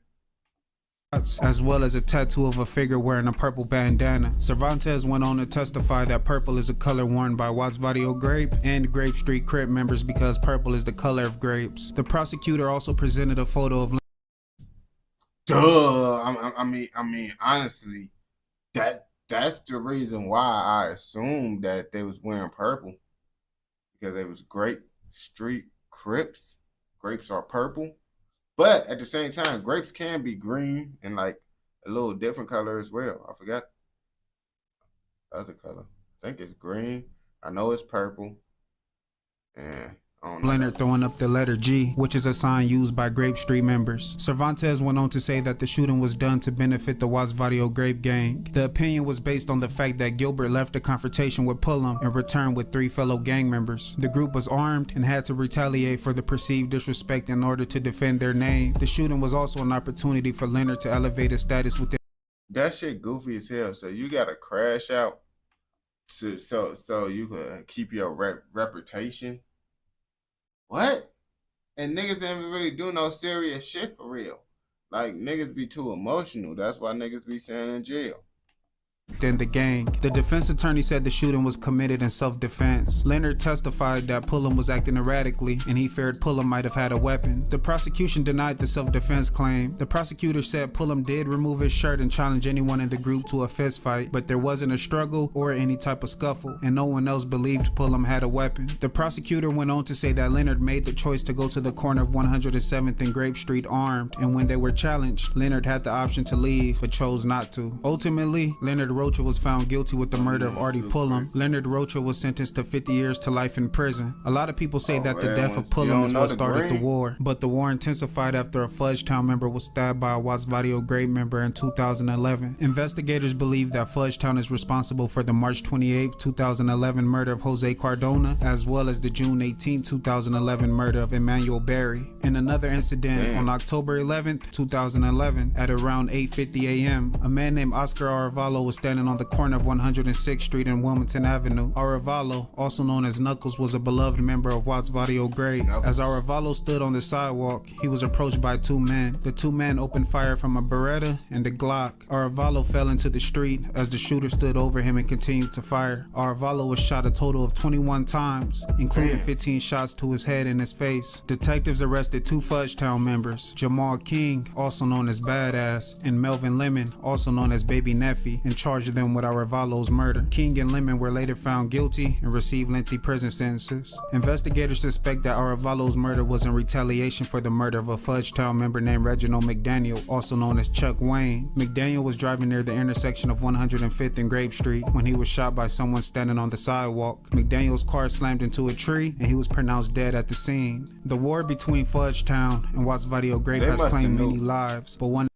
As well as a tattoo of a figure wearing a purple bandana. Cervantes went on to testify that purple is a color worn by Watts Vadio Grape and Grape Street Crip members because purple is the color of grapes. The prosecutor also presented a photo of. Duh. I mean, honestly, that's the reason why I assumed that they was wearing purple, because they was Grape Street Crips. Grapes are purple, but at the same time, grapes can be green and like a little different color as well. I forgot the other color. I think it's green. I know it's purple. And Leonard throwing up the letter G, which is a sign used by Grape Street members. Cervantes went on to say that the shooting was done to benefit the Watts Vadio Grape gang. The opinion was based on the fact that Gilbert left a confrontation with Pullum and returned with 3 fellow gang members. The group was armed and had to retaliate for the perceived disrespect in order to defend their name. The shooting was also an opportunity for Leonard to elevate his status within. That shit goofy as hell. So you gotta crash out so you could keep your reputation. What? And niggas didn't really do no serious shit for real. Like, niggas be too emotional. That's why niggas be sitting in jail. Then the gang. The defense attorney said the shooting was committed in self-defense. Leonard testified that Pullum was acting erratically and he feared Pullum might have had a weapon. The prosecution denied the self-defense claim. The prosecutor said Pullum did remove his shirt and challenge anyone in the group to a fist fight, but there wasn't a struggle or any type of scuffle, and no one else believed Pullum had a weapon. The prosecutor went on to say that Leonard made the choice to go to the corner of 107th and Grape Street armed, and when they were challenged, Leonard had the option to leave but chose not to. Ultimately, Leonard Rocha was found guilty with the murder of Artie Pullum. Leonard Rocha was sentenced to 50 years to life in prison. A lot of people say that the death of Pullum is what started the war, but the war intensified after a Fudgetown member was stabbed by a Watts Vadio Grade member in 2011. Investigators believe that Fudgetown is responsible for the March 28, 2011 murder of Jose Cardona, as well as the June 18, 2011 murder of Emmanuel Berry. In another incident on October 11, 2011, at around 8:50 a.m., a man named Oscar Arevalo was standing on the corner of 106th Street and Wilmington Avenue. Arevalo, also known as Knuckles, was a beloved member of Watts Vadio Grade. As Arevalo stood on the sidewalk, he was approached by two men. The two men opened fire from a Beretta and a Glock. Arevalo fell into the street as the shooter stood over him and continued to fire. Arevalo was shot a total of 21 times, including 15 shots to his head and his face. Detectives arrested two Fudgetown members, Jamal King, also known as Badass, and Melvin Lemon, also known as Baby Neffy, and charged them with Arevalo's murder. King and Lemon were later found guilty and received lengthy prison sentences. Investigators suspect that Arevalo's murder was in retaliation for the murder of a Fudgetown member named Reginald McDaniel, also known as Chuck Wayne. McDaniel was driving near the intersection of 105th and Grape Street when he was shot by someone standing on the sidewalk. McDaniel's car slammed into a tree and he was pronounced dead at the scene. The war between Fudgetown and Watts Vadio Grade has claimed many lives, but one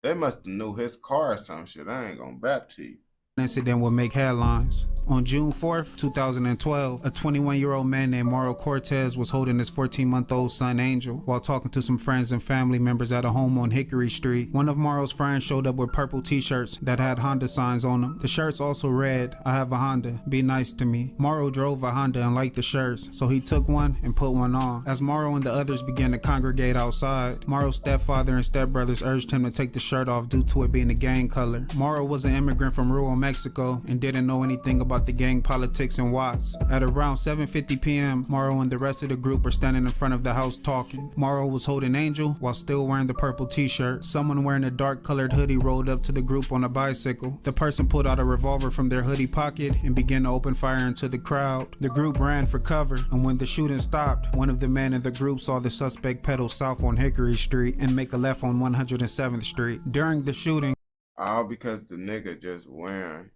they must have knew his car or some shit. I ain't gonna bap to you. Incident would make headlines. On June 4th, 2012, a 21-year-old man named Mauro Cortez was holding his 14-month-old son Angel while talking to some friends and family members at a home on Hickory Street. One of Mauro's friends showed up with purple t-shirts that had Honda signs on them. The shirts also read, "I have a Honda, be nice to me." Mauro drove a Honda and liked the shirts, so he took one and put one on. As Mauro and the others began to congregate outside, Mauro's stepfather and stepbrothers urged him to take the shirt off due to it being a gang color. Mauro was an immigrant from rural Mexico and didn't know anything about the gang politics in Watts. At around 7:50 p.m., Mauro and the rest of the group were standing in front of the house talking. Mauro was holding Angel while still wearing the purple t-shirt. Someone wearing a dark colored hoodie rolled up to the group on a bicycle. The person pulled out a revolver from their hoodie pocket and began to open fire into the crowd. The group ran for cover, and when the shooting stopped, one of the men in the group saw the suspect pedal south on Hickory Street and make a left on 107th Street. During the shooting, all because the nigga just wearing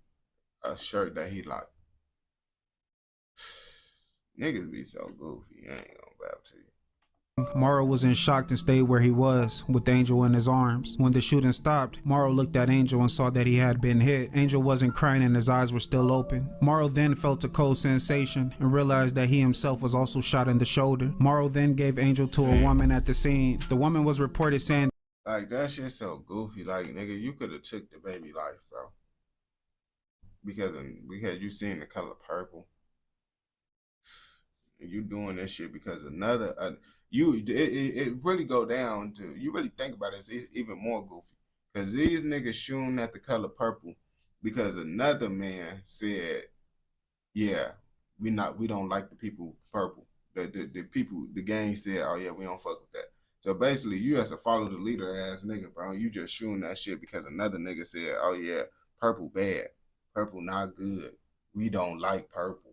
a shirt that he like. Niggas be so goofy, I ain't gonna bap to you. Mauro was in shock and stayed where he was, with Angel in his arms. When the shooting stopped, Mauro looked at Angel and saw that he had been hit. Angel wasn't crying and his eyes were still open. Mauro then felt a cold sensation and realized that he himself was also shot in the shoulder. Mauro then gave Angel to a woman at the scene. The woman was reported saying, like, that shit so goofy. Like, nigga, you could have took the baby life, bro. Because you seen the color purple. And you doing this shit because another it really go down to, you really think about it, it's even more goofy. Because these niggas shooting at the color purple because another man said, yeah, we don't like the people purple. The gang said, oh yeah, we don't fuck with that. So basically you have to follow the leader ass nigga, bro. You just shooting that shit because another nigga said, oh yeah, purple bad. Purple not good. We don't like purple.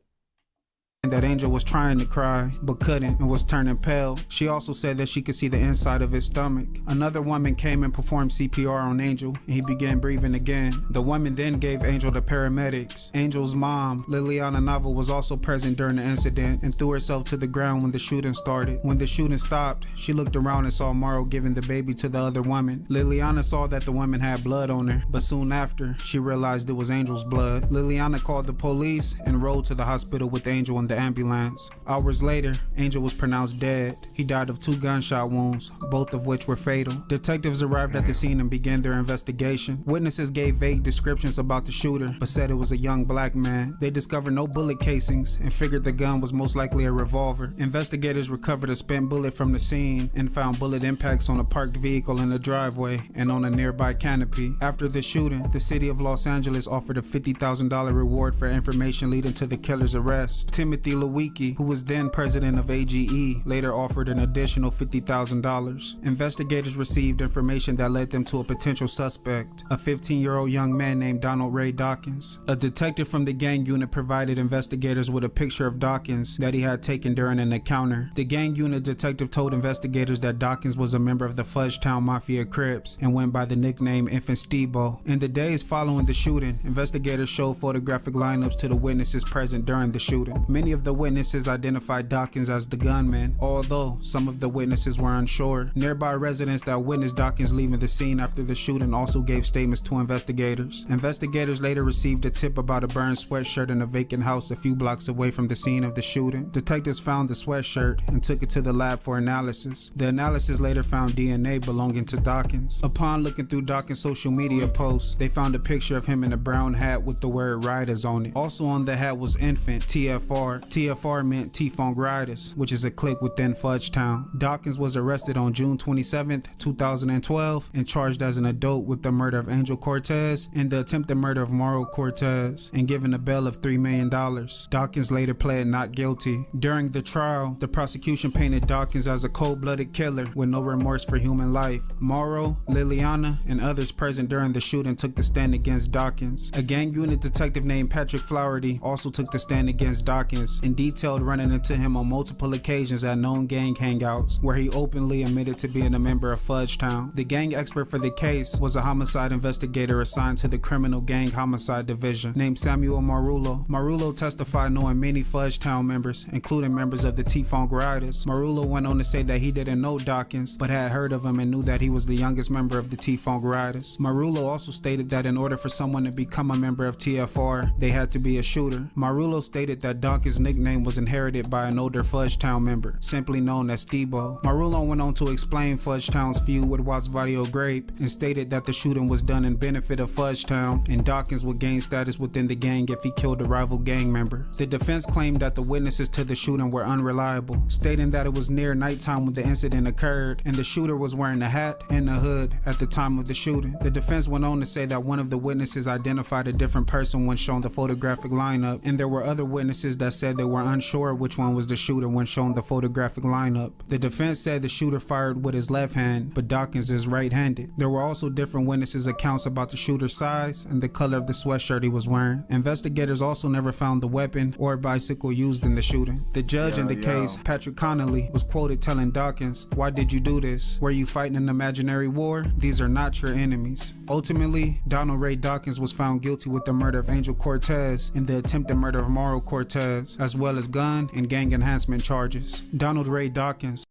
That Angel was trying to cry, but couldn't, and was turning pale. She also said that she could see the inside of his stomach. Another woman came and performed CPR on Angel, and he began breathing again. The woman then gave Angel to paramedics. Angel's mom, Liliana Nava, was also present during the incident and threw herself to the ground when the shooting started. When the shooting stopped, she looked around and saw Mauro giving the baby to the other woman. Liliana saw that the woman had blood on her, but soon after, she realized it was Angel's blood. Liliana called the police and rode to the hospital with Angel in the the ambulance. Hours later, Angel was pronounced dead. He died of 2 gunshot wounds, both of which were fatal. Detectives arrived at the scene and began their investigation. Witnesses gave vague descriptions about the shooter, but said it was a young black man. They discovered no bullet casings and figured the gun was most likely a revolver. Investigators recovered a spent bullet from the scene and found bullet impacts on a parked vehicle in the driveway and on a nearby canopy. After the shooting, the city of Los Angeles offered a $50,000 reward for information leading to the killer's arrest. Timothy Lewicki, who was then president of AGE, later offered an additional $50,000. Investigators received information that led them to a potential suspect, a 15-year-old young man named Donald Ray Dawkins. A detective from the gang unit provided investigators with a picture of Dawkins that he had taken during an encounter. The gang unit detective told investigators that Dawkins was a member of the Fudgetown Mafia Crips and went by the nickname Infant Steve-O. In the days following the shooting, investigators showed photographic lineups to the witnesses present during the shooting. Many of the witnesses identified Dawkins as the gunman, although some of the witnesses were unsure. Nearby residents that witnessed Dawkins leaving the scene after the shooting also gave statements to investigators. Investigators later received a tip about a burned sweatshirt in a vacant house a few blocks away from the scene of the shooting. Detectives found the sweatshirt and took it to the lab for analysis. The analysis later found DNA belonging to Dawkins. Upon looking through Dawkins' social media posts, they found a picture of him in a brown hat with the word Riders on it. Also on the hat was Infant, TFR. TFR meant T-Funk Riders, which is a clique within Fudgetown. Dawkins was arrested on June 27, 2012 and charged as an adult with the murder of Angel Cortez and the attempted murder of Mauro Cortez and given a bail of $3 million. Dawkins later pled not guilty. During the trial, the prosecution painted Dawkins as a cold-blooded killer with no remorse for human life. Mauro, Liliana, and others present during the shooting took the stand against Dawkins. A gang unit detective named Patrick Flaherty also took the stand against Dawkins and detailed running into him on multiple occasions at known gang hangouts where he openly admitted to being a member of Fudgetown. The gang expert for the case was a homicide investigator assigned to the criminal gang homicide division named Samuel Marullo. Marullo testified knowing many Fudgetown members, including members of the T-Funk Riders. Marullo went on to say that he didn't know Dawkins, but had heard of him and knew that he was the youngest member of the T-Funk Riders. Marullo also stated that in order for someone to become a member of TFR, they had to be a shooter. Marullo stated that Dawkins' nickname was inherited by an older Fudgetown member, simply known as Steve-O. Marullo went on to explain Fudgetown's feud with Watts Vadio Grape and stated that the shooting was done in benefit of Fudgetown and Dawkins would gain status within the gang if he killed a rival gang member. The defense claimed that the witnesses to the shooting were unreliable, stating that it was near nighttime when the incident occurred and the shooter was wearing a hat and a hood at the time of the shooting. The defense went on to say that one of the witnesses identified a different person when shown the photographic lineup, and there were other witnesses that said they were unsure which one was the shooter when shown the photographic lineup. The defense said the shooter fired with his left hand, but Dawkins is right-handed. There were also different witnesses' accounts about the shooter's size and the color of the sweatshirt he was wearing. Investigators also never found the weapon or bicycle used in the shooting. The judge in the case, Patrick Connolly, was quoted telling Dawkins, "Why did you do this? Were you fighting an imaginary war? These are not your enemies." Ultimately, Donald Ray Dawkins was found guilty with the murder of Angel Cortez and the attempted murder of Mauro Cortez, as well as gun and gang enhancement charges. Donald Ray Dawkins.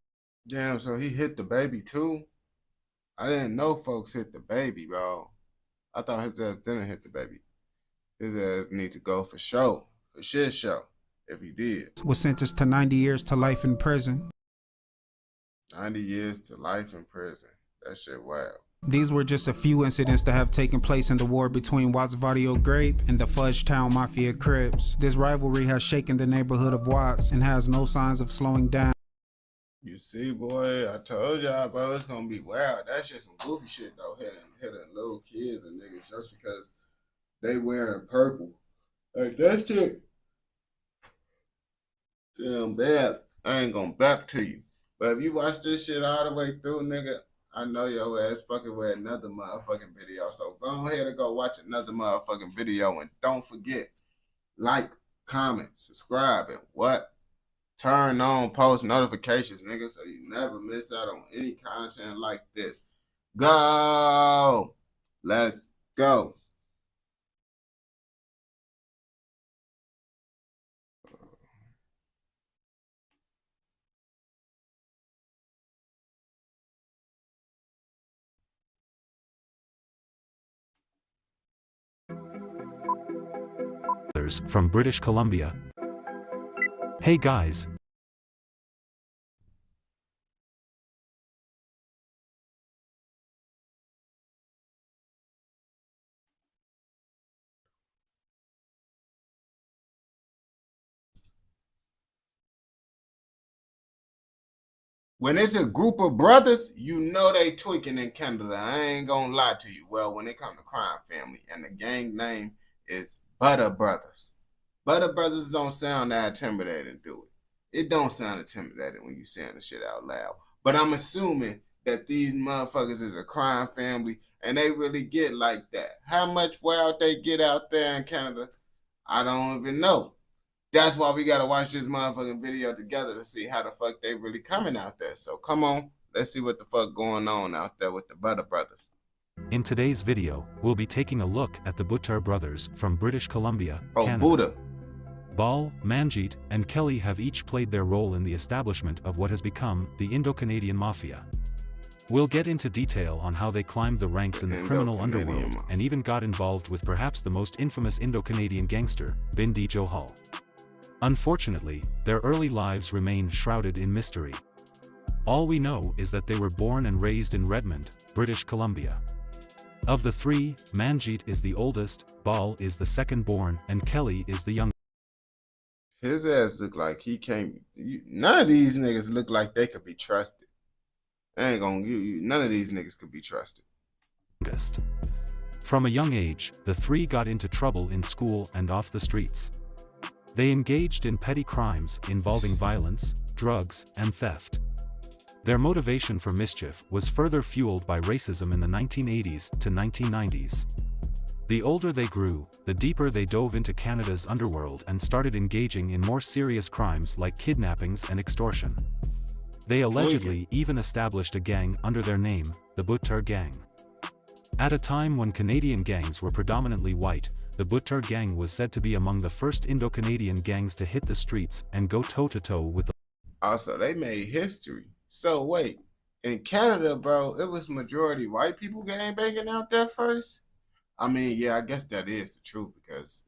Damn, so he hit the baby too? I didn't know folks hit the baby, bro. I thought his ass didn't hit the baby. His ass need to go for show, for shit show, if he did. Was sentenced to 90 years to life in prison. 90 years to life in prison. That shit wild. These were just a few incidents that have taken place in the war between Watts Vadio Grape and the Fudgetown Mafia Crips. This rivalry has shaken the neighborhood of Watts and has no signs of slowing down. You see, boy, I told y'all, bro, it's gonna be wild. That shit some goofy shit, though, hitting little kids and niggas just because they wearing purple. Like, that shit, damn bad. I ain't gonna back to you. But if you watch this shit all the way through, nigga, I know your ass fucking with another motherfucking video. So go ahead and go watch another motherfucking video. And don't forget, like, comment, subscribe, and what? Turn on post notifications, nigga, so you never miss out on any content like this. Go! Let's go. From British Columbia. Hey guys. When it's a group of brothers, you know they tweaking in Canada. I ain't gonna lie to you. Well, when it comes to crime family, and the gang name is Butter Brothers. Butter Brothers don't sound that intimidating, do it? It don't sound intimidating when you saying the shit out loud. But I'm assuming that these motherfuckers is a crime family, and they really get like that. How much wild they get out there in Canada, I don't even know. That's why we gotta watch this motherfucking video together to see how the fuck they really coming out there. So come on, let's see what the fuck going on out there with the Butter Brothers. In today's video, we'll be taking a look at the Buttar brothers from British Columbia, Oh, Canada. Buddha. Bal, Manjeet, and Kelly have each played their role in the establishment of what has become the Indo-Canadian Mafia. We'll get into detail on how they climbed the ranks in the criminal underworld and even got involved with perhaps the most infamous Indo-Canadian gangster, Bindi Johal. Unfortunately, their early lives remain shrouded in mystery. All we know is that they were born and raised in Redmond, British Columbia. Of the three, Manjeet is the oldest, Bal is the second born, and Kelly is the youngest. His ass look like he can't. None of these niggas look like they could be trusted. I ain't gonna give you. None of these niggas could be trusted. From a young age, the three got into trouble in school and off the streets. They engaged in petty crimes involving violence, drugs, and theft. Their motivation for mischief was further fueled by racism in the 1980s to 1990s. The older they grew, the deeper they dove into Canada's underworld and started engaging in more serious crimes like kidnappings and extortion. They allegedly even established a gang under their name, the Buttar Gang. At a time when Canadian gangs were predominantly white, the Buttar Gang was said to be among the first Indo-Canadian gangs to hit the streets and go toe-to-toe with the... Also, they made history. So wait, in Canada, bro, it was majority white people gang banging out there first? I mean, yeah, I guess that is the truth because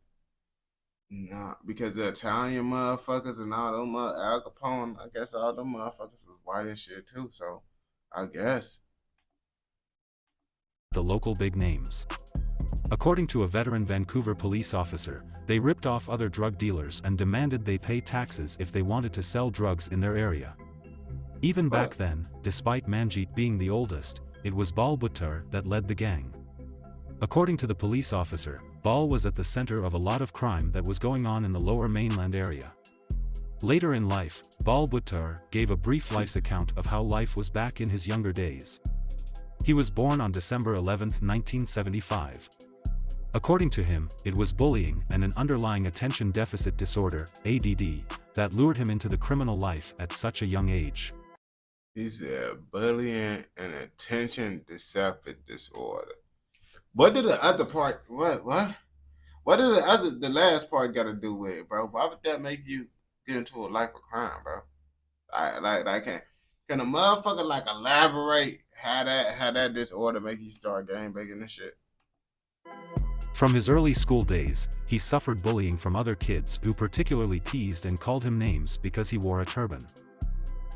the Italian motherfuckers and all them Al Capone, I guess all them motherfuckers was white and shit too, so I guess. The local big names. According to a veteran Vancouver police officer, they ripped off other drug dealers and demanded they pay taxes if they wanted to sell drugs in their area. Even back then, despite Manjeet being the oldest, it was Bal Buttar that led the gang. According to the police officer, Bal was at the center of a lot of crime that was going on in the lower mainland area. Later in life, Bal Buttar gave a brief life's account of how life was back in his younger days. He was born on December 11, 1975. According to him, it was bullying and an underlying attention deficit disorder, ADD, that lured him into the criminal life at such a young age. He said bullying and attention deficit disorder. What did the other part, what did the last part got to do with it, bro? Why would that make you get into a life of crime, bro? Can a motherfucker like elaborate how that disorder make you start gang banging and shit? From his early school days, he suffered bullying from other kids who particularly teased and called him names because he wore a turban.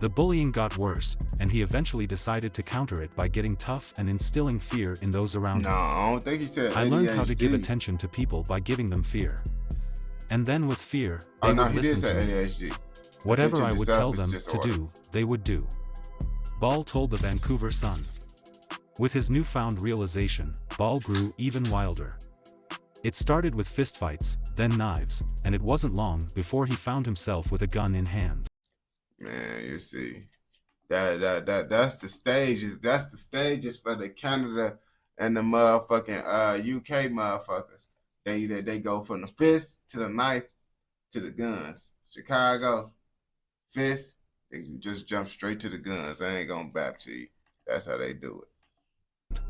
The bullying got worse, and he eventually decided to counter it by getting tough and instilling fear in those around him. No, I don't think he said I learned how to give attention to people by giving them fear. And then with fear, they would listen to me. ADHD. Whatever I would tell them to do, they would do. Bal told the Vancouver Sun. With his newfound realization, Bal grew even wilder. It started with fistfights, then knives, and it wasn't long before he found himself with a gun in hand. Man, you see, that's the stages. That's the stages for the Canada and the motherfucking UK motherfuckers. They go from the fist to the knife to the guns. Chicago, fist, they can just jump straight to the guns. They ain't gonna bap to you. That's how they do it.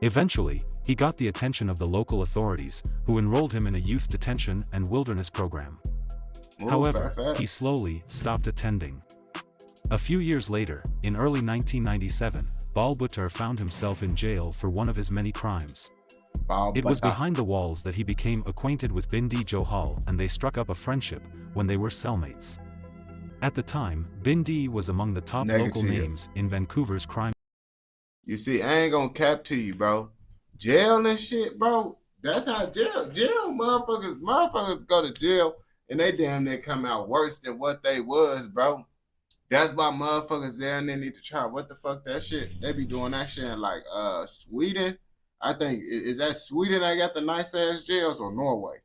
Eventually, he got the attention of the local authorities, who enrolled him in a youth detention and wilderness program. However, he slowly stopped attending. A few years later, in early 1997, Bal Buttar found himself in jail for one of his many crimes. It was behind the walls that he became acquainted with Bindi Johal, and they struck up a friendship when they were cellmates. At the time, Bindi was among the top local names in Vancouver's crime. You see, I ain't gonna cap to you, bro. Jail and shit, bro. That's how jail motherfuckers go to jail and they damn near come out worse than what they was, bro. That's why motherfuckers down there need to try. What the fuck that shit? They be doing that shit in like Sweden. I think is that Sweden that got the nice ass jails or Norway?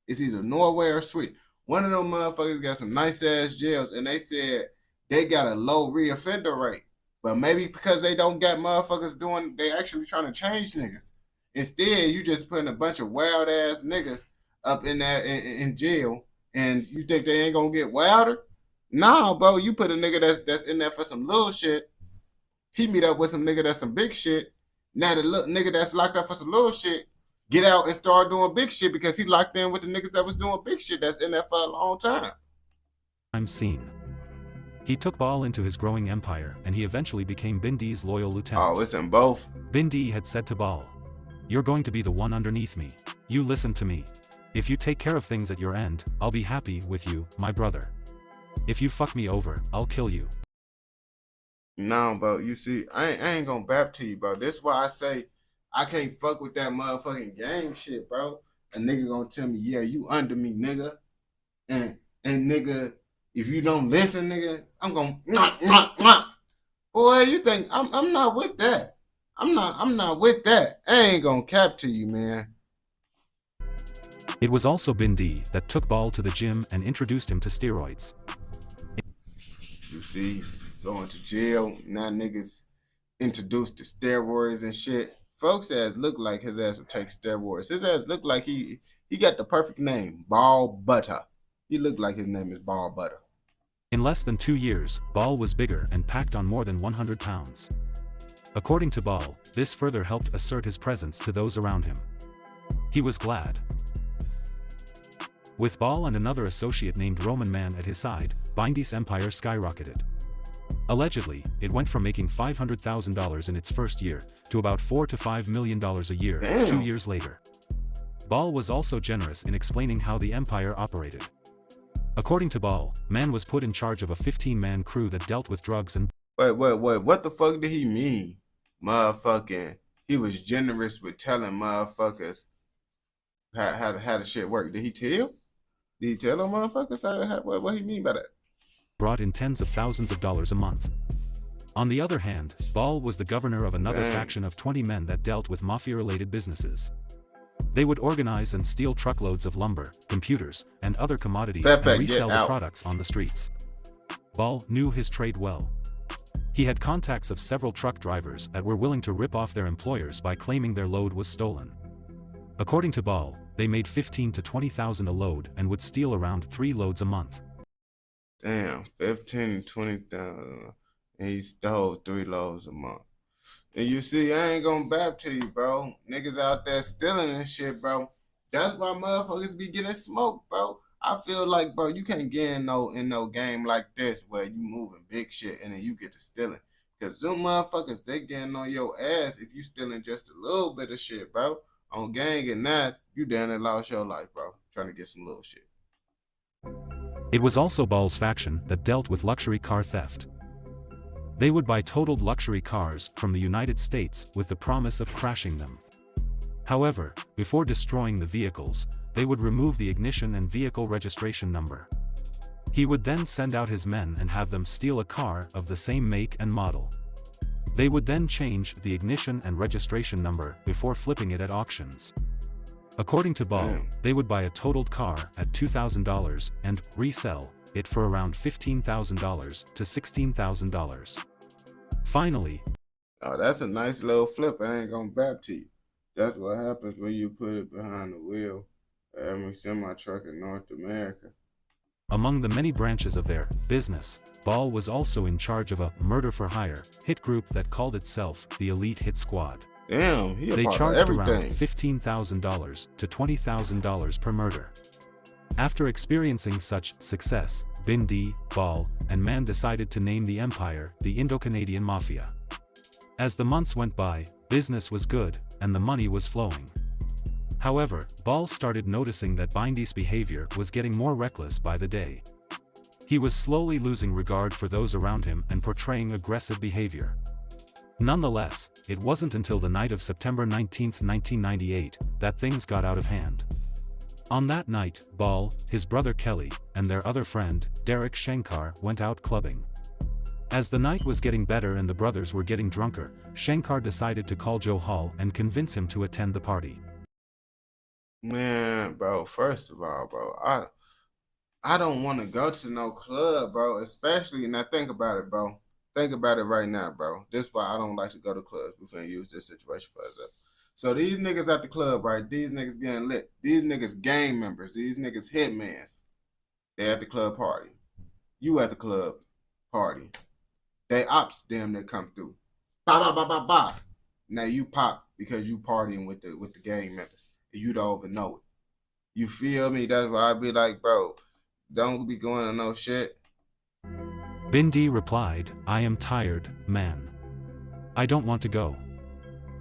It's either Norway or Sweden. One of them motherfuckers got some nice ass jails and they said they got a low reoffender rate. But maybe because they don't got motherfuckers doing, they actually trying to change niggas. Instead, you just putting a bunch of wild ass niggas up in that in jail, and you think they ain't gonna get wilder? Nah, bro. You put a nigga that's in there for some little shit. He meet up with some nigga that's some big shit. Now the little nigga that's locked up for some little shit get out and start doing big shit because he locked in with the niggas that was doing big shit that's in there for a long time. Crime scene. He took Ball into his growing empire, and he eventually became Bindi's loyal lieutenant. Oh, it's in both. Bindi had said to Ball, "You're going to be the one underneath me. You listen to me. If you take care of things at your end, I'll be happy with you, my brother. If you fuck me over, I'll kill you." No, bro. You see, I ain't gonna bap to you, bro. That's why I say I can't fuck with that motherfucking gang shit, bro. A nigga gonna tell me, yeah, you under me, nigga. And nigga, if you don't listen, nigga, I'm gonna Boy, you think I'm not with that. I'm not with that. I ain't gonna cap to you, man. It was also Bindi that took Ball to the gym and introduced him to steroids. You see, going to jail, now niggas introduced to steroids and shit. Folks ass look like his ass would take steroids. His ass look like he got the perfect name, Ball Butter. He looked like his name is Ball Butter. In less than 2 years, Ball was bigger and packed on more than 100 pounds. According to Ball, this further helped assert his presence to those around him. He was glad. With Ball and another associate named Roman Man at his side, Bindi's empire skyrocketed. Allegedly, it went from making $500,000 in its first year to about $4 to $5 million a year. Damn. 2 years later. Ball was also generous in explaining how the empire operated. According to Ball, Man was put in charge of a 15-man crew that dealt with drugs and... Wait, what the fuck did he mean? Motherfucking, he was generous with telling motherfuckers how the shit work. Did he tell? Did he tell them motherfuckers what he mean by that? Brought in tens of thousands of dollars a month. On the other hand, Ball was the governor of another faction of 20 men that dealt with mafia-related businesses. They would organize and steal truckloads of lumber, computers, and other commodities and resell the products on the streets. Ball knew his trade well. He had contacts of several truck drivers that were willing to rip off their employers by claiming their load was stolen. According to Ball, they made $15,000 to $20,000 a load and would steal around 3 loads a month. Damn, 15 to 20,000, and he stole 3 loads a month. And you see, I ain't gonna bap to you, bro. Niggas out there stealing and shit, bro. That's why motherfuckers be getting smoked, bro. I feel like, bro, you can't get in no game like this where you moving big shit and then you get to stealing. Cause them motherfuckers, they getting on your ass if you stealing just a little bit of shit, bro. On gang and that, you down there lost your life, bro. Trying to get some little shit. It was also Ball's faction that dealt with luxury car theft. They would buy totaled luxury cars from the United States with the promise of crashing them. However, before destroying the vehicles, they would remove the ignition and vehicle registration number. He would then send out his men and have them steal a car of the same make and model. They would then change the ignition and registration number before flipping it at auctions. According to Ball, they would buy a totaled car at $2,000 and resell it for around $15,000 to $16,000. Finally, oh, that's a nice little flip. I ain't gonna bap to you. That's what happens when you put it behind the wheel of every semi-truck in North America. Among the many branches of their business, Ball was also in charge of a murder-for-hire hit group that called itself the Elite Hit Squad. Damn, they charged around $15,000 to $20,000 per murder. After experiencing such success, Bindi, Ball, and Man decided to name the empire the Indo-Canadian Mafia. As the months went by, business was good, and the money was flowing. However, Ball started noticing that Bindi's behavior was getting more reckless by the day. He was slowly losing regard for those around him and portraying aggressive behavior. Nonetheless, it wasn't until the night of September 19, 1998, that things got out of hand. On that night, Ball, his brother Kelly, and their other friend, Derek Shankar, went out clubbing. As the night was getting better and the brothers were getting drunker, Shankar decided to call Johal and convince him to attend the party. Man, bro, first of all, bro, I don't want to go to no club, bro, especially, now think about it, bro. Think about it right now, bro. This is why I don't like to go to clubs. We're finna use this situation for us. So these niggas at the club, right? These niggas getting lit. These niggas gang members. These niggas hitmans. They at the club party. You at the club party. They ops them that come through. Ba ba ba ba ba. Now you pop because you partying with the gang members. You don't even know it. You feel me? That's why I be like, bro, don't be going to no shit. Bindi replied, I am tired, man. I don't want to go.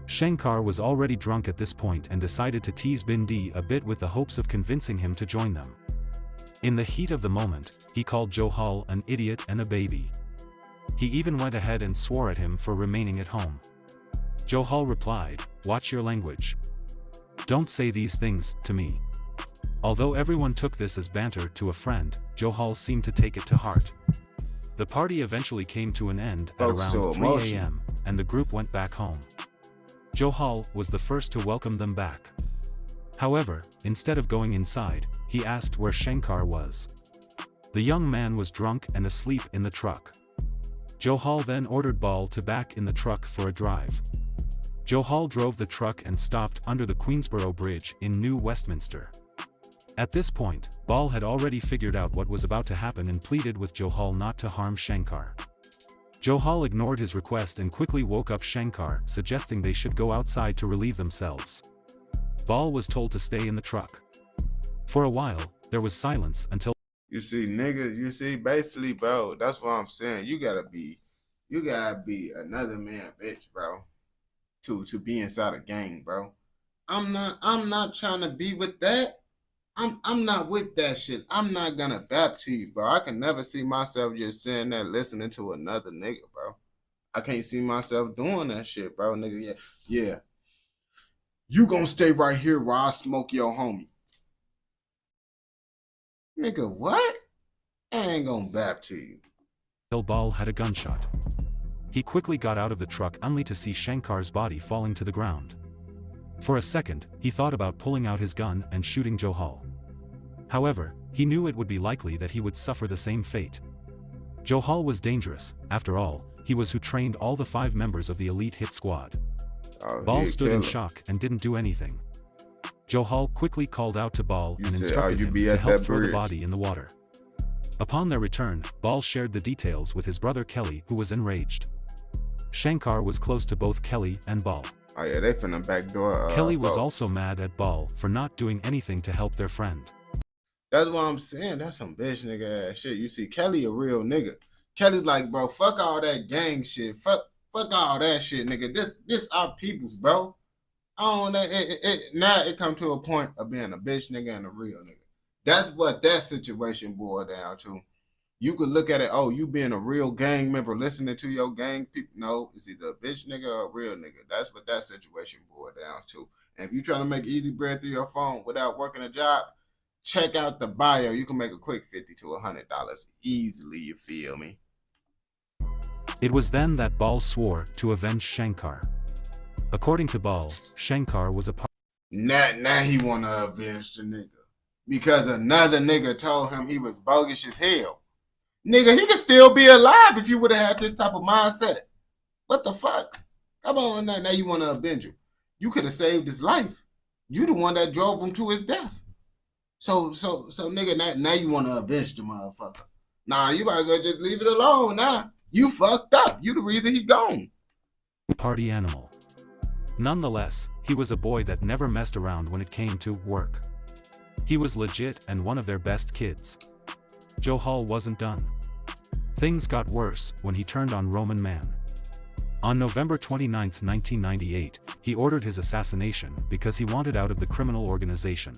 Shankar was already drunk at this point and decided to tease Bindi a bit with the hopes of convincing him to join them. In the heat of the moment, he called Johal an idiot and a baby. He even went ahead and swore at him for remaining at home. Johal replied, watch your language. Don't say these things to me. Although everyone took this as banter to a friend, Johal seemed to take it to heart. The party eventually came to an end at around 3 a.m., and the group went back home. Johal was the first to welcome them back. However, instead of going inside, he asked where Shankar was. The young man was drunk and asleep in the truck. Johal then ordered Ball to back in the truck for a drive. Johal drove the truck and stopped under the Queensboro Bridge in New Westminster. At this point, Ball had already figured out what was about to happen and pleaded with Johal not to harm Shankar. Johal ignored his request and quickly woke up Shankar, suggesting they should go outside to relieve themselves. Ball was told to stay in the truck. For a while, there was silence until... You see, nigga, you see, basically, bro, that's what I'm saying. You gotta be another man, bitch, bro, to be inside a gang, bro. I'm not trying to be with that. I'm not with that shit. I'm not gonna bap to you, bro. I can never see myself just sitting there listening to another nigga, bro. I can't see myself doing that shit, bro. Nigga, yeah. You gonna stay right here while I smoke your homie. Nigga, what? I ain't gonna bap to you. Ball had a gunshot. He quickly got out of the truck only to see Shankar's body falling to the ground. For a second, he thought about pulling out his gun and shooting Johal. However, he knew it would be likely that he would suffer the same fate. Johal was dangerous. After all, he was who trained all the 5 members of the elite hit squad. Ball stood in shock and didn't do anything. Johal quickly called out to Ball and instructed him to help throw the body in the water. Upon their return, Ball shared the details with his brother Kelly, who was enraged. Shankar was close to both Kelly and Ball. Oh yeah, they finna backdoor. Kelly was also mad at Ball for not doing anything to help their friend. That's what I'm saying. That's some bitch nigga ass shit. You see, Kelly a real nigga. Kelly's like, bro, fuck all that gang shit. Fuck all that shit, nigga. This our peoples, bro. Now it come to a point of being a bitch nigga and a real nigga. That's what that situation boiled down to. You could look at it, oh, you being a real gang member, listening to your gang people. No, it's either a bitch nigga or a real nigga. That's what that situation boiled down to. And if you're trying to make easy bread through your phone without working a job, check out the bio. You can make a quick $50 to $100 easily, you feel me? It was then that Ball swore to avenge Shankar. According to Ball, Shankar was a part. Now he want to avenge the nigga. Because another nigga told him he was bogus as hell. Nigga, he could still be alive if you would have had this type of mindset. What the fuck? Come on, now you want to avenge him. You could have saved his life. You the one that drove him to his death. So nigga, now you want to avenge the motherfucker. Nah, you gotta go just leave it alone now. You fucked up. You the reason he gone. Party animal. Nonetheless, he was a boy that never messed around when it came to work. He was legit and one of their best kids. Johal wasn't done. Things got worse when he turned on Roman Man. On November 29, 1998, he ordered his assassination because he wanted out of the criminal organization.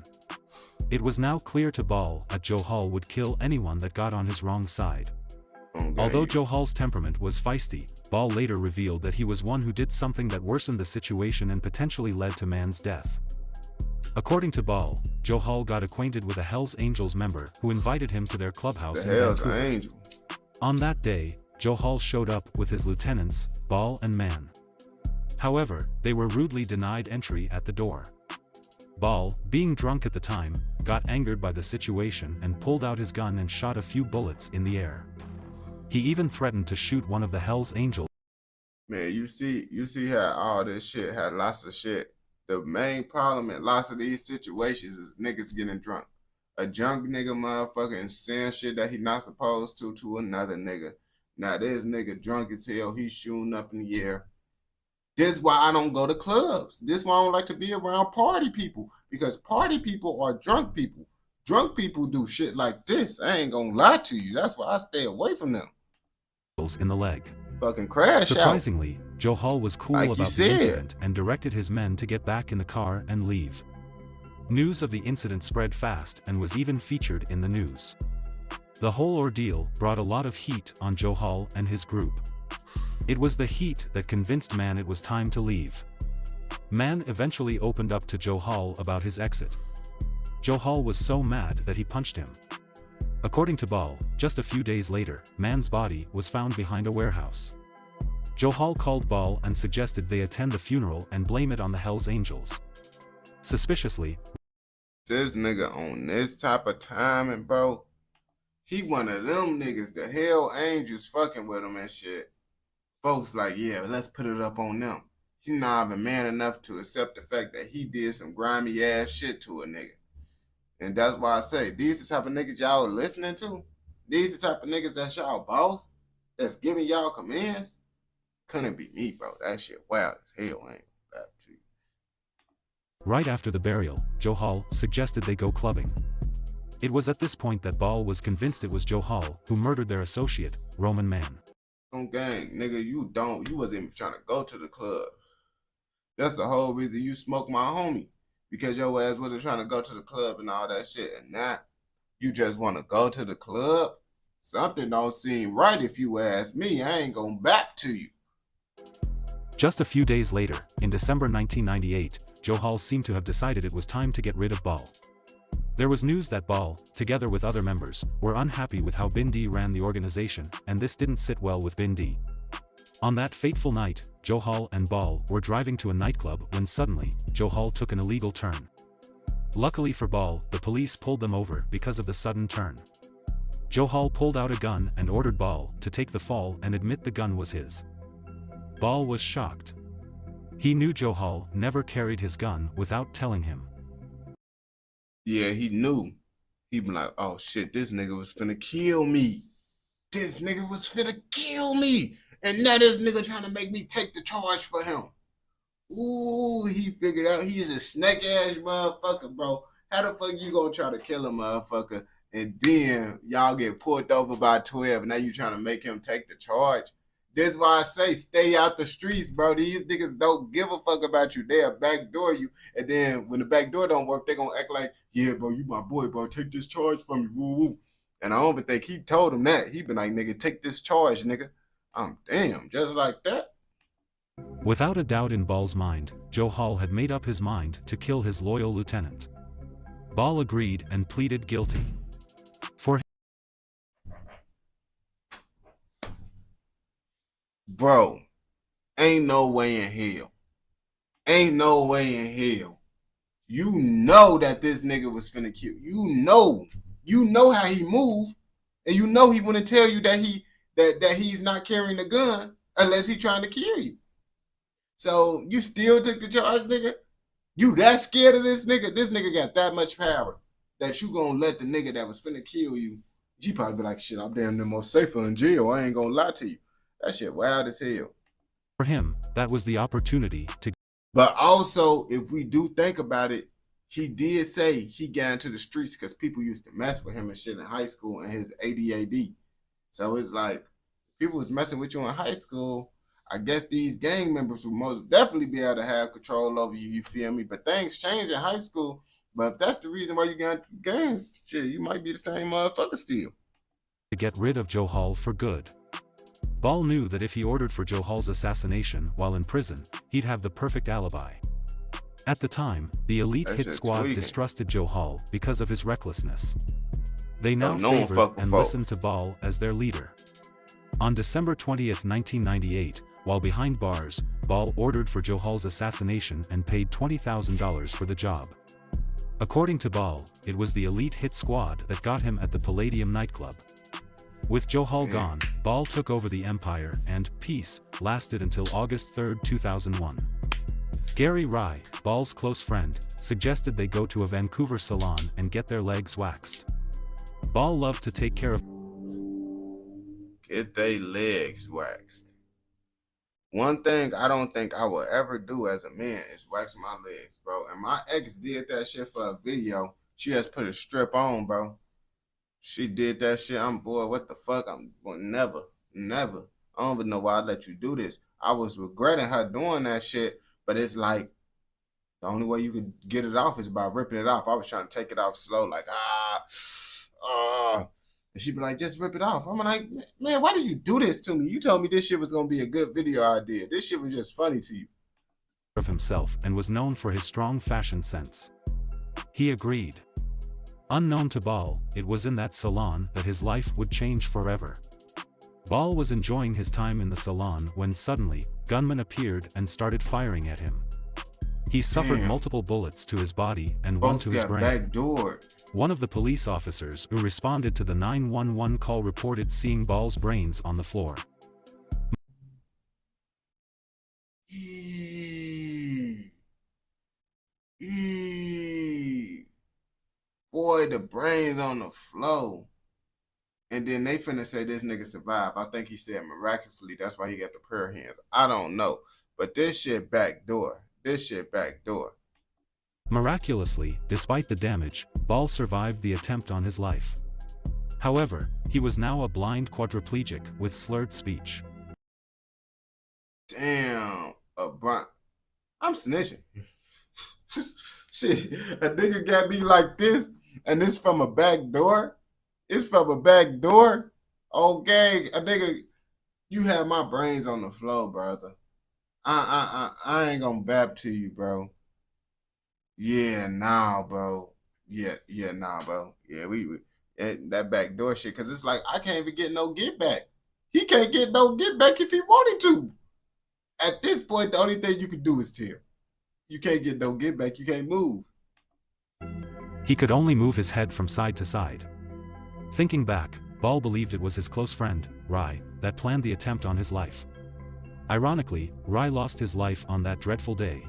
It was now clear to Ball that Johal would kill anyone that got on his wrong side. Although Johal's temperament was feisty, Ball later revealed that he was one who did something that worsened the situation and potentially led to Man's death. According to Ball, Johal got acquainted with a Hells Angels member who invited him to their clubhouse in Vancouver. Angel. On that day, Johal showed up with his lieutenants, Ball and Man. However, they were rudely denied entry at the door. Ball, being drunk at the time, got angered by the situation and pulled out his gun and shot a few bullets in the air. He even threatened to shoot one of the Hells Angels. Man, you see how all this shit had lots of shit. The main problem in lots of these situations is niggas getting drunk. A drunk nigga motherfucking saying shit that he not supposed to another nigga. Now this nigga drunk as hell, he's shooting up in the air. This is why I don't go to clubs. This is why I don't like to be around party people. Because party people are drunk people. Drunk people do shit like this. I ain't gonna lie to you. That's why I stay away from them. In the leg. Fucking crash Surprisingly, Johal was cool like about the incident and directed his men to get back in the car and leave. News of the incident spread fast and was even featured in the news. The whole ordeal brought a lot of heat on Johal and his group. It was the heat that convinced Man it was time to leave. Man eventually opened up to Johal about his exit. Johal was so mad that he punched him. According to Ball, just a few days later, Man's body was found behind a warehouse. Johal called Ball and suggested they attend the funeral and blame it on the Hells Angels. Suspiciously, this nigga on this type of timing, bro, he one of them niggas, the Hell Angels fucking with him and shit. Folks like, yeah, let's put it up on them. He not even man enough to accept the fact that he did some grimy ass shit to a nigga. And that's why I say, these the type of niggas y'all listening to. These the type of niggas that's y'all boss, that's giving y'all commands. Couldn't be me, bro. That shit wild as hell, ain't bad to you. Right after the burial, Johal suggested they go clubbing. It was at this point that Ball was convinced it was Johal who murdered their associate, Roman Man. On gang, nigga, you wasn't even trying to go to the club. That's the whole reason you smoked my homie. Because your ass wasn't trying to go to the club and all that shit. And now, you just want to go to the club? Something don't seem right if you ask me. I ain't going back to you. Just a few days later, in December 1998, Johal seemed to have decided it was time to get rid of Ball. There was news that Ball, together with other members, were unhappy with how Bindi ran the organization, and this didn't sit well with Bindi. On that fateful night, Johal and Ball were driving to a nightclub when suddenly, Johal took an illegal turn. Luckily for Ball, the police pulled them over because of the sudden turn. Johal pulled out a gun and ordered Ball to take the fall and admit the gun was his. Ball was shocked. He knew Johal never carried his gun without telling him. Yeah, he knew. He been like, oh shit, this nigga was finna kill me. This nigga was finna kill me. And now this nigga trying to make me take the charge for him. Ooh, he figured out he's a snake-ass motherfucker, bro. How the fuck you gonna try to kill a motherfucker and then y'all get pulled over by 12 and now you trying to make him take the charge? That's why I say stay out the streets, bro. These niggas don't give a fuck about you. They'll backdoor you. And then when the backdoor don't work, they gonna act like, yeah, bro, you my boy, bro. Take this charge from me. Woo, woo. And I don't even think he told him that. He been like, nigga, take this charge, nigga. Damn, just like that. Without a doubt in Ball's mind, Johal had made up his mind to kill his loyal lieutenant. Ball agreed and pleaded guilty. For bro, ain't no way in hell. Ain't no way in hell. You know that this nigga was finna kill. You know how he moved, and you know he wouldn't tell you that he's not carrying a gun unless he trying to kill you. So you still took the charge, nigga? You that scared of this nigga? This nigga got that much power that you gonna let the nigga that was finna kill you, he probably be like, shit, I'm damn near more safer in jail. I ain't gonna lie to you. That shit wild as hell. For him, that was the opportunity to... But also, if we do think about it, he did say he got into the streets because people used to mess with him and shit in high school and his ADAD. So it's like, people was messing with you in high school, I guess these gang members would most definitely be able to have control over you, you feel me? But things change in high school But if that's the reason why you got gangs, shit, you might be the same motherfucker still. To get rid of Joe Hall for good. Ball knew that if he ordered for Joe Hall's assassination while in prison, he'd have the perfect alibi. At the time, the elite hit squad distrusted Joe Hall because of his recklessness. They now favored and listened to Ball as their leader. On December 20th, 1998, while behind bars, Ball ordered for Joe Hall's assassination and paid $20,000 for the job. According to Ball, it was the elite hit squad that got him at the Palladium nightclub. With Joe Hall gone, Ball took over the empire and peace lasted until August 3, 2001. Gary Rye, Ball's close friend, suggested they go to a Vancouver salon and get their legs waxed. Ball loved to take care of get their legs waxed. One thing I don't think I will ever do as a man is wax my legs, bro. And my ex did that shit for a video. She has put a strip on, bro. She did that shit. I'm boy, what the fuck? Never. I don't even know why I let you do this. I was regretting her doing that shit, but it's like the only way you could get it off is by ripping it off. I was trying to take it off slow, like and she'd be like, just rip it off. I'm like, man, why did you do this to me? You told me this shit was gonna be a good video idea. This shit was just funny to you. Of himself and was known for his strong fashion sense. He agreed. Unknown to Ball, it was in that salon that his life would change forever. Ball was enjoying his time in the salon when suddenly, gunmen appeared and started firing at him. He suffered multiple bullets to his body and one to his brain. Backdoored. One of the police officers who responded to the 911 call reported seeing Ball's brains on the floor. Boy, the brains on the floor. And then they finna say this nigga survived. I think he said miraculously. That's why he got the prayer hands. I don't know. But this shit backdoor. Miraculously, despite the damage, Ball survived the attempt on his life. However, he was now a blind quadriplegic with slurred speech. Damn, I'm snitching. Shit, a nigga got me like this, and it's from a back door. It's from a back door. Okay, a nigga, you have my brains on the floor, brother. I ain't gonna bap to you, bro. Yeah, nah, bro. Yeah, nah, bro. Yeah, we that back door shit, cause it's like I can't even get no get back. He can't get no get back if he wanted to. At this point, the only thing you can do is tell. You can't get no get back. You can't move. He could only move his head from side to side. Thinking back, Ball believed it was his close friend, Rye, that planned the attempt on his life. Ironically, Rye lost his life on that dreadful day.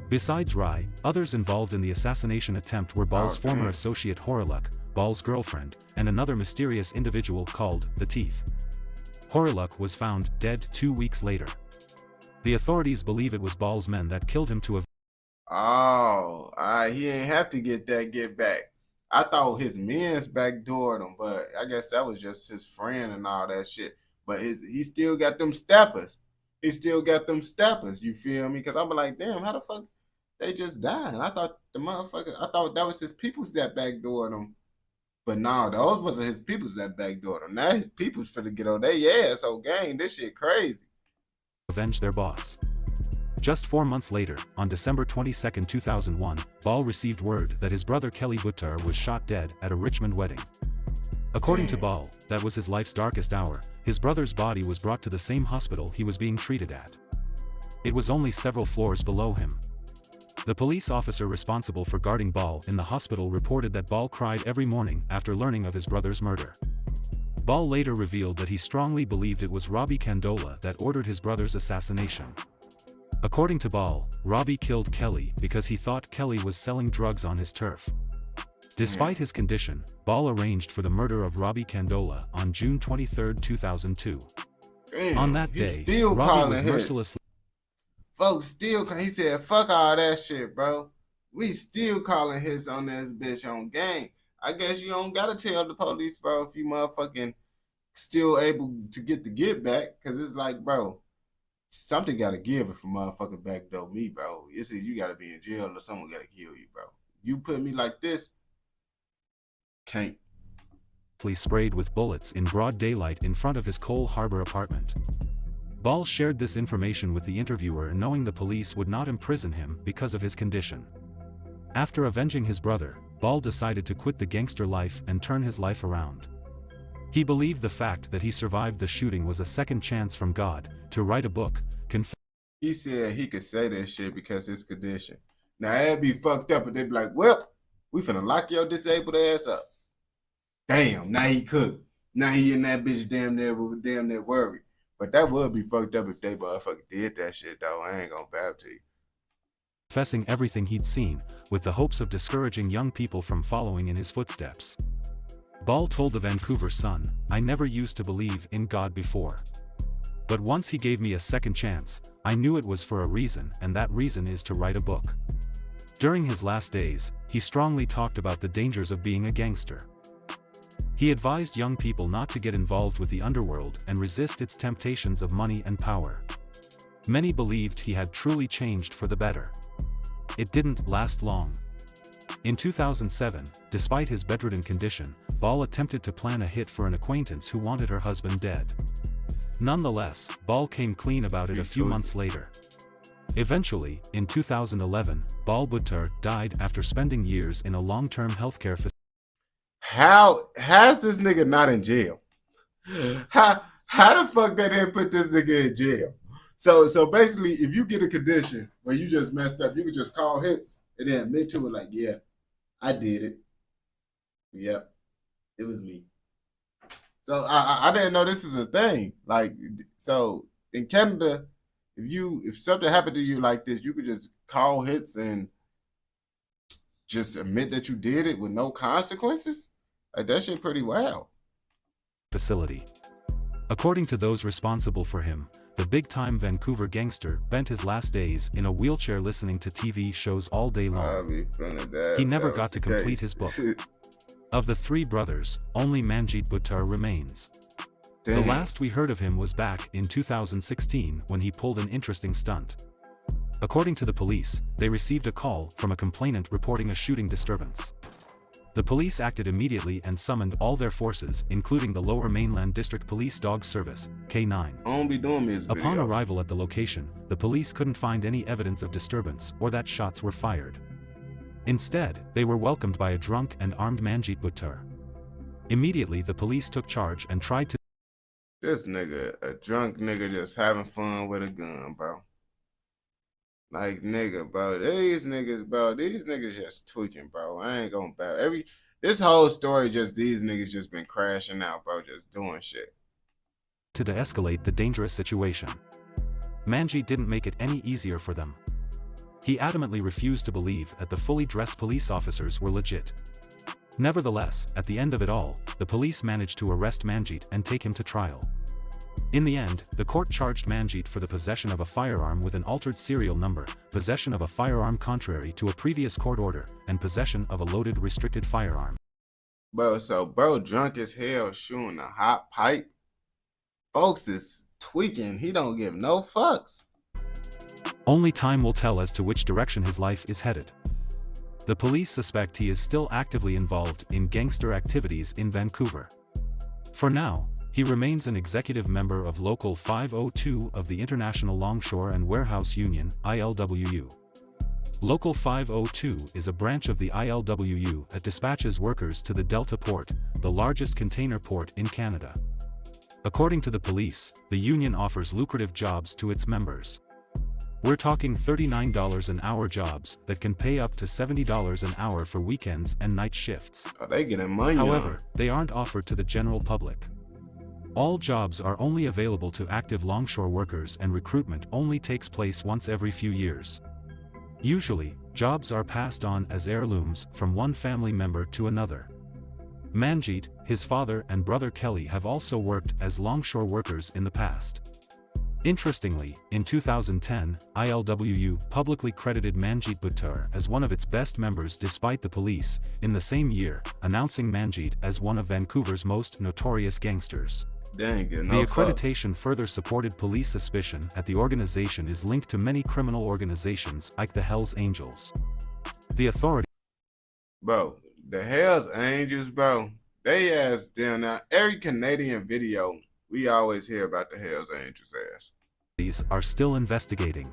Besides Rye, others involved in the assassination attempt were Ball's former associate Horlock, Ball's girlfriend, and another mysterious individual called The Teeth. Horlock was found dead 2 weeks later. The authorities believe it was Ball's men that killed him to a he ain't have to get that get back. I thought his men's backdoored him, but I guess that was just his friend and all that shit. But he still got them steppers. He still got them steppers, you feel me? Because I'm like, damn, how the fuck they just died? I thought I thought that was his peoples that backdoored him. But no, those wasn't his peoples that backdoored him. Now his peoples finna get on their ass. So gang, this shit crazy. Avenge their boss. Just 4 months later, on December 22, 2001, Ball received word that his brother Kelly Buttar was shot dead at a Richmond wedding. According to Ball, that was his life's darkest hour. His brother's body was brought to the same hospital he was being treated at. It was only several floors below him. The police officer responsible for guarding Ball in the hospital reported that Ball cried every morning after learning of his brother's murder. Ball later revealed that he strongly believed it was Robbie Candola that ordered his brother's assassination. According to Ball, Robbie killed Kelly because he thought Kelly was selling drugs on his turf. Despite his condition, Ball arranged for the murder of Robbie Candola on June 23, 2002. Damn, on that day, still Robbie was mercilessly... Folks still, he said, fuck all that shit, bro. We still calling hits on this bitch on gang. I guess you don't gotta tell the police, bro, if you motherfucking still able to get the get back. Cause it's like, bro, something gotta give if a motherfucking backdoor me, bro. It's either you gotta be in jail or someone gotta kill you, bro. You put me like this, can't. Sprayed with bullets in broad daylight in front of his Cole Harbor apartment. Ball shared this information with the interviewer, knowing the police would not imprison him because of his condition. After avenging his brother, Ball decided to quit the gangster life and turn his life around. He believed the fact that he survived the shooting was a second chance from God to write a book. He said he could say that shit because his condition. Now it'd be fucked up, but they'd be like, well, we finna lock your disabled ass up. Damn, now he could. Now he in that bitch damn near worried. But that would be fucked up if they motherfucker did that shit, though. I ain't gonna bab to you. Confessing everything he'd seen, with the hopes of discouraging young people from following in his footsteps. Ball told the Vancouver Sun, "I never used to believe in God before. But once he gave me a second chance, I knew it was for a reason, and that reason is to write a book." During his last days, he strongly talked about the dangers of being a gangster. He advised young people not to get involved with the underworld and resist its temptations of money and power. Many believed he had truly changed for the better. It didn't last long. In 2007, despite his bedridden condition, Ball attempted to plan a hit for an acquaintance who wanted her husband dead. Nonetheless, Ball came clean about it a few months later. Eventually, in 2011, Ball Buttar died after spending years in a long-term healthcare facility. How's this nigga not in jail? How the fuck they didn't put this nigga in jail? So basically, if you get a condition where you just messed up, you can just call hits and then admit to it like, yeah, I did it. Yep, it was me. So I didn't know this was a thing. Like, so in Canada, if something happened to you like this, you could just call hits and just admit that you did it with no consequences. Like, that shit pretty wild. Facility. According to those responsible for him, the big-time Vancouver gangster spent his last days in a wheelchair listening to TV shows all day long. He never got to complete his book. Of the three brothers, only Manjeet Buttar remains. Damn. The last we heard of him was back in 2016 when he pulled an interesting stunt. According to the police, they received a call from a complainant reporting a shooting disturbance. The police acted immediately and summoned all their forces, including the Lower Mainland District Police Dog Service, K9. I don't be doing this Upon videos. arrival at the location, the police couldn't find any evidence of disturbance or that shots were fired. Instead, they were welcomed by a drunk and armed Manjeet Buttar. Immediately, the police took charge and tried to. This nigga, a drunk nigga just having fun with a gun, bro. Like, nigga, bro, these niggas just tweaking, bro. I ain't gonna bow. This whole story, just these niggas just been crashing out, bro, just doing shit. To de-escalate the dangerous situation. Manjeet didn't make it any easier for them. He adamantly refused to believe that the fully dressed police officers were legit. Nevertheless, at the end of it all, the police managed to arrest Manjeet and take him to trial. In the end, the court charged Manjeet for the possession of a firearm with an altered serial number, possession of a firearm contrary to a previous court order, and possession of a loaded restricted firearm. Bro, so bro drunk as hell shooting a hot pipe. Folks is tweaking. He don't give no fucks. Only time will tell as to which direction his life is headed. The police suspect he is still actively involved in gangster activities in Vancouver. For now, he remains an executive member of Local 502 of the International Longshore and Warehouse Union, ILWU. Local 502 is a branch of the ILWU that dispatches workers to the Delta Port, the largest container port in Canada. According to the police, the union offers lucrative jobs to its members. We're talking $39 an hour jobs that can pay up to $70 an hour for weekends and night shifts. Oh, they getting money. However, they aren't offered to the general public. All jobs are only available to active longshore workers, and recruitment only takes place once every few years. Usually, jobs are passed on as heirlooms from one family member to another. Manjeet, his father and brother Kelly have also worked as longshore workers in the past. Interestingly, in 2010, ILWU publicly credited Manjeet Buttar as one of its best members despite the police, in the same year, announcing Manjeet as one of Vancouver's most notorious gangsters. The accreditation further supported police suspicion that the organization is linked to many criminal organizations like the Hells Angels. The authority Bro, the Hells Angels, bro, they ass down now. Every Canadian video, we always hear about the Hells Angels ass. These are still investigating.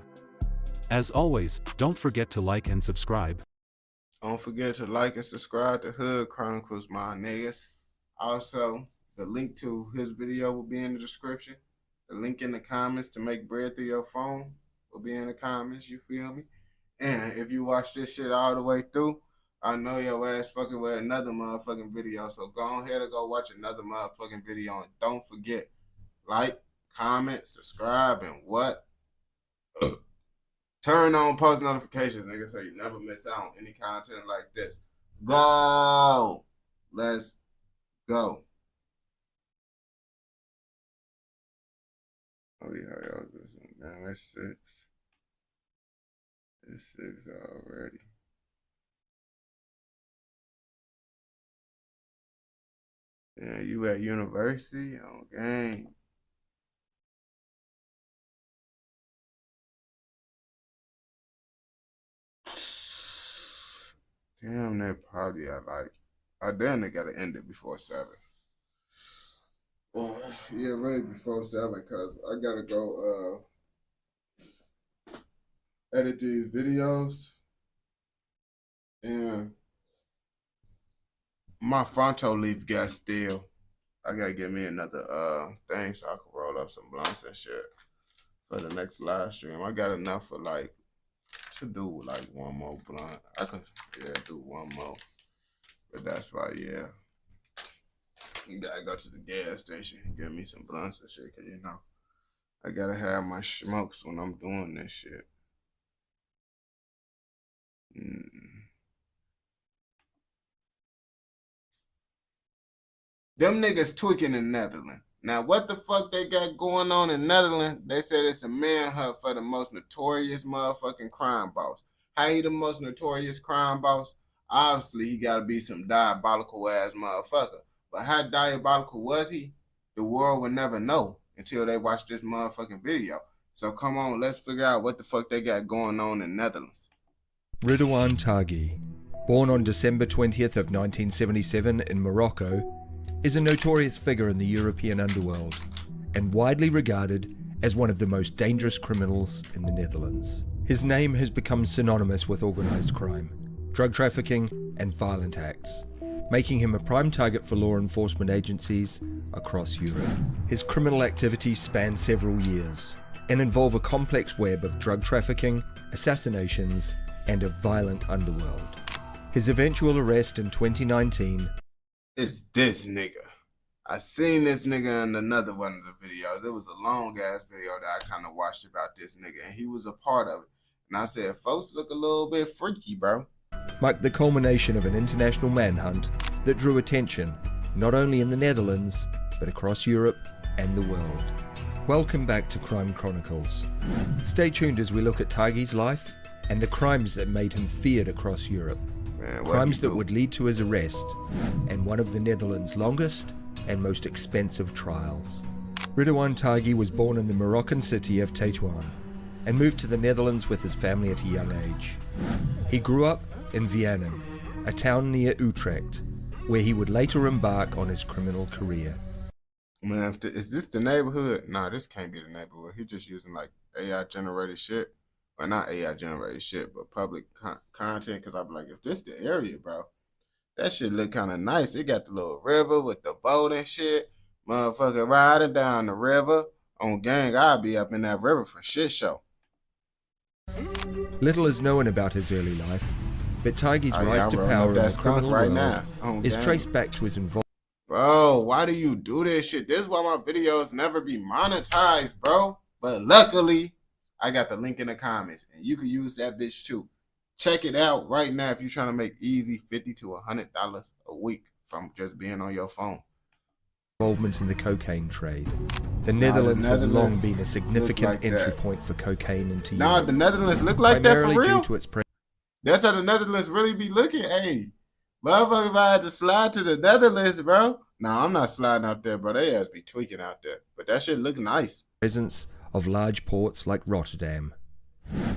As always, don't forget to like and subscribe. Don't forget to like and subscribe to Hood Chronicles, my niggas. Also, the link to his video will be in the description. The link in the comments to make bread through your phone will be in the comments, you feel me? And if you watch this shit all the way through, I know your ass fucking with another motherfucking video. So go ahead and go watch another motherfucking video. And don't forget, like, comment, subscribe, and what? Turn on post notifications, nigga, so you never miss out on any content like this. Go! Let's go. Oh yeah, y'all do something. Man, that's 6. It's 6 already. Yeah, you at university? Oh, gang. Damn, they probably are like, damn, they gotta end it before 7. Well, yeah, right before 7, cause I gotta go edit these videos, and my Fonto leaf got still. I gotta get me another thing so I can roll up some blunts and shit for the next live stream. I got enough for like to do like one more blunt. I could do one more, but that's why you gotta go to the gas station and get me some blunts and shit, cause you know I gotta have my smokes when I'm doing this shit. Them niggas tweaking in Netherlands. Now, what the fuck they got going on in Netherlands? They said it's a manhunt for the most notorious motherfucking crime boss. How he the most notorious crime boss? Obviously, he gotta be some diabolical ass motherfucker. But how diabolical was he? The world would never know until they watch this motherfucking video. So come on, let's figure out what the fuck they got going on in Netherlands. Ridouan Taghi, born on December 20th of 1977 in Morocco, is a notorious figure in the European underworld and widely regarded as one of the most dangerous criminals in the Netherlands. His name has become synonymous with organized crime, drug trafficking, and violent acts, making him a prime target for law enforcement agencies across Europe. His criminal activities span several years and involve a complex web of drug trafficking, assassinations, and a violent underworld. His eventual arrest in 2019 It's this nigga. I seen this nigga in another one of the videos. It was a long ass video that I kind of watched about this nigga, and he was a part of it. And I said, folks look a little bit freaky, bro. marked the culmination of an international manhunt that drew attention not only in the Netherlands, but across Europe and the world. Welcome back to Crime Chronicles. Stay tuned as we look at Taghi's life and the crimes that made him feared across Europe. Crimes that would lead to his arrest and one of the Netherlands' longest and most expensive trials. Ridouan Taghi was born in the Moroccan city of Tétouan and moved to the Netherlands with his family at a young age. He grew up in Vianen, a town near Utrecht, where he would later embark on his criminal career. Man, is this the neighborhood? Nah, this can't be the neighborhood. He's just using like AI generated shit. Well, not AI generated shit, but public content. Because I'm like, if this the area, bro, that shit look kind of nice. It got the little river with the boat and shit. Motherfucker riding down the river. On gang, I'll be up in that river for shit show. Little is known about his early life, but Taghi's rise to power in the criminal world is traced back to his involvement. Bro, why do you do this shit? This is why my videos never be monetized, bro. But luckily, I got the link in the comments, and you can use that bitch too. Check it out right now if you're trying to make easy $50 to $100 a week from just being on your phone. Involvement in the cocaine trade. The Netherlands has long been a significant entry point for cocaine into Europe. Nah, the Netherlands look like that for real. Due to its That's how the Netherlands really be looking. Hey, motherfucker, if I had to slide to the Netherlands, bro. Nah, I'm not sliding out there, bro. They ass be tweaking out there. But that shit look nice. Presence of large ports like Rotterdam.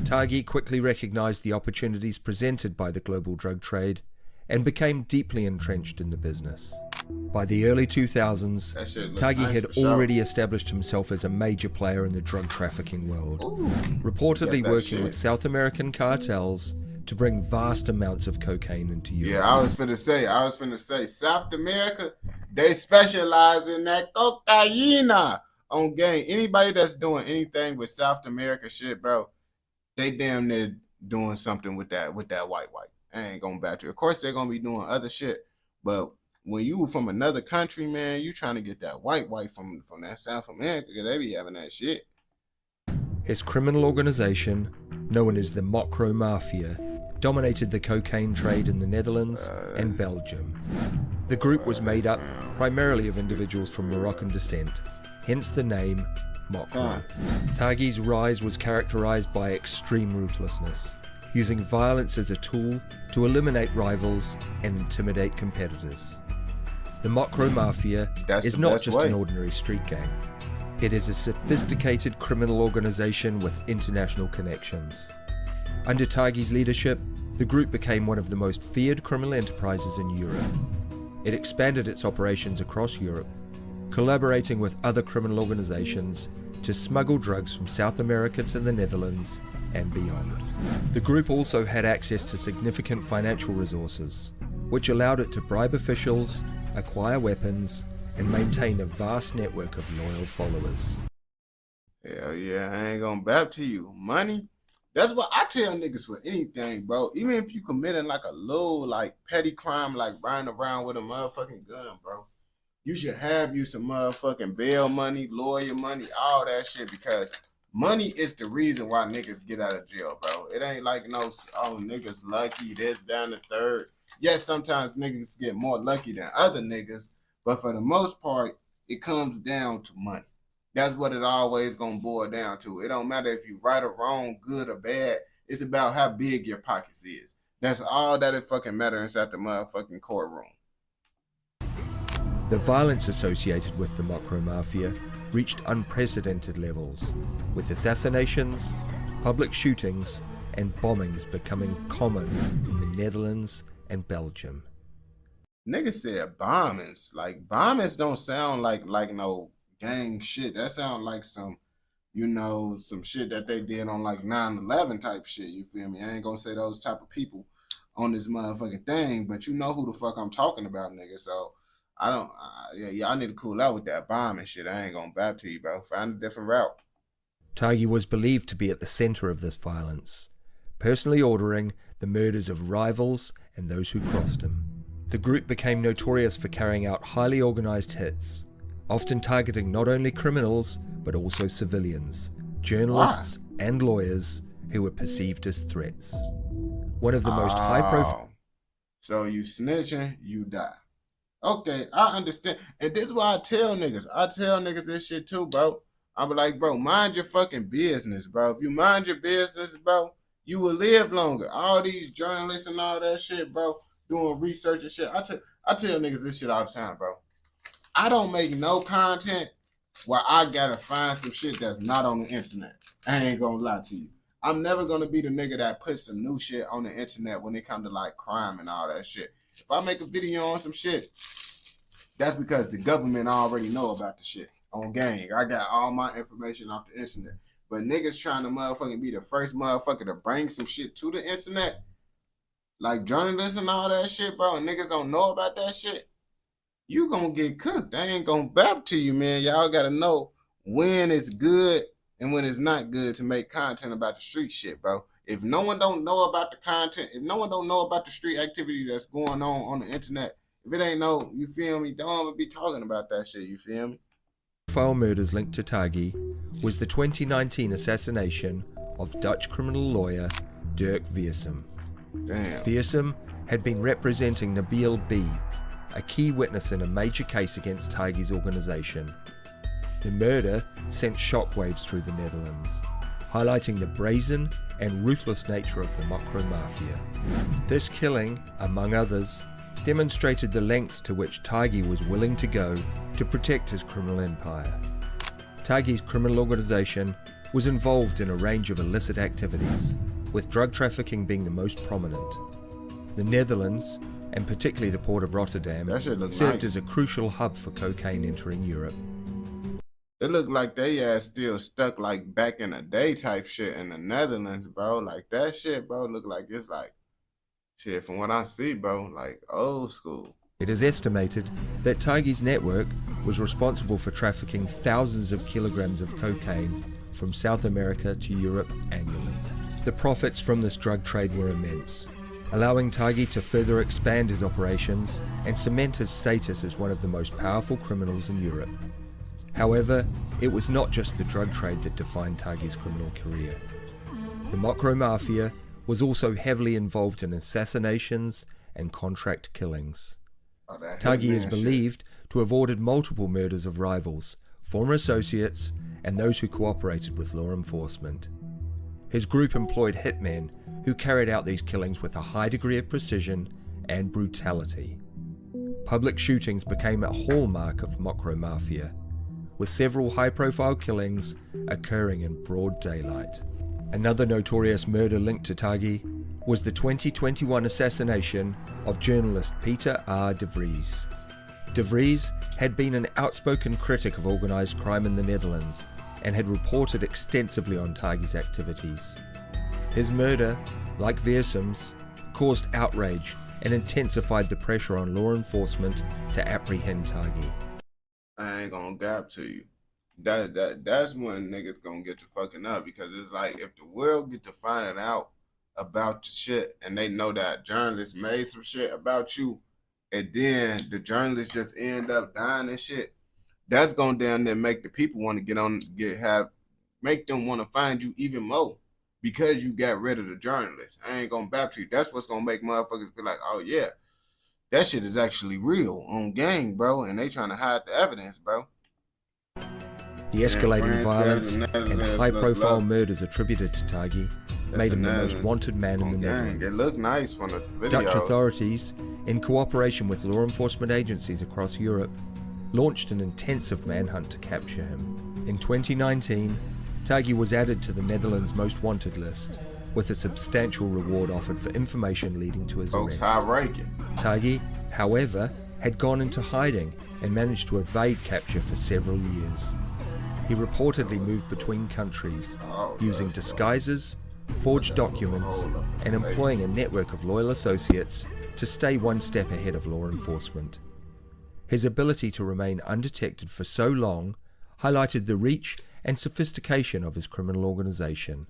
Taghi quickly recognized the opportunities presented by the global drug trade and became deeply entrenched in the business. By the early 2000s, Taghi had already established himself as a major player in the drug trafficking world, reportedly working with South American cartels to bring vast amounts of cocaine into Europe. Yeah, I was finna say, South America, they specialize in that cocaine on game. Anybody that's doing anything with South America shit, bro, they damn near doing something with that white. I ain't going back to it. Of course, they're gonna be doing other shit, but when you from another country, man, you trying to get that white from that South America, because they be having that shit. His criminal organization, known as the Mokro Mafia, dominated the cocaine trade in the Netherlands and Belgium. The group was made up primarily of individuals from Moroccan descent, hence the name Mokro. Taghi's rise was characterized by extreme ruthlessness, using violence as a tool to eliminate rivals and intimidate competitors. The Mokro Mafia is not just an ordinary street gang. It is a sophisticated criminal organization with international connections. Under Taghi's leadership, the group became one of the most feared criminal enterprises in Europe. It expanded its operations across Europe, collaborating with other criminal organizations to smuggle drugs from South America to the Netherlands and beyond. The group also had access to significant financial resources, which allowed it to bribe officials, acquire weapons, and maintain a vast network of loyal followers. Hell yeah, I ain't gonna bap to you. Money, that's what I tell niggas for anything, bro. Even if you committing like a little like petty crime, like riding around with a motherfucking gun, bro, you should have you some motherfucking bail money, lawyer money, all that shit, because money is the reason why niggas get out of jail, bro. It ain't like no, oh, niggas lucky, this, down the third. Yes, sometimes niggas get more lucky than other niggas, but for the most part, it comes down to money. That's what it always gonna boil down to. It don't matter if you right or wrong, good or bad. It's about how big your pockets is. That's all that it fucking matters inside the motherfucking courtroom. The violence associated with the Mokro Mafia reached unprecedented levels, with assassinations, public shootings, and bombings becoming common in the Netherlands and Belgium. Niggas said bombings. Like, bombings don't sound like no gang shit. That sound like some, you know, some shit that they did on like 9/11 type shit, you feel me? I ain't gonna say those type of people on this motherfucking thing, but you know who the fuck I'm talking about, nigga. So I don't, I need to cool out with that bombing shit. I ain't gonna bap to you, bro. Find a different route. Taghi was believed to be at the center of this violence, personally ordering the murders of rivals and those who crossed him. The group became notorious for carrying out highly organized hits, often targeting not only criminals, but also civilians, journalists, and lawyers who were perceived as threats. One of the most high-profile... So you snitching, you die. Okay, I understand. And this is why I tell niggas this shit too, bro. I'm like, bro, mind your fucking business, bro. If you mind your business, bro, you will live longer. All these journalists and all that shit, bro, doing research and shit. I tell niggas this shit all the time, bro. I don't make no content where I gotta find some shit that's not on the internet. I ain't gonna lie to you. I'm never gonna be the nigga that puts some new shit on the internet when it comes to like crime and all that shit. If I make a video on some shit, that's because the government already know about the shit on gang. I got all my information off the internet. But niggas trying to motherfucking be the first motherfucker to bring some shit to the internet, like journalists and all that shit, bro, and niggas don't know about that shit, you gonna get cooked. I ain't gonna bap to you, man. Y'all gotta know when it's good and when it's not good to make content about the street shit, bro. If no one don't know about the content, if no one don't know about the street activity that's going on the internet, if it ain't no, you feel me, don't be talking about that shit, you feel me? Profile murders linked to Taghi was the 2019 assassination of Dutch criminal lawyer Dirk Wiersum. Damn. Wiersum had been representing Nabil B., a key witness in a major case against Taghi's organization. The murder sent shockwaves through the Netherlands, highlighting the brazen and ruthless nature of the Mokro Mafia. This killing, among others, demonstrated the lengths to which Taghi was willing to go to protect his criminal empire. Taghi's criminal organization was involved in a range of illicit activities, with drug trafficking being the most prominent. The Netherlands, and particularly the port of Rotterdam, That shit look served nice. as a crucial hub for cocaine entering Europe. It looked like they ass still stuck like back in the day type shit in the Netherlands, bro. Like that shit, bro, look like it's like shit from what I see, bro, like old school. It is estimated that Taghi's network was responsible for trafficking thousands of kilograms of cocaine from South America to Europe annually. The profits from this drug trade were immense, allowing Taghi to further expand his operations and cement his status as one of the most powerful criminals in Europe. However, it was not just the drug trade that defined Taghi's criminal career. The Mokro Mafia was also heavily involved in assassinations and contract killings. Taghi is believed to have ordered multiple murders of rivals, former associates, and those who cooperated with law enforcement. His group employed hitmen who carried out these killings with a high degree of precision and brutality. Public shootings became a hallmark of Mokro Mafia, with several high-profile killings occurring in broad daylight. Another notorious murder linked to Taghi was the 2021 assassination of journalist Peter R. de Vries. De Vries had been an outspoken critic of organised crime in the Netherlands and had reported extensively on Taghi's activities. His murder, like Veersum's, caused outrage and intensified the pressure on law enforcement to apprehend Taghi. I ain't gonna gap to you. That's when niggas gonna get to fucking up, because it's like if the world get to finding out about the shit and they know that journalists made some shit about you, and then the journalists just end up dying and shit, that's gonna down there make the people want to make them want to find you even more because you got rid of the journalists. I ain't gonna bap to you. That's what's gonna make motherfuckers be like, oh yeah, that shit is actually real on gang, bro, and they trying to hide the evidence, bro. The escalating violence and high-profile murders attributed to Taghi made him the most wanted man in the Netherlands. It looked nice from the video. Dutch authorities, in cooperation with law enforcement agencies across Europe, launched an intensive manhunt to capture him. In 2019, Taghi was added to the Netherlands' most wanted list, with a substantial reward offered for information leading to his arrest. Taghi, however, had gone into hiding and managed to evade capture for several years. He reportedly moved between countries, using disguises, forged documents, and employing a network of loyal associates to stay one step ahead of law enforcement. His ability to remain undetected for so long highlighted the reach and sophistication of his criminal organization.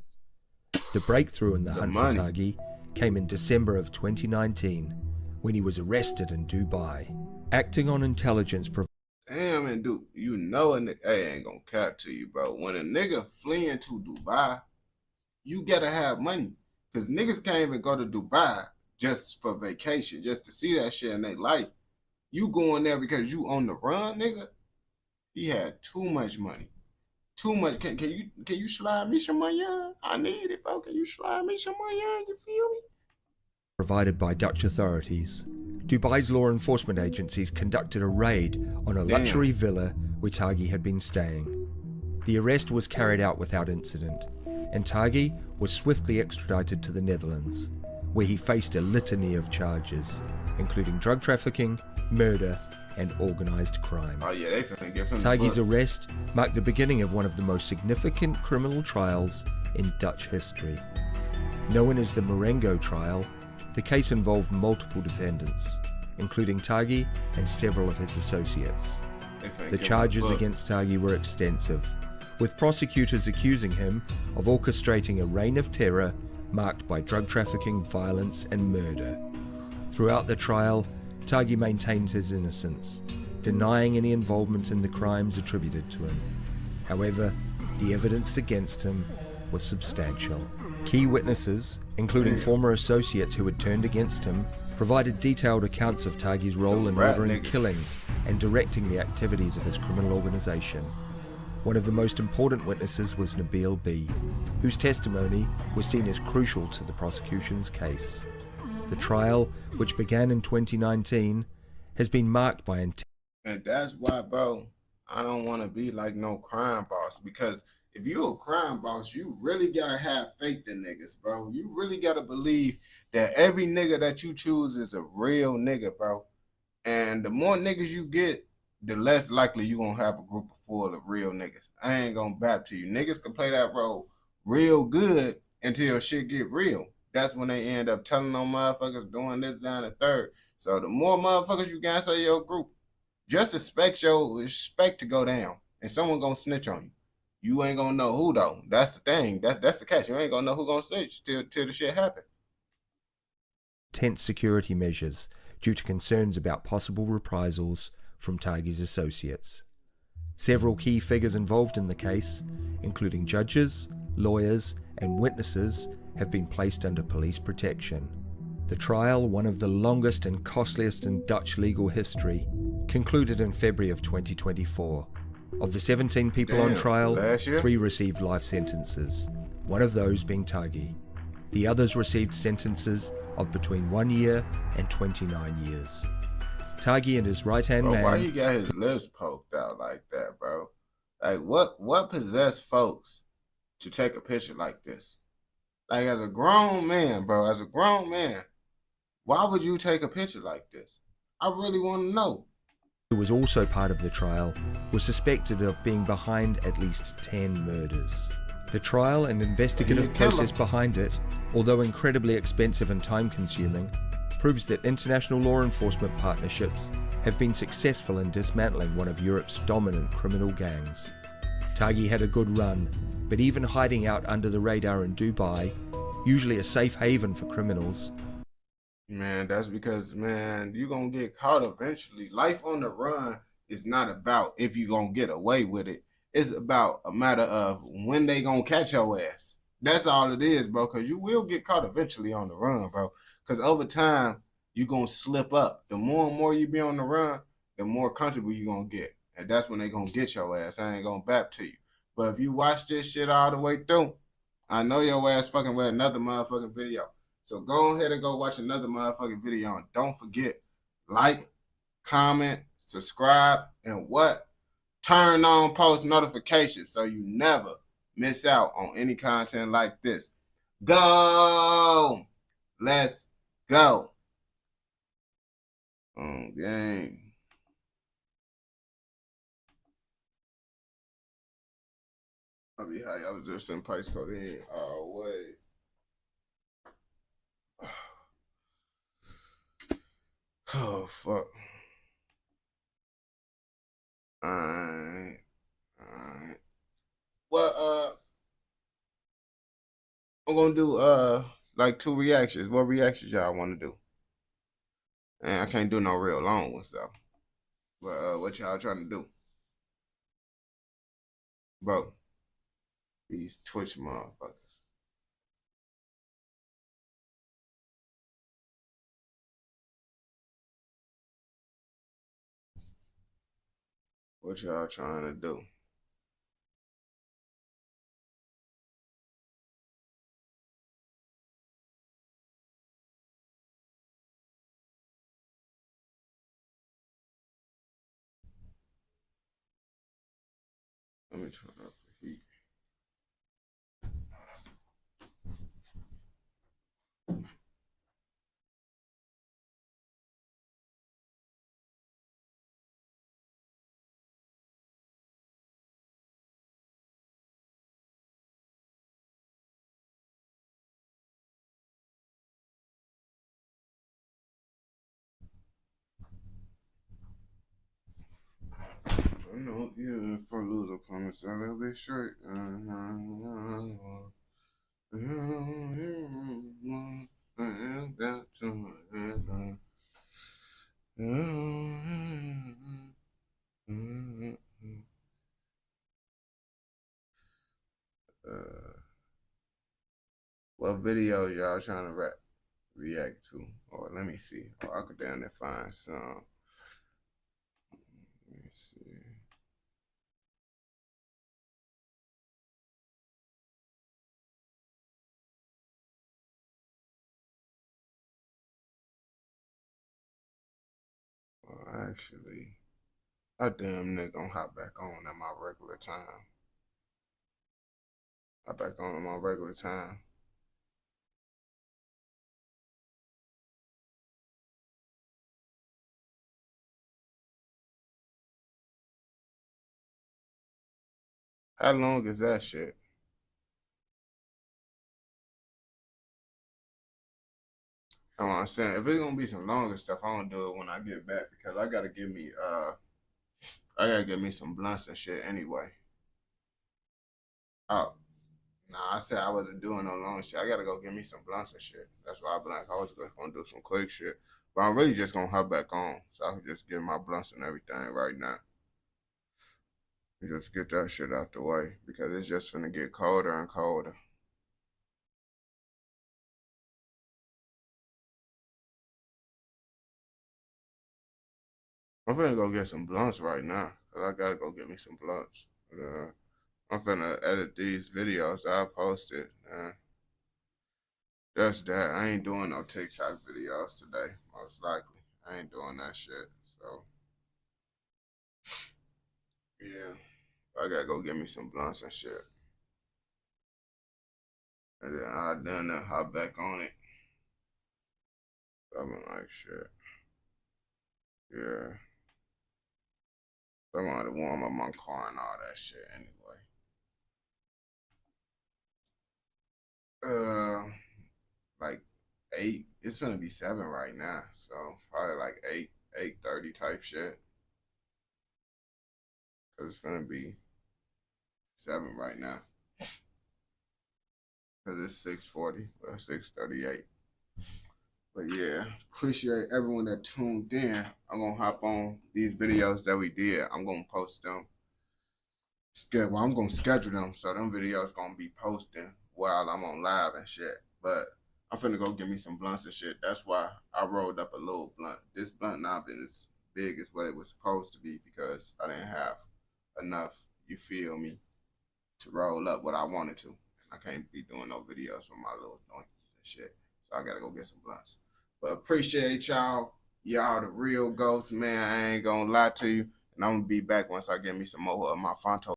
The breakthrough in the hunt for Taghi came in December of 2019, when he was arrested in Dubai, acting on intelligence. Damn, and dude, you know a nigga, hey, ain't gonna cap to you, bro. When a nigga fleeing to Dubai, you gotta have money. Cause niggas can't even go to Dubai just for vacation, just to see that shit in their life. You going there because you on the run, nigga? He had too much money. Too much. Can you slide me some money on? I need it, bro. Can you slide me some money on? You feel me? Provided by Dutch authorities, Dubai's law enforcement agencies conducted a raid on a luxury villa where Taghi had been staying. The arrest was carried out without incident, and Taghi was swiftly extradited to the Netherlands, where he faced a litany of charges, including drug trafficking, murder, and organized crime. Oh yeah, they finna give him Taghi's arrest marked the beginning of one of the most significant criminal trials in Dutch history. Known as the Marengo trial, the case involved multiple defendants, including Taghi and several of his associates. The charges against Taghi were extensive, with prosecutors accusing him of orchestrating a reign of terror marked by drug trafficking, violence, and murder. Throughout the trial, Taghi maintained his innocence, denying any involvement in the crimes attributed to him. However, the evidence against him was substantial. Key witnesses, including former associates who had turned against him, provided detailed accounts of Taghi's role in ordering killings and directing the activities of his criminal organization. One of the most important witnesses was Nabil B., whose testimony was seen as crucial to the prosecution's case. The trial, which began in 2019, has been marked by And that's why, bro, I don't want to be like no crime boss, because if you a crime boss, you really gotta have faith in niggas, bro. You really gotta believe that every nigga that you choose is a real nigga, bro. And the more niggas you get, the less likely you gonna have a group full of real niggas. I ain't gonna bap to you. Niggas can play that role real good until shit get real. That's when they end up telling on motherfuckers doing this, down the third. So the more motherfuckers you got in your group, just expect to go down, and someone gonna snitch on you. You ain't gonna know who though. That's the thing. That's the catch. You ain't gonna know who gonna snitch till the shit happen. Tense security measures due to concerns about possible reprisals from Taghi's associates. Several key figures involved in the case, including judges, lawyers, and witnesses, have been placed under police protection. The trial, one of the longest and costliest in Dutch legal history, concluded in February of 2024. Of the 17 people on trial, 3 received life sentences, one of those being Taghi. The others received sentences of between 1 year and 29 years. Taghi and his right-hand man... Why he got his lips poked out like that, bro? Like, what possessed folks to take a picture like this? Like, as a grown man, bro, as a grown man, why would you take a picture like this? I really want to know. Who was also part of the trial, was suspected of being behind at least 10 murders. The trial and investigative process behind it, although incredibly expensive and time-consuming, proves that international law enforcement partnerships have been successful in dismantling one of Europe's dominant criminal gangs. Taghi had a good run, but even hiding out under the radar in Dubai, usually a safe haven for criminals. Man, that's because, man, you're going to get caught eventually. Life on the run is not about if you're going to get away with it. It's about a matter of when they going to catch your ass. That's all it is, bro, because you will get caught eventually on the run, bro. Because over time, you're going to slip up. The more and more you be on the run, the more comfortable you're going to get. And that's when they going to get your ass. I ain't going to bap to you. But if you watch this shit all the way through, I know your ass fucking with another motherfucking video. So go ahead and go watch another motherfucking video. And don't forget, like, comment, subscribe, and what? Turn on post notifications so you never miss out on any content like this. Go! Let's go. Game. I'll be high. I was just in price code in. Oh, wait. Oh, fuck. Alright. Well, I'm gonna do like 2 reactions. What reactions y'all want to do? And I can't do no real long ones though. But what y'all trying to do? Bro, these Twitch motherfuckers. What y'all trying to do? Let me turn up the heat. No, yeah, if I lose a promise, I'll be straight. What video y'all trying to react to? Or let me see. Or I could down there find some. Let me see. Well, actually, I damn near gonna hop back on at my regular time. I'm back on my regular time. How long is that shit? You know what I'm saying? If it's gonna be some longer stuff, I don't do it when I get back because I gotta get me some blunts and shit anyway. Oh, nah, I said I wasn't doing no long shit. I gotta go get me some blunts and shit. That's why I be like, I was just gonna do some quick shit. But I'm really just gonna hop back on. So I can just get my blunts and everything right now. Just get that shit out the way because it's just gonna get colder and colder. I'm finna go get some blunts right now. Cause I gotta go get me some blunts. I'm finna edit these videos that I posted. That's that. I ain't doing no TikTok videos today, most likely. I ain't doing that shit. So, yeah. I gotta go get me some blunts and shit. And then I'll then hop back on it. I'm like, shit. Yeah. I'm gonna warm up my car and all that shit anyway. Like 8. It's gonna be 7 right now, so probably like 8:30 type shit. Cause it's gonna be 7 right now. Cause it's 6:40 or 6:38. But yeah, appreciate everyone that tuned in. I'm gonna hop on these videos that we did. I'm gonna post them. Well, I'm gonna schedule them so them videos gonna be posting while I'm on live and shit. But I'm finna go get me some blunts and shit. That's why I rolled up a little blunt. This blunt not been as big as what it was supposed to be because I didn't have enough, you feel me, to roll up what I wanted to. I can't be doing no videos with my little donkeys and shit. So I gotta go get some blunts. But appreciate y'all. Y'all the real ghosts, man. I ain't gonna lie to you. And I'm gonna be back once I get me some more of my Fonto